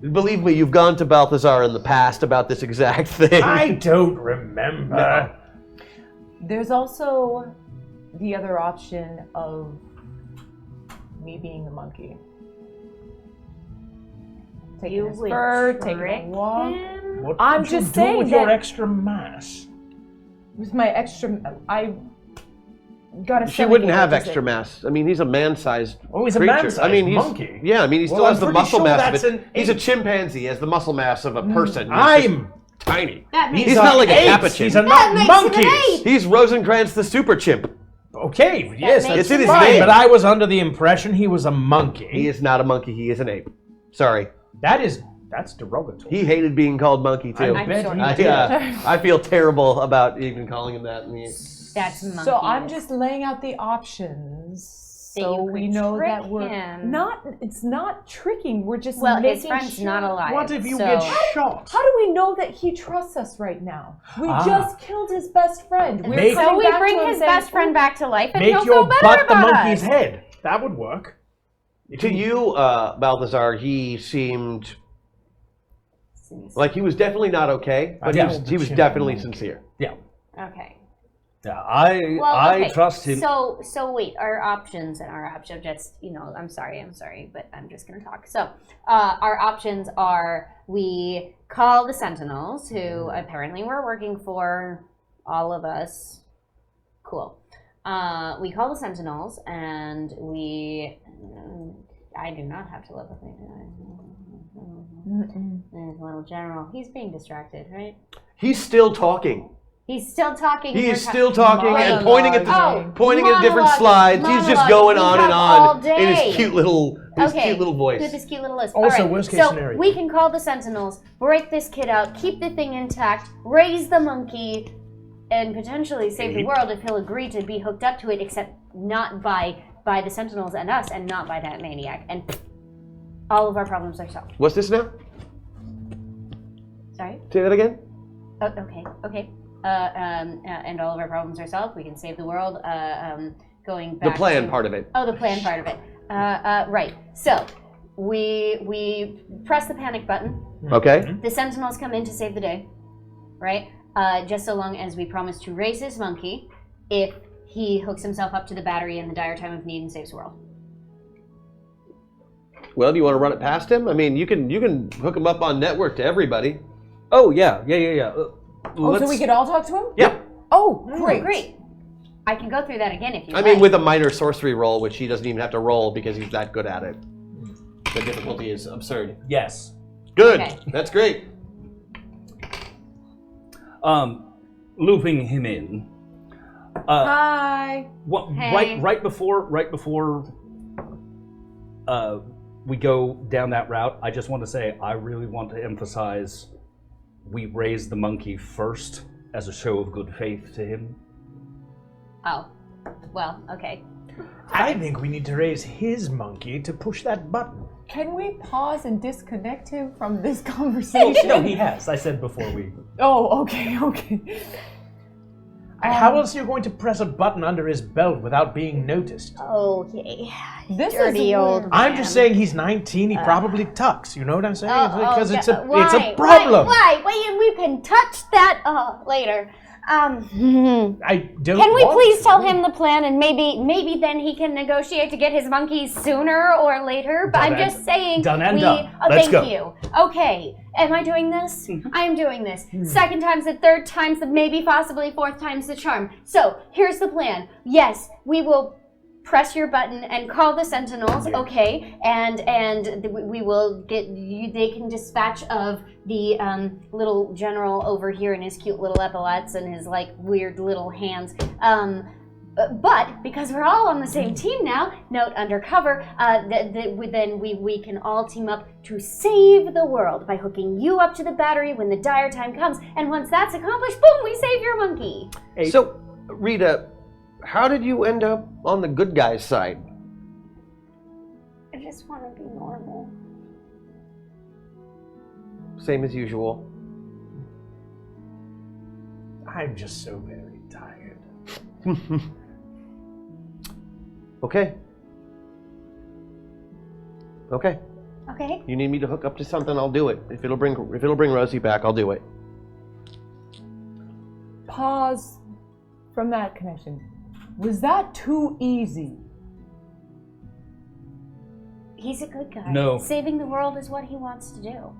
Believe me, you've gone to Balthazar in the past about this exact thing. I don't remember. No. There's also the other option of me being the monkey. Taking his fur, taking a walk. What I'm would you just do saying with that your extra mass? with my extra, I got a. She wouldn't have extra mass. I mean, he's a man-sized Oh, he's a creature. man-sized I mean, he's, monkey. Yeah, I mean, he still Well, has I'm the pretty muscle sure mass that's of it. an He's a ape. chimpanzee. He has the muscle mass of a person. He's I'm just tiny. That makes He's not like a apes. capuchin. These are That not makes him an monkeys. ape. He's Rosencrantz the super chimp. Okay, yes, makes that's him an fine. ape. But I was under the impression he was a monkey. He is not a monkey. He is an ape. Sorry. That's derogatory. He hated being called monkey too. I bet he I, did. I feel terrible about even calling him that. That's monkey. So I'm just laying out the options. That So you we could know trick that we're him. not. It's not tricking. We're just Well, making his friend's sure. not alive. What if you so- get shot? How do we know that he trusts us right now? We Ah. just killed his best friend. We're Make- coming So we back bring to him his saying, best friend back to life, and Make he'll your feel better butt the about monkey's us. head. That would work. To you, Balthazar, he seemed like he was definitely not okay, but Yeah. he was definitely sincere. Yeah. Okay. Yeah, I Well, okay. trust him. So wait, our options and our options. Just I'm sorry, but I'm just gonna talk. So our options are: we call the Sentinels, who apparently we're working for, all of us. Cool. We call the Sentinels, and we. I do not have to live with me. There's a little general. He's being distracted, right? He's still talking. He's still talking. He We're is still talking and Monologuing. pointing at different Monologuing. slides. He's just Monologuing. going We on have and all on in day. his cute little voice. With his cute little list. Also, All right, worst case so scenario. we can call the Sentinels, break this kid out, keep the thing intact, raise the monkey, and potentially save the world if he'll agree to be hooked up to it, except not by the Sentinels and us, and not by that maniac. And all of our problems are solved. What's this now? Sorry? Say that again. Oh, okay. And all of our problems are solved. We can save the world. Going back The plan to, part of it. Oh, the plan part of it. Right. So we press the panic button. Okay. The Sentinels come in to save the day, right? Just so long as we promise to raise his monkey if he hooks himself up to the battery in the dire time of need and saves the world. Well, do you want to run it past him? I mean, you can hook him up on network to everybody. Oh yeah. so we could all talk to him? Yeah. Oh, great. Great. I can go through that again if you I like. mean, with a minor sorcery roll, which he doesn't even have to roll because he's that good at it. The difficulty is absurd. Yes. Good. Okay. That's great. Looping him in. Hi. Hey. Right before we go down that route, I just want to say I really want to emphasize we raise the monkey first as a show of good faith to him. Oh, well, okay. I think we need to raise his monkey to push that button. Can we pause and disconnect him from this conversation? No, he has. I said before we. Oh, okay. How else are you going to press a button under his belt without being noticed? Okay. This Dirty is old weird. I'm just saying he's 19. He probably tucks. You know what I'm saying? Because it's a Why? problem. Why? We can touch that later. I don't. Can we want please to. tell him the plan, and maybe then he can negotiate to get his monkeys sooner or later? But Done I'm and- just saying. done and done. Oh, Let's thank go. you. Okay. Am I doing this? I'm doing this. Second time's the third time's the maybe possibly fourth time's the charm. So here's the plan. Yes, we will press your button and call the Sentinels, okay? And we will get you. They can dispatch of the little general over here in his cute little epaulets and his like weird little hands. But because we're all on the same team now, note undercover, then we can all team up to save the world by hooking you up to the battery when the dire time comes. And once that's accomplished, boom, we save your monkey. So, Rita, how did you end up on the good guy's side? I just want to be normal. Same as usual. I'm just so very tired. Okay. Okay. You need me to hook up to something, I'll do it. If it'll bring Rosie back, I'll do it. Pause from that connection. Was that too easy? He's a good guy. No. Saving the world is what he wants to do.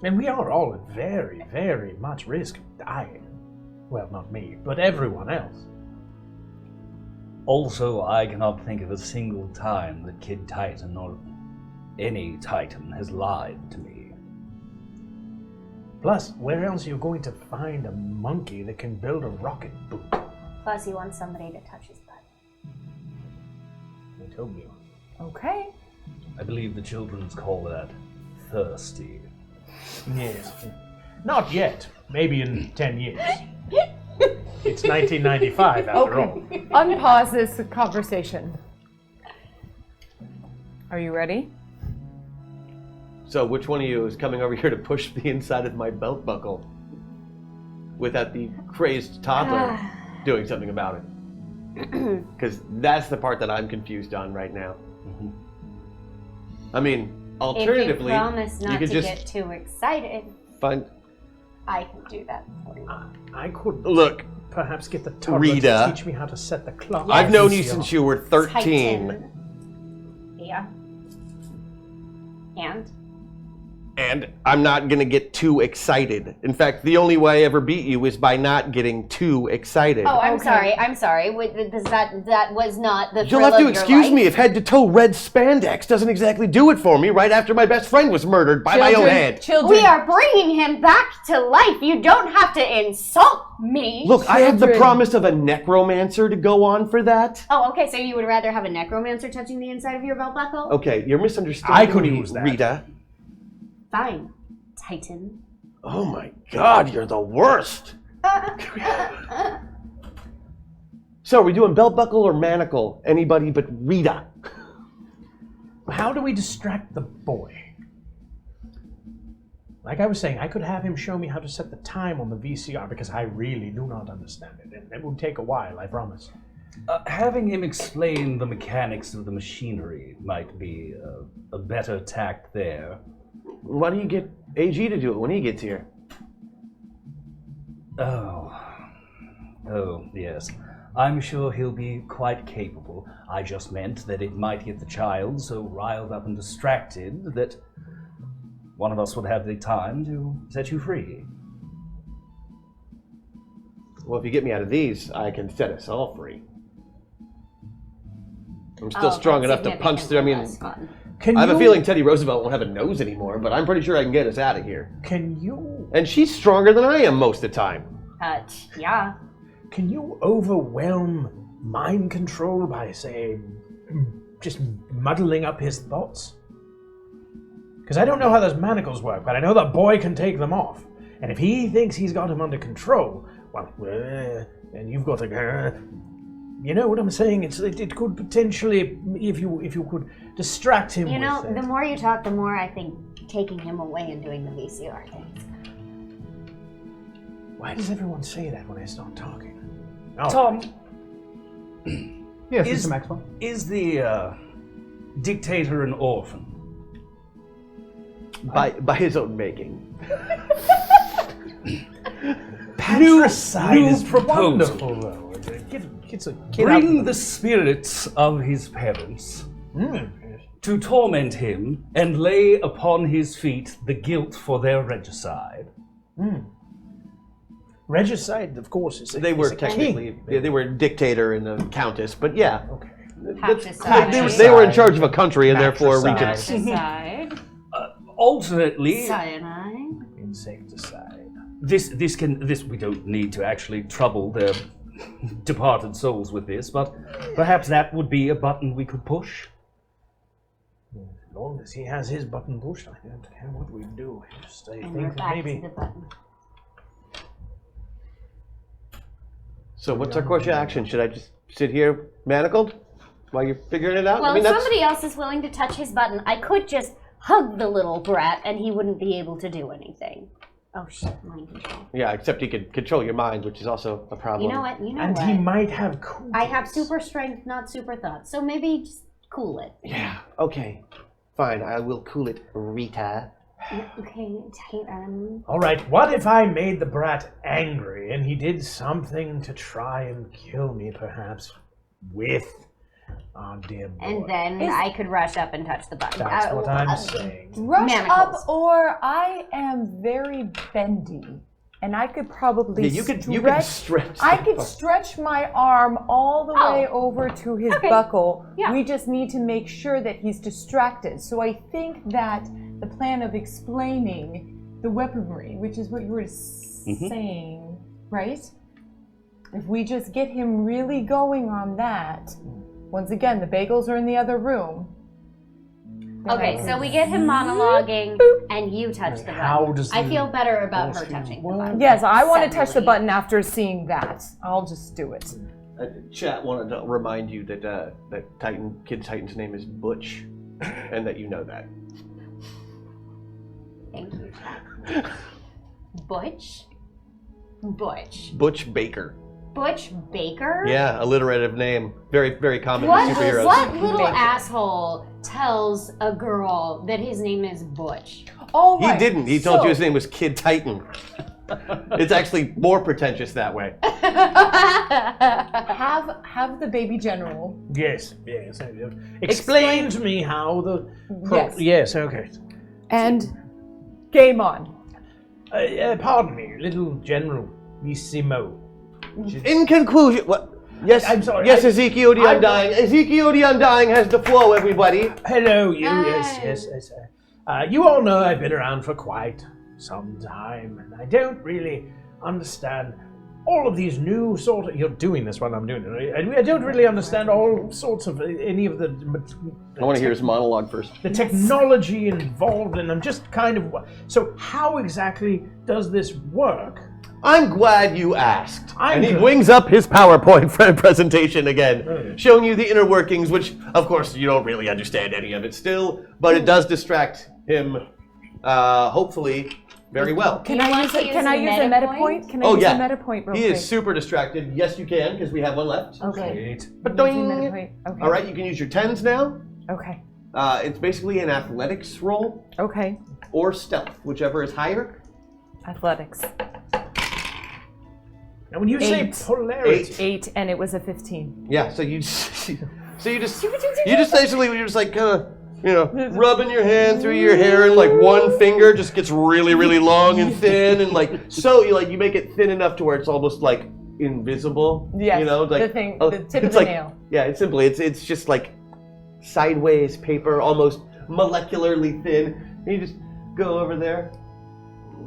And we are all at very, very much risk of dying. Well, not me, but everyone else. Also, I cannot think of a single time that Kid Titan or any Titan has lied to me. Plus, where else are you going to find a monkey that can build a rocket boot? Plus, he wants somebody to touch his butt. I told you. Okay. I believe the children's call that thirsty. Yes. Not yet. Maybe in 10 years. It's 1995 after all. Unpause this conversation. Are you ready? So which one of you is coming over here to push the inside of my belt buckle without the crazed toddler doing something about it? Because that's the part that I'm confused on right now. I mean, alternatively, if you promise not could to just get too excited, find. I can do that for you. I could Look, perhaps get the toddler Rita, to teach me how to set the clock. I've known you since you were 13. Titan. Yeah. And I'm not going to get too excited. In fact, the only way I ever beat you is by not getting too excited. oh, I'm sorry. That was not the. You'll thrill have to of your excuse life. me if head-to-toe red spandex doesn't exactly do it for me right after my best friend was murdered by my own head. Children. We are bringing him back to life. You don't have to insult me. Look, I have the Children. promise of a necromancer to go on for that. Oh, okay. So you would rather have a necromancer touching the inside of your belt buckle? Okay, you're misunderstanding I could me, use that. Rita. Fine, Titan. Oh my God, you're the worst. So, are we doing belt buckle or manacle? Anybody but Rita. How do we distract the boy? Like I was saying, I could have him show me how to set the time on the VCR because I really do not understand it. And it would take a while, I promise. Having him explain the mechanics of the machinery might be a better tact there. Why don't you get AG to do it when he gets here? Oh, yes. I'm sure he'll be quite capable. I just meant that it might get the child so riled up and distracted that one of us would have the time to set you free. Well, if you get me out of these, I can set us all free. I'm still strong enough to punch through. I mean, I have a feeling Teddy Roosevelt won't have a nose anymore, but I'm pretty sure I can get us out of here. Can you? And she's stronger than I am most of the time. Yeah. Can you overwhelm mind control by, say, just muddling up his thoughts? Because I don't know how those manacles work, but I know that boy can take them off. And if he thinks he's got him under control, well, and you've got a... You know what I'm saying? It could potentially, if you could distract him. You know, with the more you talk, the more I think taking him away and doing the VCR thing is good. Why does everyone say that when I start talking? Oh. Tom, Yes, Mr. Maxwell. is the dictator an orphan? By his own making. Patricide new is proposal. wonderful, though. Bring the spirits of his parents to torment him and lay upon his feet the guilt for their regicide. Regicide, of course, is They were technically, they were a dictator and a countess, but yeah. Okay. They were in charge of a country and therefore regents. Patricide. Alternately, Cyanide. Insecticide. this we don't need to actually trouble their departed souls with this, but perhaps that would be a button we could push. As long as he has his button pushed, I don't care what we do. Just I And think we're back maybe. to the button. So what's our course of action? Should I just sit here manacled while you're figuring it out? Well, I mean, if somebody else is willing to touch his button, I could just hug the little brat and he wouldn't be able to do anything. Oh shit, mind control. Yeah, except he could control your mind, which is also a problem. You know what? And he might have cool. I have super strength, not super thought. So maybe just cool it. Yeah, okay. Fine, I will cool it, Rita. Okay, Titan. All right, what if I made the brat angry and he did something to try and kill me, perhaps, with our dear boy? And then I could rush up and touch the button. That's what I'm saying. Rush Manacles. up, or I am very bendy, and I could probably Yeah, you could stretch. I could stretch my arm all the way over to his buckle. Yeah. We just need to make sure that he's distracted. So I think that the plan of explaining the weaponry, which is what you were saying, right? If we just get him really going on that, once again, the bagels are in the other room. Okay, so we get him monologuing, and you touch the How button. does I the feel better about her Orpheus touching the work? button. Yes, I want to touch the Separately. button after seeing that. I'll just do it. Chat wanted to remind you that that Kid Titan's name is Butch, and that you know that. Thank you, Chat. Butch? Butch. Butch Baker. Butch Baker? Yeah, alliterative name. Very, very common What, with superheroes. what little asshole tells a girl that his name is Butch? Oh, He right. didn't. He told you his So- name was Kid Titan. It's actually more pretentious that way. Have the baby general. Yes. Explain to me how the... Yes. Yes, okay. And game on. Pardon me, little Generalissimo. In conclusion, what? Yes, I'm sorry, Yes, I- Ezekiel the Undying. Ezekiel the Undying has the flow, everybody. Hello, you. Hi. Yes. You all know I've been around for quite some time, and I don't really understand all of these new sort of... You're doing this while I'm doing it. I don't really understand all sorts of any of the... I want to hear his monologue first. The technology involved, and I'm just kind of... So how exactly does this work? I'm glad you asked. I'm And he good. brings up his PowerPoint presentation again, showing you the inner workings, which, of course, you don't really understand any of it still, but it does distract him, hopefully, very well. Can You I want use to it? use Can a I use a meta meta point? point? Can I Oh, use yeah. a meta point real He quick? is super distracted. Yes, you can, because we have one left. Okay. Great. Use a meta point. Okay. All right, you can use your 10s now. Okay. It's basically an athletics roll Okay. or stealth, whichever is higher. Athletics. Now, when you say 8. polarity... 8, and it was a 15. Yeah, so you just basically you're just like rubbing your hand through your hair, and like one finger just gets really, really long and thin, and you make it thin enough to where it's almost like invisible. Yes, like the thing, the tip of it's the like, nail. Yeah, it's just like sideways paper, almost molecularly thin. And you just go over there.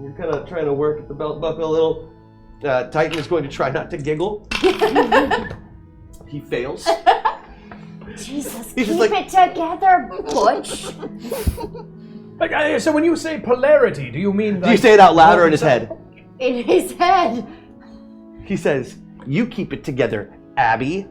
You're kind of trying to work at the belt buckle a little. Titan is going to try not to giggle. He fails. Jesus, He's keep just like- it together, Butch. So when you say polarity, do you mean... Do you say it out loud or in his head? In his head. He says, "You keep it together, Abby."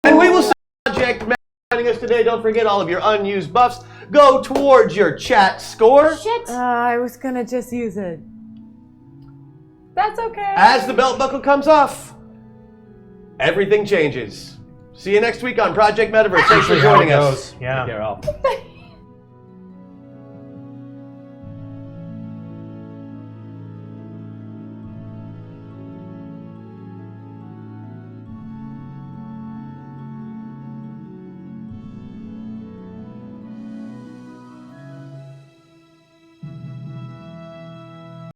And we will see Project joining us today. Don't forget all of your unused buffs go towards your chat score. Shit. I was gonna just use it. That's okay. As the belt buckle comes off, everything changes. See you next week on Project Metaverse. Thanks for joining us. Yeah. Take care, all.